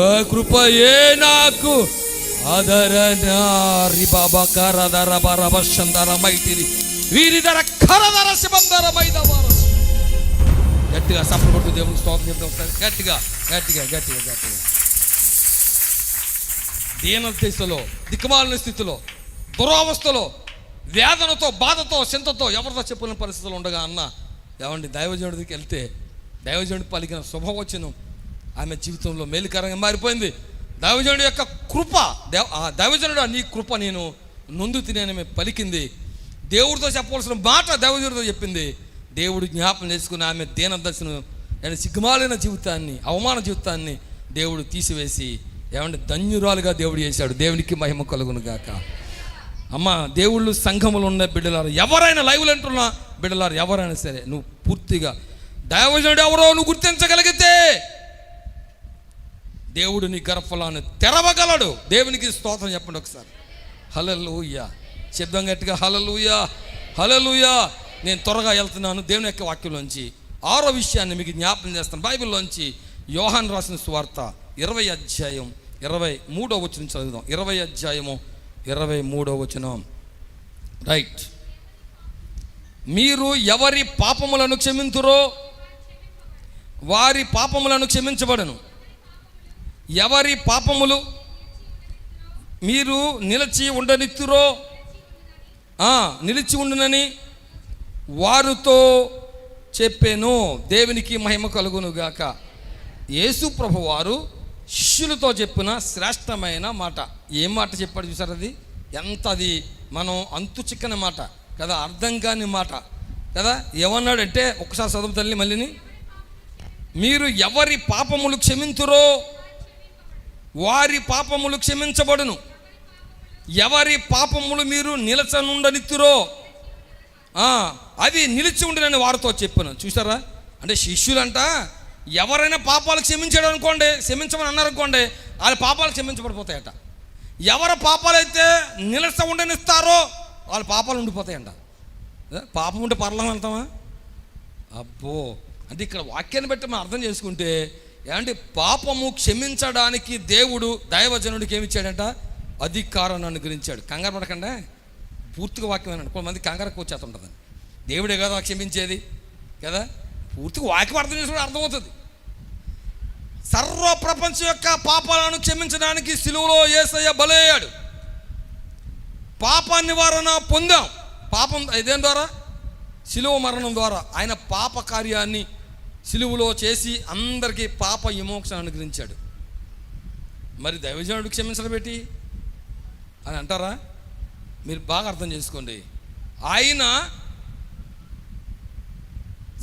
ఆ కృపయే నాకు ఆదరణ. రిబాబా కరదర బరబశందర మైతిరి వీరిదర కరదర శిబందర మైదవారస్. గట్టిగా సఫర్ కొట్టు దేవునికి స్తోత్రం చెప్తాం ఒకసారి. గట్టిగా గట్టిగా గట్టిగా గట్టిగా. దీన దశలో, దిక్కుమాలిన స్థితిలో, దురవస్థలో, వేదనతో, బాధతో, చింతతో, ఎవరితో చెప్పిన పరిస్థితులు ఉండగా అన్న ఏమండి దైవజనుడికి వెళ్తే దైవజనుడు పలికిన శుభవచనం ఆమె జీవితంలో మేలుకరంగా మారిపోయింది. దైవజనుడి యొక్క కృప, దైవజనుడు నీ కృప నేను నొందు తినే పలికింది. దేవుడితో చెప్పవలసిన మాట దైవజనుడితో చెప్పింది. దేవుడు జ్ఞాపకం చేసుకుని ఆమె దీన దశను, సిగ్గుమాలిన జీవితాన్ని, అవమాన జీవితాన్ని దేవుడు తీసివేసి ఏమంటే ధన్యురాలుగా దేవుడు చేశాడు. దేవునికి మహిమ కలుగును గాక. అమ్మ, దేవుళ్ళు సంఘములు ఉన్న బిడ్డలారు, ఎవరైనా లైవ్లు అంటున్నా బిడ్డలారు, ఎవరైనా సరే నువ్వు పూర్తిగా దైవజనుడు ఎవరో నువ్వు గుర్తించగలిగితే దేవుడు నీ గర్భఫలాన్ని తెరవగలడు. దేవునికి స్తోత్రం చెప్పండి ఒకసారి. హల్లెలూయా. శబ్దం గట్టిగా హల్లెలూయా, హల్లెలూయా. నేను త్వరగా వెళ్తున్నాను. దేవుని యొక్క వాక్యంలోంచి 6వ విషయాన్ని మీకు జ్ఞాపకం చేస్తాను. బైబిల్లోంచి యోహాను రాసిన సువార్త 20వ అధ్యాయం 23వ వచనం చదువుదాం. 20వ అధ్యాయము 23వ వచనం. రైట్. మీరు ఎవరి పాపములను క్షమింతురో వారి పాపములను క్షమించబడను. ఎవరి పాపములు మీరు నిలిచి ఉండనిత్తురో నిలిచి ఉండునని వారితో చెప్పాను. దేవునికి మహిమ కలుగును గాక. యేసు ప్రభు వారు శిష్యులతో చెప్పిన శ్రేష్టమైన మాట. ఏం మాట చెప్పాడు చూసారు? అది ఎంత, అది మనం అంతు చిక్కని మాట కదా, అర్థం కాని మాట కదా. ఏమన్నాడంటే ఒకసారి చదువు తల్లి మళ్ళీని. మీరు ఎవరి పాపములు క్షమింతురో వారి పాపములు క్షమించబడును. ఎవరి పాపములు మీరు నిలచనుండనిత్తురో అది నిలిచి ఉండనని వారితో చెప్పాను. చూసారా? అంటే శిష్యులంట ఎవరైనా పాపాలు క్షమించాడు అనుకోండి, క్షమించమని అన్నారు అనుకోండి, వాళ్ళ పాపాలు క్షమించబడిపోతాయట. ఎవరి పాపాలైతే నిలస ఉండనిస్తారో వాళ్ళ పాపాలు ఉండిపోతాయంట. పాపం ఉంటే పరలోకం వెళ్తామా? అబ్బో, అంటే ఇక్కడ వాక్యాన్ని బట్టి మనం అర్థం చేసుకుంటే ఏమంటే పాపము క్షమించడానికి దేవుడు దైవజనుడికి ఏమిచ్చాడంట? అధికారాన్ని అనుగ్రహించాడు. కంగారు పడకండి, పూర్తిగా వాక్యం అన్నాడు. కొంతమంది కంగారు వచ్చేస్తుంటుందని. దేవుడే కదా క్షమించేది కదా, పూర్తిగా వాక్యం అర్థం చేసుకుంటే అర్థమవుతుంది. సర్వ ప్రపంచం యొక్క పాపాలను క్షమించడానికి సిలువలో యేసయ్య బలయ్యాడు. పాప నివారణ పొందాం. పాపం ఇదేం ద్వారా? సిలువ మరణం ద్వారా ఆయన పాప కార్యాన్ని సిలువలో చేసి అందరికీ పాప విమోక్షణ అనుగ్రహించాడు. మరి దైవజనుడు క్షమించడం పెట్టి అని అంటారా? మీరు బాగా అర్థం చేసుకోండి. ఆయన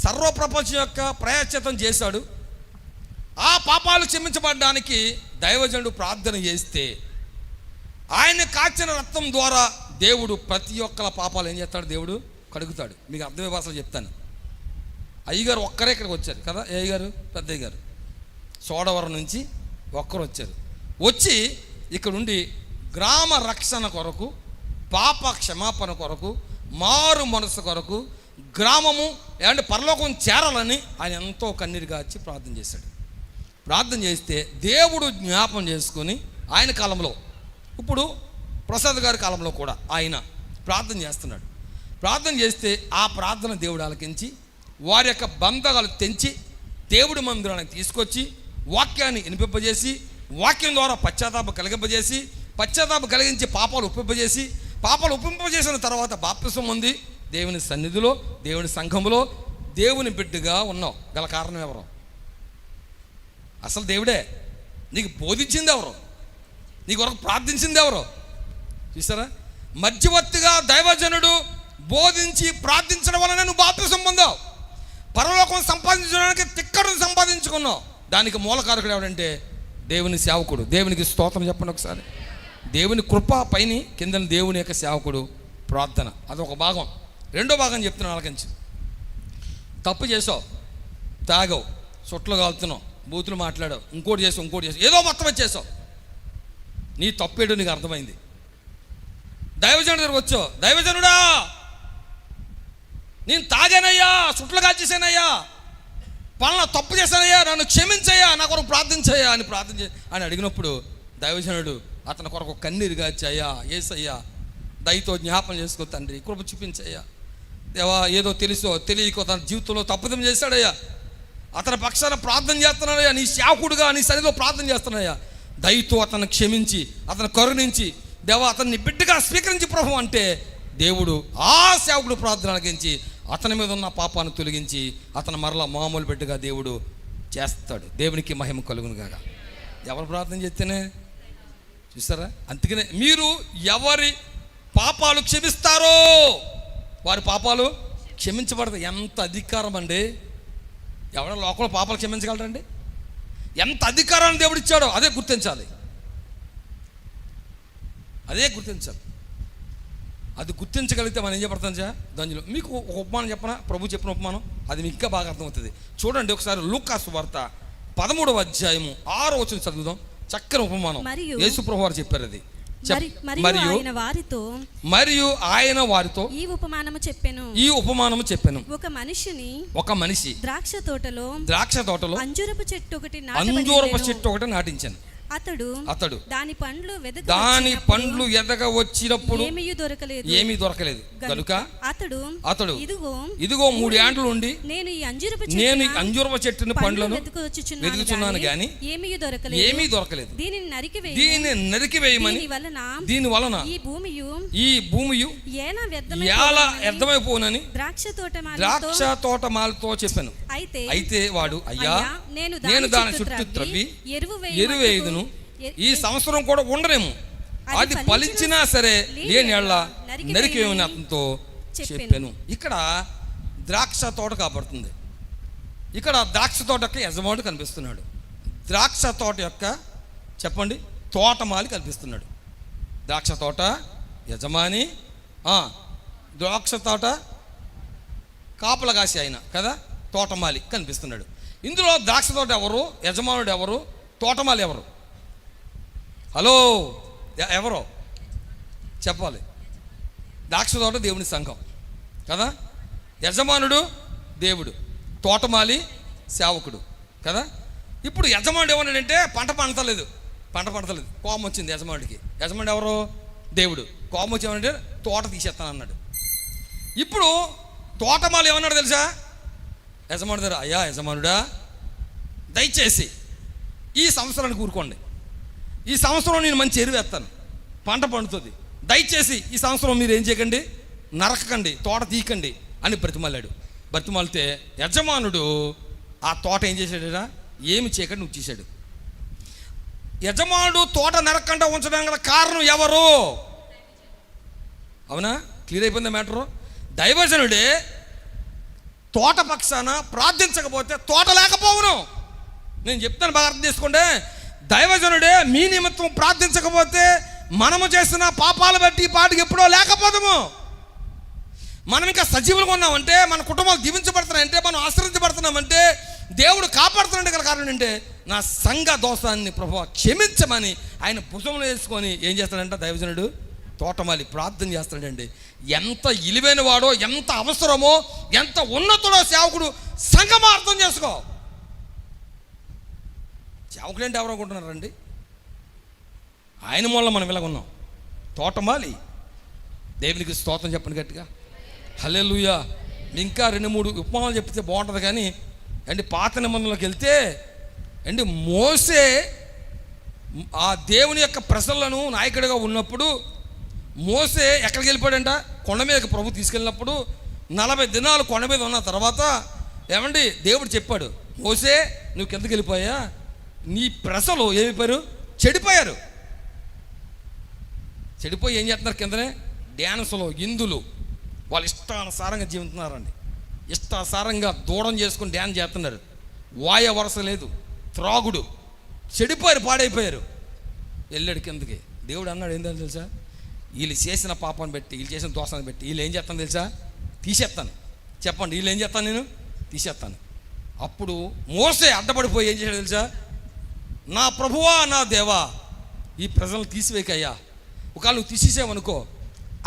సర్వప్రపంచం యొక్క ప్రాయశ్చిత్తం చేశాడు. ఆ పాపాలు క్షమించబడడానికి దైవజనుడు ప్రార్థన చేస్తే ఆయన కాచిన రక్తం ద్వారా దేవుడు ప్రతి ఒక్కల పాపాలు ఏం చేస్తాడు? దేవుడు కడుగుతాడు. మీకు అర్థమయ్యే భాషలో చెప్తాను. అయ్యగారు ఒక్కరే ఇక్కడికి వచ్చారు కదా, అయ్యగారు పెద్దయ్య గారు సోడవరం నుంచి ఒక్కరు వచ్చారు. వచ్చి ఇక్కడ ఉండి గ్రామ రక్షణ కొరకు, పాప క్షమాపణ కొరకు, మారు మనసు కొరకు, గ్రామము అంటే పరలోకం చేరాలని ఆయన ఎంతో కన్నీరు గార్చి ప్రార్థన చేశాడు. ప్రార్థన చేస్తే దేవుడు జ్ఞాపం చేసుకొని ఆయన కాలంలో, ఇప్పుడు ప్రసాద్ గారి కాలంలో కూడా ఆయన ప్రార్థన చేస్తున్నాడు. ప్రార్థన చేస్తే ఆ ప్రార్థన దేవుడు ఆలకించి వారి యొక్క బంధకాలు తెంచి దేవుడి మందిరానికి తీసుకొచ్చి వాక్యాన్ని వినిపింపజేసి, వాక్యం ద్వారా పశ్చాత్తాపం కలిగింపజేసి, పశ్చాత్తాపం కలిగించి పాపాలు ఒప్పింపజేసి, పాపాలు ఒప్పింపజేసిన తర్వాత బాప్తిసం ఉంది. దేవుని సన్నిధిలో, దేవుని సంఘములో దేవుని బిడ్డగా ఉన్నావు గల కారణం ఎవరు? అసలు దేవుడే. నీకు బోధించింది ఎవరు? నీ కొరకు ప్రార్థించింది ఎవరు? చూసారా? మధ్యవర్తిగా దైవజనుడు బోధించి ప్రార్థించడం వలన నువ్వు బాప్తిసం పొందావు. పరలోకం సంపాదించడానికి తిక్కడును సంపాదించుకున్నావు. దానికి మూలకారకుడు ఎవడంటే దేవుని సేవకుడు. దేవునికి స్తోత్రం చెప్పండి ఒకసారి. దేవుని కృప పైన కింద దేవుని యొక్క సేవకుడు ప్రార్థన, అదొక భాగం. రెండో భాగం చెప్తున్నాను ఆలకించి. తప్పు చేసావు, తాగావు, చుట్టలు కాలుతున్నావు, బూతులు మాట్లాడావు, ఇంకోటి చేసావు, ఏదో మొత్తం వచ్చేసావు. నీ తప్పేడు నీకు అర్థమైంది. దైవజనుడి దగ్గరకు వచ్చావు, దైవజనుడా నేను తాగానయ్యా, చుట్టలు కాల్చేసానయ్యా, పలానా తప్పు చేశానయ్యా, నన్ను క్షమించయ్యా, నా కొరకు ప్రార్థించయ్యా అని అడిగినప్పుడు దైవజనుడు అతని కొరకు కన్నీరు గార్చయ్యా, యేసయ్యా దయతో జ్ఞాపం చేసుకో తండ్రి, కృప చూపించయ్యా దేవా, ఏదో తెలుసో తెలియకో తన జీవితంలో తప్పుదం చేశాడయ్యా, అతని పక్షాన ప్రార్థన చేస్తున్నాడయ్యా, నీ సేవకుడుగా నీ సన్నిధిలో ప్రార్థన చేస్తున్నాయ్యా, దయతో అతను క్షమించి అతను కరుణించి దేవా అతన్ని బిడ్డగా స్వీకరించి ప్రభు అంటే దేవుడు ఆ సేవకుడు ప్రార్థన అలిగించి అతని మీద ఉన్న పాపాన్ని తొలగించి అతను మరలా మామూలు బిడ్డగా దేవుడు చేస్తాడు. దేవునికి మహిమ కలుగును గాక. ఎవరు ప్రార్థన చేస్తేనే చూస్తారా? అందుకనే మీరు ఎవరి పాపాలు క్షమిస్తారో వారి పాపాలు క్షమించబడతాయి. ఎంత అధికారం అండి! ఎవరైనా లోకంలో పాపాలు క్షమించగలరండి? ఎంత అధికారాన్ని దేవుడు ఇచ్చాడో అదే గుర్తించాలి. అది గుర్తించగలిగితే మనం ఏం చెప్పడతాం దానిలో. మీకు ఒక ఉపమానం చెప్పనా? ప్రభు చెప్పిన ఉపమానం, అది మీకు ఇంకా బాగా అర్థమవుతుంది. చూడండి ఒకసారి లూకా సువార్త 13వ అధ్యాయము 6వ వచనం చదువుదాం. చక్కని ఉపమానం యేసు ప్రభు వారు చెప్పారు. అది మరియు ఆయన వారితో ఈ ఉపమానము చెప్పెను. ఒక మనిషి ద్రాక్ష తోటలో అంజూరపు చెట్టు ఒకటి నాటించాను. అతడు దాని పండ్లు ఎదగ వచ్చినప్పుడు ఏమీ దొరకలేదు కనుక అతడు ఇదిగో 3 ఏండ్లు ఉండి నేను ఈ అంజూరపు చెట్టుని పండ్లను వెతుకుచున్నాను గాని ఏమీ దొరకలేదు. దీనిని నరికివేయమని దీని వలన ఈ భూమియు ఎలా వ్యర్థమైపోనని ద్రాక్ష తోటమాలతో చెప్పాను. అయితే వాడు అయ్యా నేను దాని చుట్టూ త్రవ్వి ఎరువేయుదును, ఈ సంవత్సరం కూడా ఉండరేమో, అది ఫలించినా సరే లేని ఏళ్ళ నరికేమని అతనితో చెప్పాను. ఇక్కడ ద్రాక్ష తోట కాబడుతుంది. ఇక్కడ ద్రాక్ష తోట యొక్క యజమానుడు కనిపిస్తున్నాడు. ద్రాక్ష తోట యొక్క చెప్పండి తోటమాలి కనిపిస్తున్నాడు. ద్రాక్ష తోట యజమాని, ద్రాక్ష తోట కాపల కాసి అయిన కదా తోటమాలి కనిపిస్తున్నాడు. ఇందులో ద్రాక్ష తోట ఎవరు, యజమానుడు ఎవరు, తోటమాలి ఎవరు? హలో, ఎవరో చెప్పాలి. ద్రాక్ష తోట దేవుని సంఘం కదా, యజమానుడు దేవుడు, తోటమాలి సేవకుడు కదా. ఇప్పుడు యజమానుడు ఏమన్నాడంటే పంట పండతలేదు, కోపం వచ్చింది యజమానుడికి. యజమానుడు ఎవరు? దేవుడు. కోపం వచ్చి ఏమన్నాడంటే తోట తీసేస్తాను అన్నాడు. ఇప్పుడు తోటమాలి ఏమన్నాడు తెలుసా? యజమానుడు దగ్గర, అయ్యా యజమానుడా, దయచేసి ఈ సంవత్సరానికి ఊరుకోండి, ఈ సంవత్సరం నేను మంచి ఎరువు వేస్తాను, పంట పండుతుంది, దయచేసి ఈ సంవత్సరం మీరు ఏం చేయకండి, నరకకండి, తోట తీయకండి అని బ్రతిమాలాడు. బ్రతిమాలితే యజమానుడు ఆ తోట ఏం చేశాడా? ఏమి చేయకండి నువ్వు చేశాడు. యజమానుడు తోట నరకకుండా ఉంచడానికి గల కారణం ఎవరు? అవునా? క్లియర్ అయిపోయింది మ్యాటరు. దైవజనుడే తోట పక్షాన ప్రార్థించకపోతే తోట లేకపోవును. నేను చెప్తాను, బాగా అర్థం చేసుకోండి. దైవజనుడే మీ నిమిత్తం ప్రార్థించకపోతే మనము చేసిన పాపాలు బట్టి ఈ పాటికి ఎప్పుడో లేకపోతాము. మనం ఇంకా సజీవులుగా ఉన్నామంటే, మన కుటుంబాలు దీవించబడుతున్నాయంటే, మనం ఆశ్రయించబడుతున్నామంటే, దేవుడు కాపాడుతున్నాడు గల కారణం అంటే నా సంఘ దోషాన్ని ప్రభువా క్షమించమని ఆయన భుజంలో వేసుకొని ఏం చేస్తాడంటే దైవజనుడు తోటమాలి ప్రార్థన చేస్తాడండి. ఎంత ఇలివైన వాడో, ఎంత అవసరమో, ఎంత ఉన్నతుడో సేవకుడు సంఘమా అర్థం చేసుకో. సేవకుడు అంటే ఎవరు అనుకుంటున్నారండి? ఆయన మూలం మనం ఇలాగ ఉన్నాం. తోటమాలి దేవునికి స్తోత్రం చెప్పండి గట్టిగా, హల్లెలూయా. ఇంకా 2-3 ఉపమానాలు చెప్తే బాగుంటుంది. కానీ అండి పాత నిబంధనలోకి వెళ్తే అండి మోసే ఆ దేవుని యొక్క ప్రజలను నాయకుడిగా ఉన్నప్పుడు మోసే ఎక్కడికి వెళ్ళిపోయాడంట? కొండ మీదకి ప్రభు తీసుకెళ్ళినప్పుడు 40 దినాలు కొండ మీద ఉన్న తర్వాత ఏమండి దేవుడు చెప్పాడు, మోసే నువ్వు కిందకి వెళ్ళిపోయా, నీ ప్రజలు ఏమైపోయారు? చెడిపోయారు. చెడిపోయి ఏం చేస్తున్నారు? కిందనే డ్యాన్సులు, ఇందులు, వాళ్ళు ఇష్టానుసారంగా జీవిస్తున్నారండి. ఇష్టానుసారంగా దూడం చేసుకుని డ్యాన్స్ చేస్తున్నారు. వాయ వరస లేదు, త్రాగుడు, చెడిపోయారు, పాడైపోయారు. వెళ్ళాడు కిందకి. దేవుడు అన్నాడు ఏంటో తెలుసా? వీళ్ళు చేసిన పాపాన్ని బట్టి, వీళ్ళు చేసిన దోషాన్ని బట్టి వీళ్ళు ఏం చేస్తాను తెలుసా? తీసేస్తాను. చెప్పండి, వీళ్ళు ఏం చేస్తాను? నేను తీసేస్తాను. అప్పుడు మోసే అడ్డపడిపోయి ఏం చేశాడు తెలుసా? నా ప్రభువా, నా దేవా, ఈ ప్రజలను తీసివేకయ్యా. ఒకవేళ నువ్వు తీసేసావనుకో,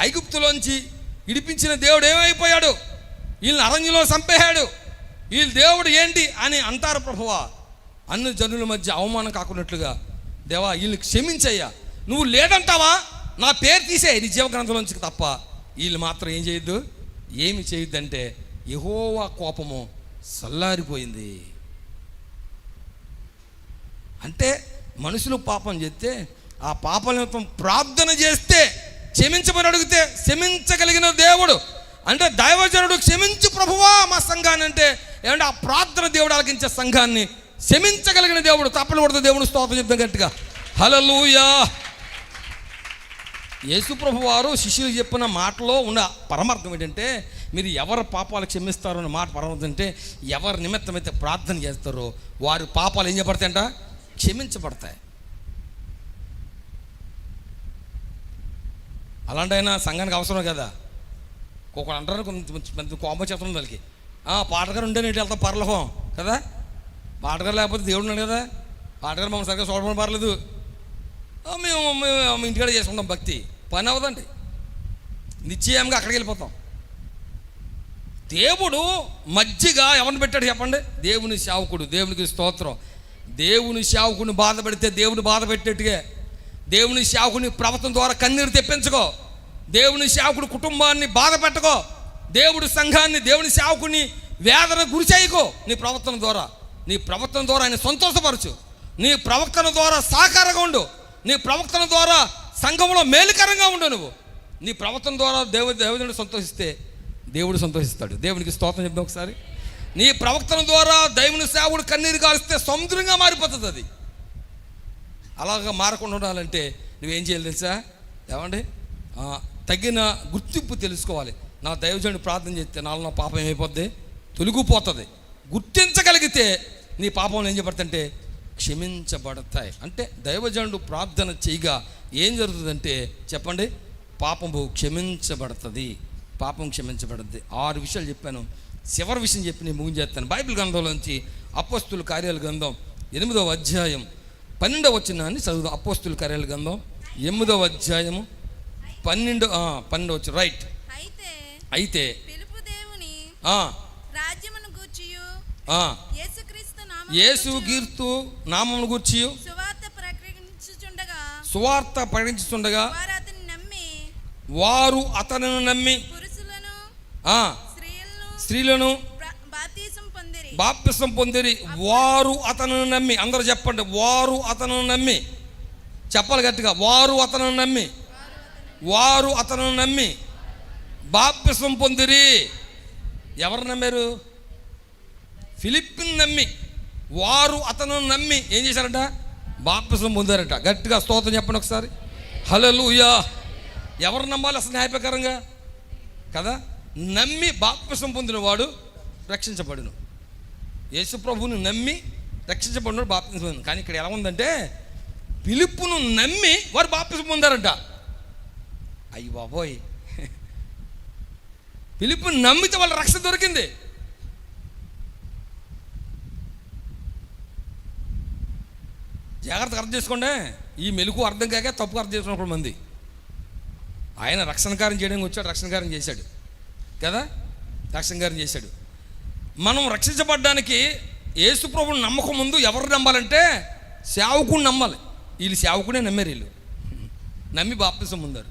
ఐగుప్తులోంచి ఇడిపించిన దేవుడు ఏమైపోయాడు? వీళ్ళని అరణ్యంలో చంపేశాడు. వీళ్ళు దేవుడు ఏంటి అని అంటారు ప్రభువా. అన్ని జనుల మధ్య అవమానం కాకున్నట్లుగా దేవా వీళ్ళని క్షమించయ్యా. నువ్వు లేదంటావా? నా పేరు తీసే నీ జీవగ్రంథంలోంచి తప్ప వీళ్ళు మాత్రం ఏం చేయొద్దు, ఏమి చేయొద్దంటే యెహోవా కోపము చల్లారిపోయింది. అంటే మనుషులు పాపం చేస్తే ఆ పాపం నిమిత్తం ప్రార్థన చేస్తే క్షమించమని అడిగితే క్షమించగలిగిన దేవుడు అంటే దైవజనుడు క్షమించు ప్రభువా మా సంఘాన్ని అంటే ఏమంటే ఆ ప్రార్థన దేవుడు ఆలకించే సంఘాన్ని క్షమించగలిగిన దేవుడు. తప్పలు కొడుతూ దేవుడు స్తోత్రం చెప్తాం గట్టిగా, హల్లెలూయా. యేసు ప్రభు వారు శిష్యులు చెప్పిన మాటలో ఉన్న పరమార్థం ఏంటంటే, మీరు ఎవరి పాపాలు క్షమిస్తారో అన్న మాట పరమార్థం అంటే, ఎవరి నిమిత్తమైతే ప్రార్థన చేస్తారో వారి పాపాలు ఏం చేయబడతాయంట? క్షమించబడతాయి. అలాంటి అయినా సంఘానికి అవసరం కదా. ఒక్కొక్కరు అంటారు కొంత కోపం చేస్తున్నాం వాళ్ళకి, పాటగారు ఉంటే నేను వెళ్తాం పర్లహం కదా, పాటగారు లేకపోతే దేవుడు ఉన్నాడు కదా, పాటగారు మమ్మల్ని సరిగ్గా చూడమని పర్లేదు, మేము ఇంటికాడ చేసుకుంటాం భక్తి, పని అవ్వదండి, నిశ్చయంగా అక్కడికి వెళ్ళిపోతాం. దేవుడు మధ్యగా ఎవరిని పెట్టాడు చెప్పండి? దేవుని సేవకుడు. దేవునికి స్తోత్రం. దేవుని సేవకుని బాధ పెడితే దేవుని బాధ పెట్టేట్టుగా దేవుని సేవకుని ప్రవర్తన ద్వారా కన్నీరు తెప్పించుకో. దేవుని సేవకుడు కుటుంబాన్ని బాధ పెట్టుకో. దేవుడి సంఘాన్ని, దేవుని సేవకుని వేదన గురి చేయకో. నీ ప్రవర్తన ద్వారా, నీ ప్రవర్తన ద్వారా ఆయన సంతోషపరచు. నీ ప్రవర్తన ద్వారా సహకారంగా ఉండు. నీ ప్రవర్తన ద్వారా సంఘంలో మేలుకరంగా ఉండు. నువ్వు నీ ప్రవర్తన ద్వారా దేవుడు సంతోషిస్తే దేవుడు సంతోషిస్తాడు. దేవునికి స్తోత్రం చెప్తాం ఒకసారి. నీ ప్రవర్తన ద్వారా దేవుని సేవకుడు కన్నీరు కాల్స్తే సముద్రంగా మారిపోతుంది అది. అలాగా మారకుండా ఉండాలంటే నువ్వేం చేయాలి తెలుసా? ఏమండి, తగిన గుర్తింపు తెలుసుకోవాలి. నా దైవజనుడు ప్రార్థన చేస్తే నాలో నా పాపం ఏమైపోద్ది? తొలగిపోతుంది. గుర్తించగలిగితే నీ పాపం ఏం చేయబడుతుంటే క్షమించబడతాయి. అంటే దైవజనుడు ప్రార్థన చేయగా ఏం జరుగుతుందంటే చెప్పండి, పాపము క్షమించబడుతుంది. పాపం క్షమించబడుతుంది. 6 విషయాలు చెప్పాను. చివరి విషయం చెప్పి నేను ముగించేస్తాను. బైబిల్ గ్రంథంలోంచి అపోస్తుల కార్యాల గ్రంథం 8వ అధ్యాయం 12వ వచనాన్ని చదువుదాం. అపోస్తుల కార్యాల గ్రంథం 8వ అధ్యాయము 12 వచ్చి రైట్. అయితే పిలుపు దేవుని ఆ రాజ్యమును గూర్చియు ఆ యేసుక్రీస్తు యేసు కీర్తు నామమును గూర్చి సువార్త ప్రకటించుచుండగా వారు అతనిని నమ్మి పురుషులను స్త్రీలను బాప్తిసం పొందిరి. వారు అతనిని నమ్మి, అందరూ చెప్పండి, వారు అతనిని నమ్మి. చెప్పాలి గట్టిగా, వారు అతనిని నమ్మి, వారు అతనిని నమ్మి బాప్తిసం పొందిరి. ఎవరు నమ్మారు? ఫిలిప్పిని నమ్మి వారు అతనిని నమ్మి ఏం చేశారట? బాప్తిసం పొందారట. గట్టిగా స్తోత్రం చెప్పండి ఒకసారి. హల్లెలూయా. ఎవరు నమ్మాలి అసలు న్యాయప్రకారంగా కదా? నమ్మి బాప్తిసం పొందిన వాడు రక్షించబడును. యేసు ప్రభువుని నమ్మి రక్షించబడినవాడు బాప్తిసం పొందిన. కానీ ఇక్కడ ఎలా ఉందంటే పిలుపును నమ్మి వారు బాప్తిసం పొందారంట. అయ్యి బాబోయ్, పిలుపుని నమ్మితే వాళ్ళ రక్షణ దొరికింది. జాగ్రత్తగా అర్థం చేసుకోండి. ఈ మెలకు అర్థం కాక తప్పుగా అర్థం చేసుకున్నప్పుడు మంది. ఆయన రక్షణ కార్యం చేయడానికి వచ్చాడు, రక్షణ కార్యం చేశాడు కదా, రక్షణ కార్యం చేశాడు. మనం రక్షించబడ్డానికి యేసు ప్రభువుని నమ్మకం ముందు ఎవరు నమ్మాలంటే సేవకుడిని నమ్మాలి. వీళ్ళు సేవకుడే నమ్మారు, వీళ్ళు నమ్మి బాప్తిసం పొందారు.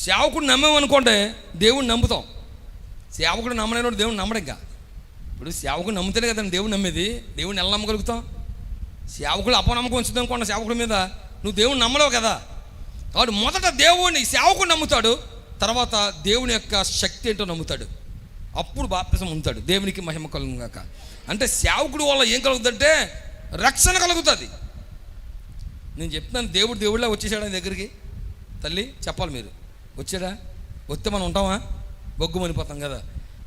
సేవకుడిని నమ్మామనుకోండి దేవుడిని నమ్ముతాం. సేవకుడు నమ్మలేనోడు దేవుడిని నమ్మడు. ఇంకా ఇప్పుడు సేవకుడు నమ్ముతేనే కదండి దేవుడు నమ్మేది. దేవుడిని ఎలా నమ్మగలుగుతాం? సేవకుడు అపనమ్మకం ఉంచుదాం అనుకోండి సేవకుడి మీద, నువ్వు దేవుడిని నమ్మలేవు కదా. కాబట్టి మొదట దేవుడిని సేవకుడు నమ్ముతాడు, తర్వాత దేవుని యొక్క శక్తి ఏంటో నమ్ముతాడు, అప్పుడు బాప్తిసం పొందుతాడు. దేవునికి మహిమ కలుగును గాక. అంటే సేవకుడు వల్ల ఏం కలుగుతుందంటే రక్షణ కలుగుతుంది. నేను చెప్తున్నాను, దేవుళ్ళ వచ్చేసాడు ఆయన దగ్గరికి. తల్లి చెప్పాలి, మీరు వచ్చాడా? వస్తే మనం ఉంటామా? బొగ్గు మనిపోతాం కదా.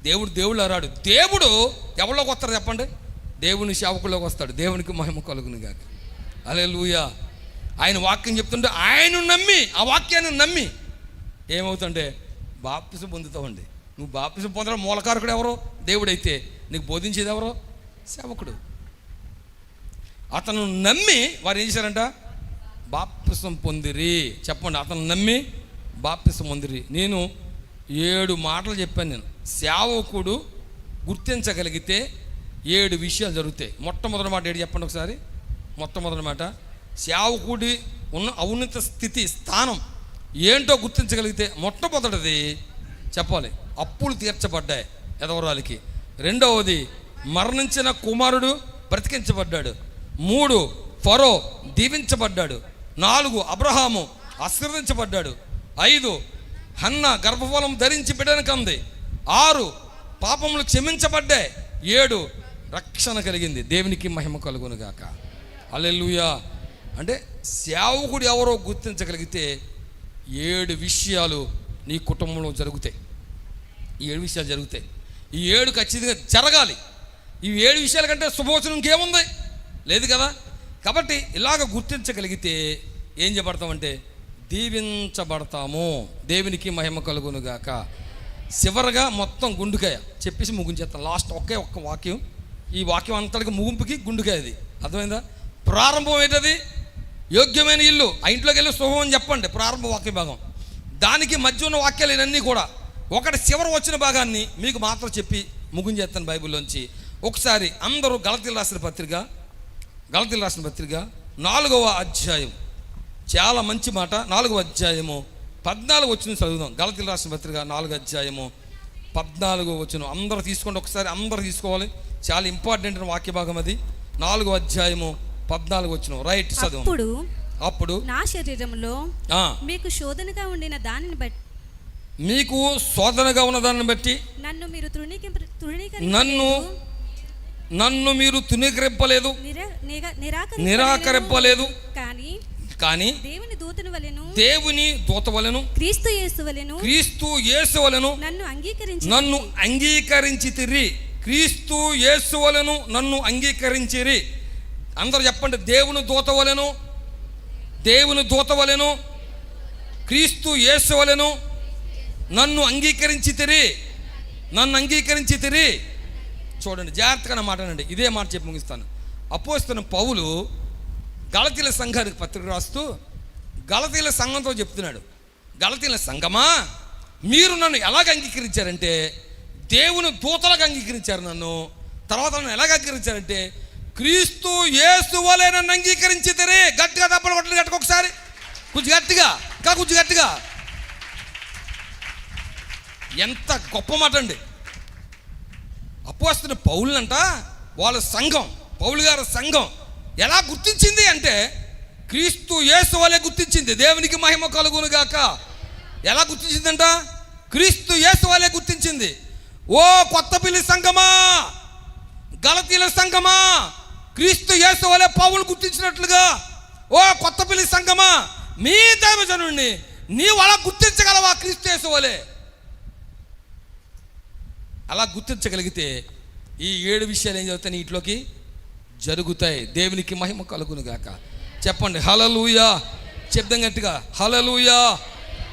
దేవుళ్ళు రాడు. దేవుడు ఎవరిలోకి వస్తారు చెప్పండి? దేవుని సేవకుల్లోకి వస్తాడు. దేవునికి మహిమ కలుగును గాక. హల్లెలూయా. ఆయన వాక్యం చెప్తుంటే ఆయన నమ్మి, ఆ వాక్యాన్ని నమ్మి ఏమవుతుంటే బాప్తిసం పొందుతామండి. నువ్వు బాప్తిసం పొందడం మూలకారకుడు ఎవరో? దేవుడైతే నీకు బోధించేది ఎవరో? సేవకుడు. అతను నమ్మి వారు ఏం చేశారంట? బాప్తిసం పొందిరి. చెప్పండి, అతను నమ్మి బాప్తిసం పొందిరి. నేను 7 మాటలు చెప్పాను. నేను సేవకుడు గుర్తించగలిగితే 7 విషయాలు జరుగుతాయి. మొట్టమొదటి మాట ఏంటి చెప్పండి ఒకసారి. మొట్టమొదటి మాట, సేవకుడి ఉన్న ఔన్నత స్థితి స్థానం ఏంటో గుర్తించగలిగితే మొట్టమొదటిది చెప్పాలి, అప్పులు తీర్చబడ్డాయి ఎదవరాలకి. రెండవది, మరణించిన కుమారుడు బ్రతికించబడ్డాడు. 3, ఫరో దీవించబడ్డాడు. 4, అబ్రహాము ఆశీర్వదించబడ్డాడు. 5, హన్న గర్భఫలం ధరించి బిడ్డను కంది. 6, పాపములు క్షమించబడ్డాయి. 7, రక్షణ కలిగింది. దేవునికి మహిమ కలుగును గాక. హల్లెలూయా. అంటే సేవకుడు ఎవరో గుర్తించగలిగితే 7 విషయాలు నీ కుటుంబంలో జరుగుతాయి. ఈ 7 విషయాలు జరుగుతాయి. ఈ 7 ఖచ్చితంగా జరగాలి. ఈ 7 విషయాల కంటే శుభవచనం ఇంకేముంది? లేదు కదా. కాబట్టి ఇలాగ గుర్తించగలిగితే ఏం చేయబడతామంటే దీవించబడతాము. దేవునికి మహిమ కలుగును గాక. చివరగా మొత్తం గుండుకాయ చెప్పేసి ముగించేస్తాను. లాస్ట్ ఒక్క వాక్యం. ఈ వాక్యం అంతటికి ముగింపుకి గుండుకాయ. అది అర్థమైందా? ప్రారంభం ఏంటది? యోగ్యమైన ఇల్లు. ఆ ఇంట్లోకి వెళ్ళి శుభం అని చెప్పండి, ప్రారంభ వాక్య భాగం. దానికి మధ్య ఉన్న వాక్యాలు ఇవన్నీ కూడా ఒకటి చివరి వచ్చిన భాగాన్ని మీకు మాత్రం చెప్పి ముగించేస్తాను బైబిల్లోంచి. ఒకసారి అందరూ గలతీలు రాసిన పత్రిక 4వ అధ్యాయం, చాలా మంచి మాట. 4వ అధ్యాయము 14 వచ్చిన చదువుదాం. గలతీలు రాసిన పత్రిక 4వ అధ్యాయము 14 వచ్చిన అందరూ తీసుకోండి ఒకసారి. అందరూ తీసుకోవాలి, చాలా ఇంపార్టెంట్ వాక్య భాగం అది. 4వ అధ్యాయము 14 వచ్చిన రైట్ చదువు. అప్పుడు నా శరీరంలో మీకు శోధనగా ఉండిన దానిని బట్టి, మీకు శోధనగా ఉన్న దానిని బట్టి నన్ను మీరు తునీకరింపలేదు, నిరాకరింపలేదు. కానీ దేవుని దూత వలెను క్రీస్తు యేసు వలెను నన్ను అంగీకరించితిరి. క్రీస్తు యేసు వలెను నన్ను అంగీకరించిరి. అందరూ చెప్పండి, దేవుని దూత వలెను క్రీస్తు యేసు వలెను నన్ను అంగీకరించితిరి. చూడండి, జాగ్రత్తగా మాట్లాడండి. ఇదే మాట చెప్పి ముగిస్తాను. అపోస్తలుడైన పౌలు గలతీల సంఘానికి పత్రిక రాస్తూ గలతీల సంఘంతో చెప్తున్నాడు, గలతీల సంఘమా, మీరు నన్ను ఎలాగ అంగీకరించారంటే దేవుని దూతలకు అంగీకరించారు నన్ను. తర్వాత నన్ను ఎలాగ అంగీకరించారంటే క్రీస్తు యేసు వలె నన్ను అంగీకరించితే. గట్టిగా తప్పలు కొట్టండి, గట్టిగా ఒకసారి, కొంచెం గట్టిగా, ఇంకా కొంచెం గట్టిగా. ఎంత గొప్ప మాట అండి. అపోస్తలుడైన పౌలునంట వాళ్ళ సంఘం, పౌలు గారి సంఘం ఎలా గుర్తించింది అంటే క్రీస్తు యేసు వలె గుర్తించింది. దేవునికి మహిమ కలుగును గాక. ఎలా గుర్తించిందంట? క్రీస్తు యేసు వలె గుర్తించింది. ఓ కొత్తపల్లి సంఘమా, గలతీల సంఘమా, క్రీస్తు యేసు వలె పౌలు గుర్తించినట్లుగా ఓ కొత్తపల్లి సంఘమా, మీ దైవజనుడిని నీవు అలా గుర్తించగలవా? క్రీస్తు యేసు వలె అలా గుర్తించగలిగితే ఈ 7 విషయాలు ఏం చదువుతాయి నీటిలోకి జరుగుతాయి. దేవునికి మహిమ కలుగును గాక. చెప్పండి హల్లెలూయా. చెప్దాం గట్టిగా, హల్లెలూయా.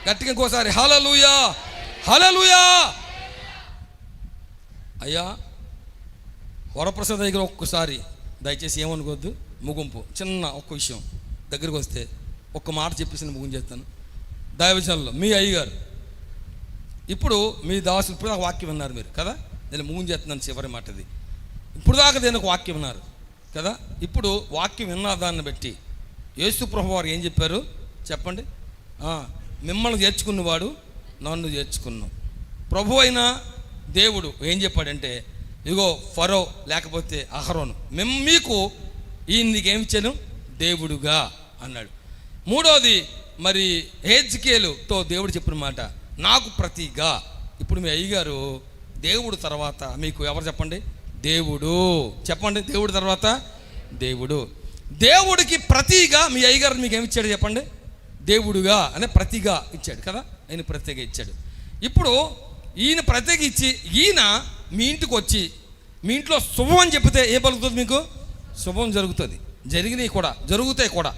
గట్టిగా ఇంకోసారి, హల్లెలూయా, హల్లెలూయా. అయ్యా వరప్రసాద్ దగ్గర ఒక్కసారి దయచేసి ఏమనుకోవద్దు, ముగింపు చిన్న ఒక్క విషయం దగ్గరికి వస్తే ఒక్క మాట చెప్పేసి ముగింపు చేస్తాను. దైవజనులు మీ అయ్యగారు ఇప్పుడు మీ దాసులు ఇప్పుడు దాకా వాక్యం విన్నారు మీరు కదా, నేను ముగింపు చేస్తున్నాను చివరి మాటది. ఇప్పుడు దాకా నేను ఒక వాక్యం విన్నారు కదా. ఇప్పుడు వాక్యం విన్న దాన్ని బట్టి యేసు ప్రభువు వారు ఏం చెప్పారు చెప్పండి. మిమ్మల్ని చేర్చుకున్నవాడు నన్ను చేర్చుకున్నాం. ప్రభు అయిన దేవుడు ఏం చెప్పాడంటే ఇగో ఫరో లేకపోతే అహరోను మీకు నీకేమి ఇచ్చాను దేవుడుగా అన్నాడు. మూడోది మరి హెజ్కేలుతో దేవుడు చెప్పిన మాట నాకు ప్రతిగా. ఇప్పుడు మీ అయ్యగారు దేవుడు తర్వాత మీకు ఎవరు చెప్పండి? దేవుడు. చెప్పండి, దేవుడు తర్వాత దేవుడు. దేవుడికి ప్రతిగా మీ అయ్యగారు మీకు ఏమి ఇచ్చాడు చెప్పండి? దేవుడుగా అనే ప్రతిగా ఇచ్చాడు కదా, ఆయన ప్రత్యేక ఇచ్చాడు. ఇప్పుడు ఈయన ప్రత్యేక ఇచ్చి ఈయన మీ ఇంటికి వచ్చి మీ ఇంట్లో శుభం అని చెప్తే ఏ పలుకుతుంది? మీకు శుభం జరుగుతుంది. జరిగినాయి కూడా, జరుగుతాయి కూడా,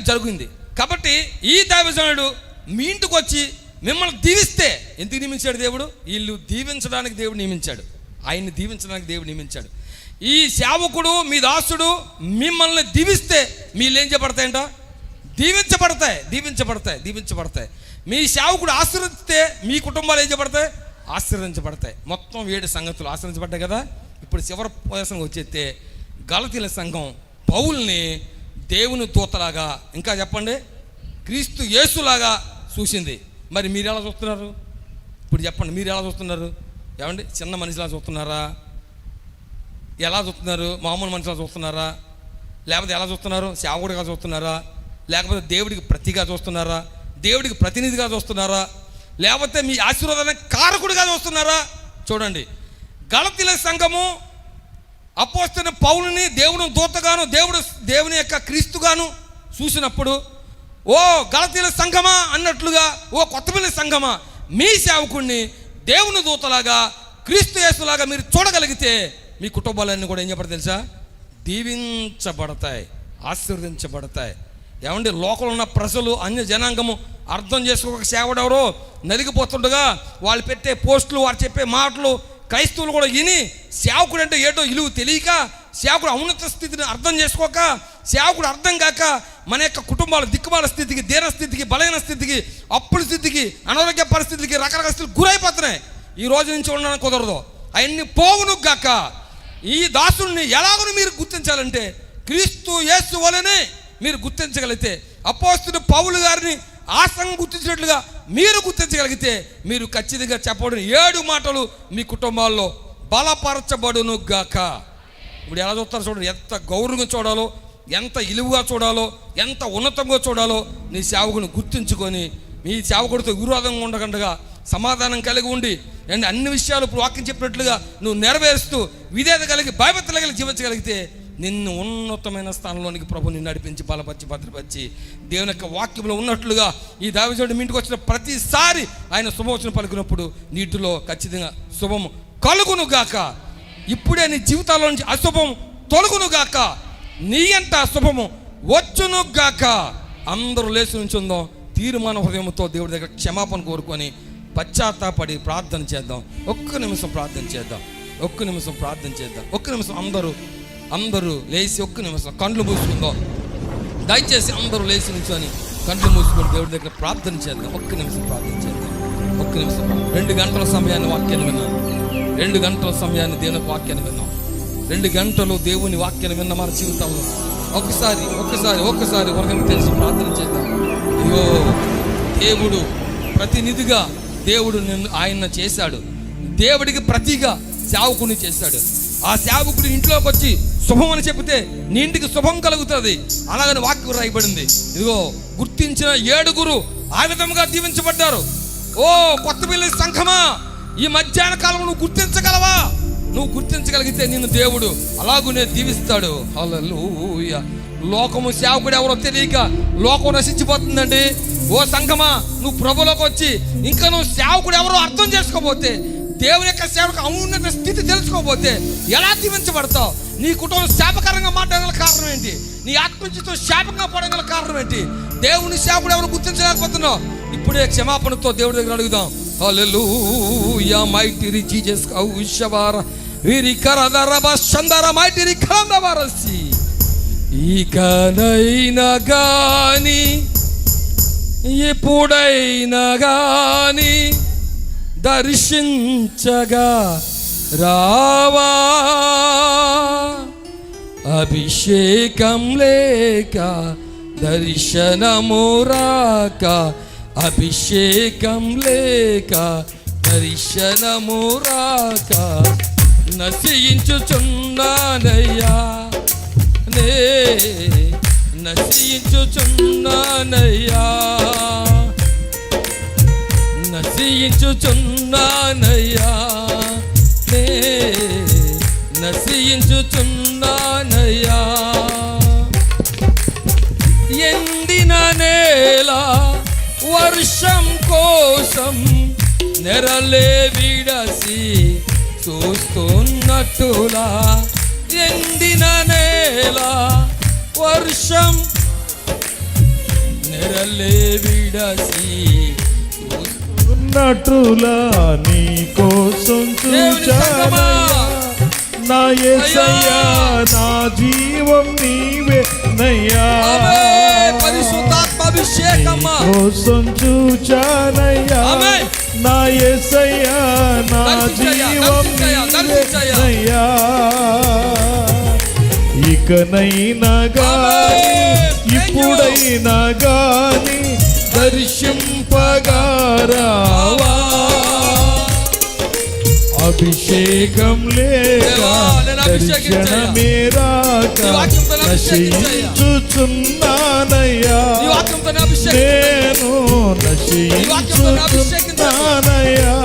జరిగింది. కాబట్టి ఈ దైవజనుడు మీ ఇంటికి వచ్చి మిమ్మల్ని దీవిస్తే ఎందుకు నియమించాడు దేవుడు? వీళ్ళు దీవించడానికి దేవుడు నియమించాడు, ఆయన్ని దీవించడానికి దేవుడు నియమించాడు. ఈ సేవకుడు మీ దాసుడు మిమ్మల్ని దీవిస్తే మీరు ఏం చేయబడతాయంట? దీవించబడతాయి, దీవించబడతాయి, దీవించబడతాయి. మీ సేవకుడు ఆశీర్వదిస్తే మీ కుటుంబాలు ఏం చేయబడతాయి? ఆశీర్వదించబడతాయి. మొత్తం 7 సంగతులు ఆశీర్వదించబడ్డాయి కదా. ఇప్పుడు చివరి ప్రదేశం వచ్చేస్తే గలతీల సంఘం పౌల్ని దేవుని దూతలాగా, ఇంకా చెప్పండి క్రీస్తు యేసులాగా చూసింది. మరి మీరు ఎలా చూస్తున్నారు? ఇప్పుడు చెప్పండి, మీరు ఎలా చూస్తున్నారు? ఏమండి, చిన్న మనిషిలా చూస్తున్నారా? ఎలా చూస్తున్నారు? మామూలు మనిషిలా చూస్తున్నారా? లేకపోతే ఎలా చూస్తున్నారు? సేవకుడిగా చూస్తున్నారా? లేకపోతే దేవుడికి ప్రతిగా చూస్తున్నారా? దేవుడికి ప్రతినిధిగా చూస్తున్నారా? లేకపోతే మీ ఆశీర్వాదానికి కారకుడిగా చూస్తున్నారా? చూడండి, గలతీల సంఘము అపోస్తలుడైన పౌలుని దేవుని దూతగాను దేవుని యొక్క క్రీస్తుగాను చూసినప్పుడు ఓ గలతీల సంఘమా అన్నట్లుగా, ఓ కొత్తపల్లి సంఘమా, మీ సేవకుడిని దేవుని దూతలాగా క్రీస్తు యేసులాగా మీరు చూడగలిగితే మీ కుటుంబాలన్నీ కూడా ఏం చెప్పడతాయి తెలుసా? దీవించబడతాయి, ఆశీర్వదించబడతాయి. ఏమండి, లోకంలో ఉన్న ప్రజలు అన్య జనాంగము అర్థం చేసుకోక సేవడెవరో నలిగిపోతుండగా వాళ్ళు పెట్టే పోస్టులు, వారు చెప్పే మాటలు క్రైస్తవులు కూడా విని సేవకుడు అంటే ఏటో ఇలువ తెలియక, సేవకుడు ఔన్నత స్థితిని అర్థం చేసుకోక, సేవకుడు అర్థం కాక మన యొక్క కుటుంబాల దిక్కుమాల స్థితికి, దీన స్థితికి, బలహీన స్థితికి, అప్పుల స్థితికి, అనారోగ్య పరిస్థితికి, రకరకాల స్థితికి గురైపోతున్నాయి. ఈ రోజు నుంచి ఉండడానికి కుదరదు, అవన్నీ పోవును గాక. ఈ దాసుల్ని ఎలాగో మీరు గుర్తించాలంటే క్రీస్తు యేసు వలనే మీరు గుర్తించగలిగితే, అపోస్తలుడు పౌలు గారిని ఆ సంఘం గుర్తించినట్లుగా మీరు గుర్తించగలిగితే మీరు ఖచ్చితంగా చెప్పబడిన 7 మాటలు మీ కుటుంబాల్లో బలపరచబడును గాక. ఇప్పుడు ఎలా చూస్తారో చూడండి, ఎంత గౌరవంగా చూడాలో, ఎంత ఇలువుగా చూడాలో, ఎంత ఉన్నతంగా చూడాలో నీ సేవకుని గుర్తించుకొని మీ సేవకుడితో విరోధంగా ఉండకుండా సమాధానం కలిగి ఉండి అండ్ అన్ని విషయాలు ఇప్పుడు వాక్యం చెప్పినట్లుగా నువ్వు నెరవేరుస్తూ విధేయత కలిగి భయభక్తులు కలిగి జీవించగలిగితే నిన్ను ఉన్నతమైన స్థానంలోనికి ప్రభు నిన్ను నడిపించి బలపరిచి భద్రపరిచి దేవుని యొక్క వాక్యంలో ఉన్నట్లుగా ఈ దైవజనుడు మీ ఇంటికి వచ్చిన ప్రతిసారి ఆయన శుభవచనం పలికినప్పుడు నీటిలో ఖచ్చితంగా శుభము కలుగును గాక. ఇప్పుడే నీ జీవితాల్లో నుంచి అశుభం తొలగును గాక, నీ అంత అశుభము వచ్చును గాక. అందరూ లేచి నుంచుందాం, తీర్మాన హృదయంతో దేవుడి దగ్గర క్షమాపణ కోరుకొని పశ్చాత్తాపడి ప్రార్థన చేద్దాం. ఒక్క నిమిషం ప్రార్థన చేద్దాం, ఒక్క నిమిషం ప్రార్థన చేద్దాం. ఒక్క నిమిషం అందరూ లేచి ఒక్క నిమిషం కళ్ళు మూసుకుందాం. దయచేసి అందరూ లేచి నుంచొని కంట్లు మూసుకొని దేవుడి దగ్గర ప్రార్థన చేద్దాం. ఒక్క నిమిషం ప్రార్థన చేద్దాం. 2 గంటల సమయాన్ని వాక్యాన్ని విన్నాను. 2 గంటల సమయాన్ని దేవుని వాక్యాన్ని విన్నాం. 2 గంటలు దేవుని వాక్యాన్ని విన్న మన జీవితంలో ఒక్కసారి వరకు తెలిసి ప్రార్థన చేద్దాం. అయ్యో, దేవుడు ప్రతినిధిగా దేవుడు ఆయన చేశాడు. దేవుడికి ప్రతిగా సేవకుని చేశాడు. ఆ సేవకుడు ఇంట్లోకి వచ్చి శుభం అని చెబితే నీ ఇంటికి శుభం కలుగుతుంది. అలాగని వాక్యం రాయబడింది. ఇదిగో గుర్తించిన 7 ఆ విధముగా దీవించబడ్డారు. ఓ కొత్త పిల్లల సంఘమా, ఈ మధ్యాహ్న కాలం నువ్వు గుర్తించగలవా? నువ్వు గుర్తించగలిగితే నిన్ను దేవుడు అలాగునే దీవిస్తాడు. హల్లెలూయా. లోకము సేవకుడు ఎవరో తెలియక లోకం నశించిపోతుందండి. ఓ సంఘమా, నువ్వు ప్రభులోకి వచ్చి ఇంకా నువ్వు సేవకుడు ఎవరో అర్థం చేసుకోపోతే, దేవుని యొక్క సేవకు ఔన్నత స్థితి తెలుసుకోకపోతే ఎలా దీవించబడతావు? నీ కుటుంబం శాపకరంగా మాట్లాడగల కారణం ఏంటి? నీ ఆత్మహత్యతో శాపంగా పడగల కారణం ఏంటి? దేవుని సేవకుడు ఎవరు గుర్తించలేకపోతున్నావు? ఇప్పుడే క్షమాపణతో దేవుడి దగ్గర అడుగుదాం. హల్లెలూయా. మైటీ రిచ్ జీసస్ కౌషవార వీరి కరదరబ చందర మైటీ రి కరందవరసి. ఇకనైనా గాని ఎప్పుడైనా గాని దర్శించగా రావా, అభిషేకం లేక దర్శనము రాక, అభిషేకం లేక దర్శనము రాక నశించుచున్నానయ్యా, నే నశించుచున్నానయ్యా, నశించుచున్నానయ్యా, నే నశించుచున్నానయ్యా. ఎండిన నేల వర్షం కోసం నెరలే విడసి చూస్తున్నట్టులా, ఎండిన నేల వర్షం నెరలే విడసి చూస్తున్నట్టులా నీ కోసం చూచానయ్యా, నా యేసయ్యా, నా జీవం నీవే నయ్యా, పరిశుద్ధాత్మాభిషేకం కోసం చూచానయ్యా, నా యేసయ్యా, నా జీవం నీవే నయ్యా. ఇకనైనా గాని ఇప్పుడైనా గాని దర్శింపగా రావా, అభిషేకం లేక దర్శనమే రాక నశించుచున్నానయ్యా, నేను నశించుచున్నానయ్యా.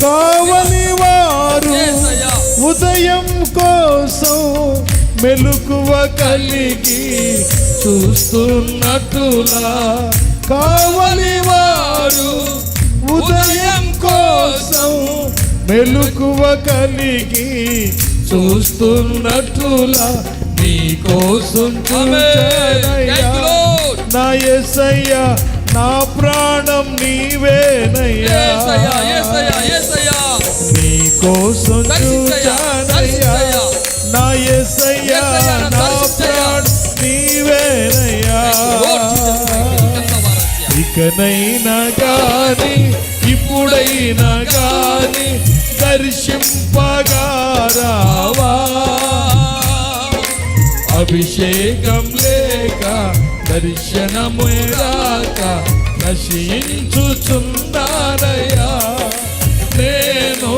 కావలి వారు ఉదయం కోసం మెలకువ కలిగి చూస్తున్నట్టులా, కావలి వారు ఉదయం కోసం మెలకువ కలిగి చూస్తున్నట్టులా నీ కోసం చూచానయ్యా, నా యేసయ్యా, నా ప్రాణం నీవేనయ్యా, నీ కోసం చూచానయ్యా, నా యేసయ్యా, నా ప్రాణం నీవేనయ్యా. ఇకనైనా గాని ఇప్పుడైనా గాని దర్శింపగా రావా, అభిషేకం లేక దర్శనము రాక నశించుచున్నానయ్యా, నేను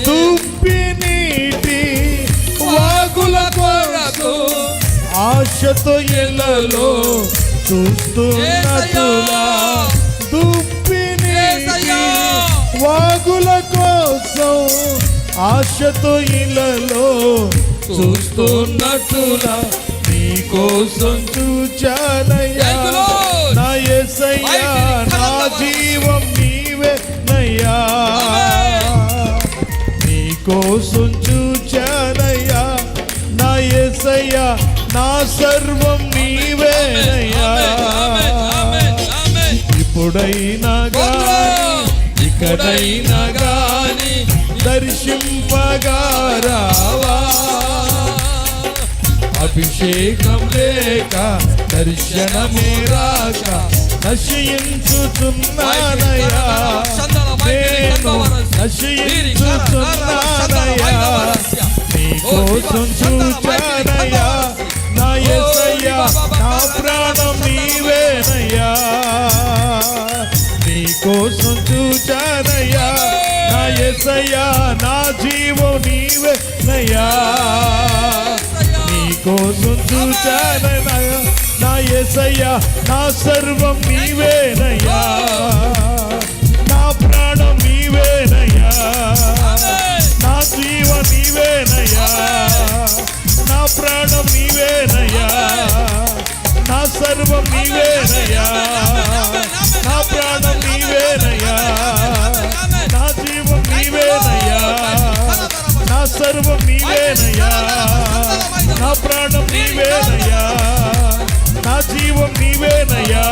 దుప్పి నీటి వాగుల కొరకు ఆశతో ఎల్లలో చూస్తున్నట్టులా, దుప్పి నీటి వాగుల కోసం ఆశతో ఇళ్ళలో చూస్తున్నట్టులా నీ కోసం చూచానయ్యా, నా యేసయ్యా, నా జీవం నీవే నయ్యా, నీ కోసం చూచానయ్యా, నా యేసయ్యా, నా సర్వం నీవేనయ్యా. ఇప్పుడైనా గాని ఇకడైనా గాని దర్శింపగా రావా, అభిషేకం లేక దర్శనమే రాక నశించుతున్నానయ్యా నేను నశించుతున్నానయ్యా నీకోసం చూచానయ్యా నా యేసయ్యా నా ప్రాణం నీవేనయ్యా నీకోసం చూచానయ్యా నా యేసయ్యా నా జీవం నీవేనయ్యా నీకోసం చూచానయ్యా నా యేసయ్యా నా సర్వం నీవేనయ్యా నా ప్రాణం నీవేనయ్యా నా జీవం నీవేనయ్యా నా ప్రాణం నీవేనయ్యా నా సర్వం నీవేనయ్యా నా ప్రాణం నీవేనయ్యా నా జీవం నీవేనయ్యా నా సర్వం నీవేనయ్యా నా ప్రాణం నీవేనయ్యా నా జీవం నీవేనయ్యా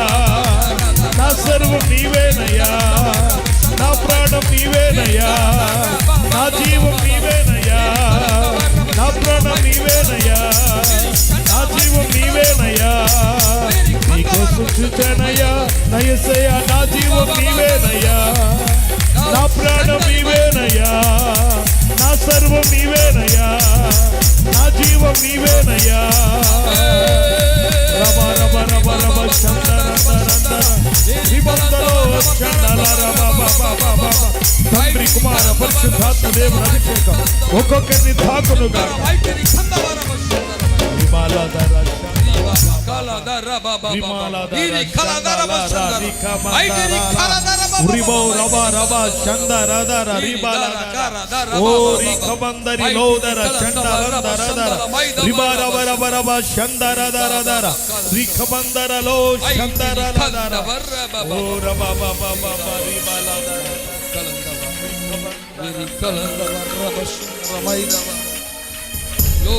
నా సర్వం నీవేనయ్యా నా ప్రాణం నీవేనయ్యా నా జీవం నీవేనయ్యా నా ప్రాణం నీవేనయ్యా నా జీవం నీవేనయ్యా నీకోసం చూచానయ్యా నా యేసయ్యా నా జీవం నీవేనయ్యా నా ప్రాణం నీవేనయ్యా నా సర్వం నీవేనయ్యా నా జీవం నీవేనయ్యా రమ రమ రమ రమ చందన తండ్రి కుమార పరిశుద్ధాత్మ దేవుని అభిషేకం ఒక్కొక్కరిని తాకునుగా లో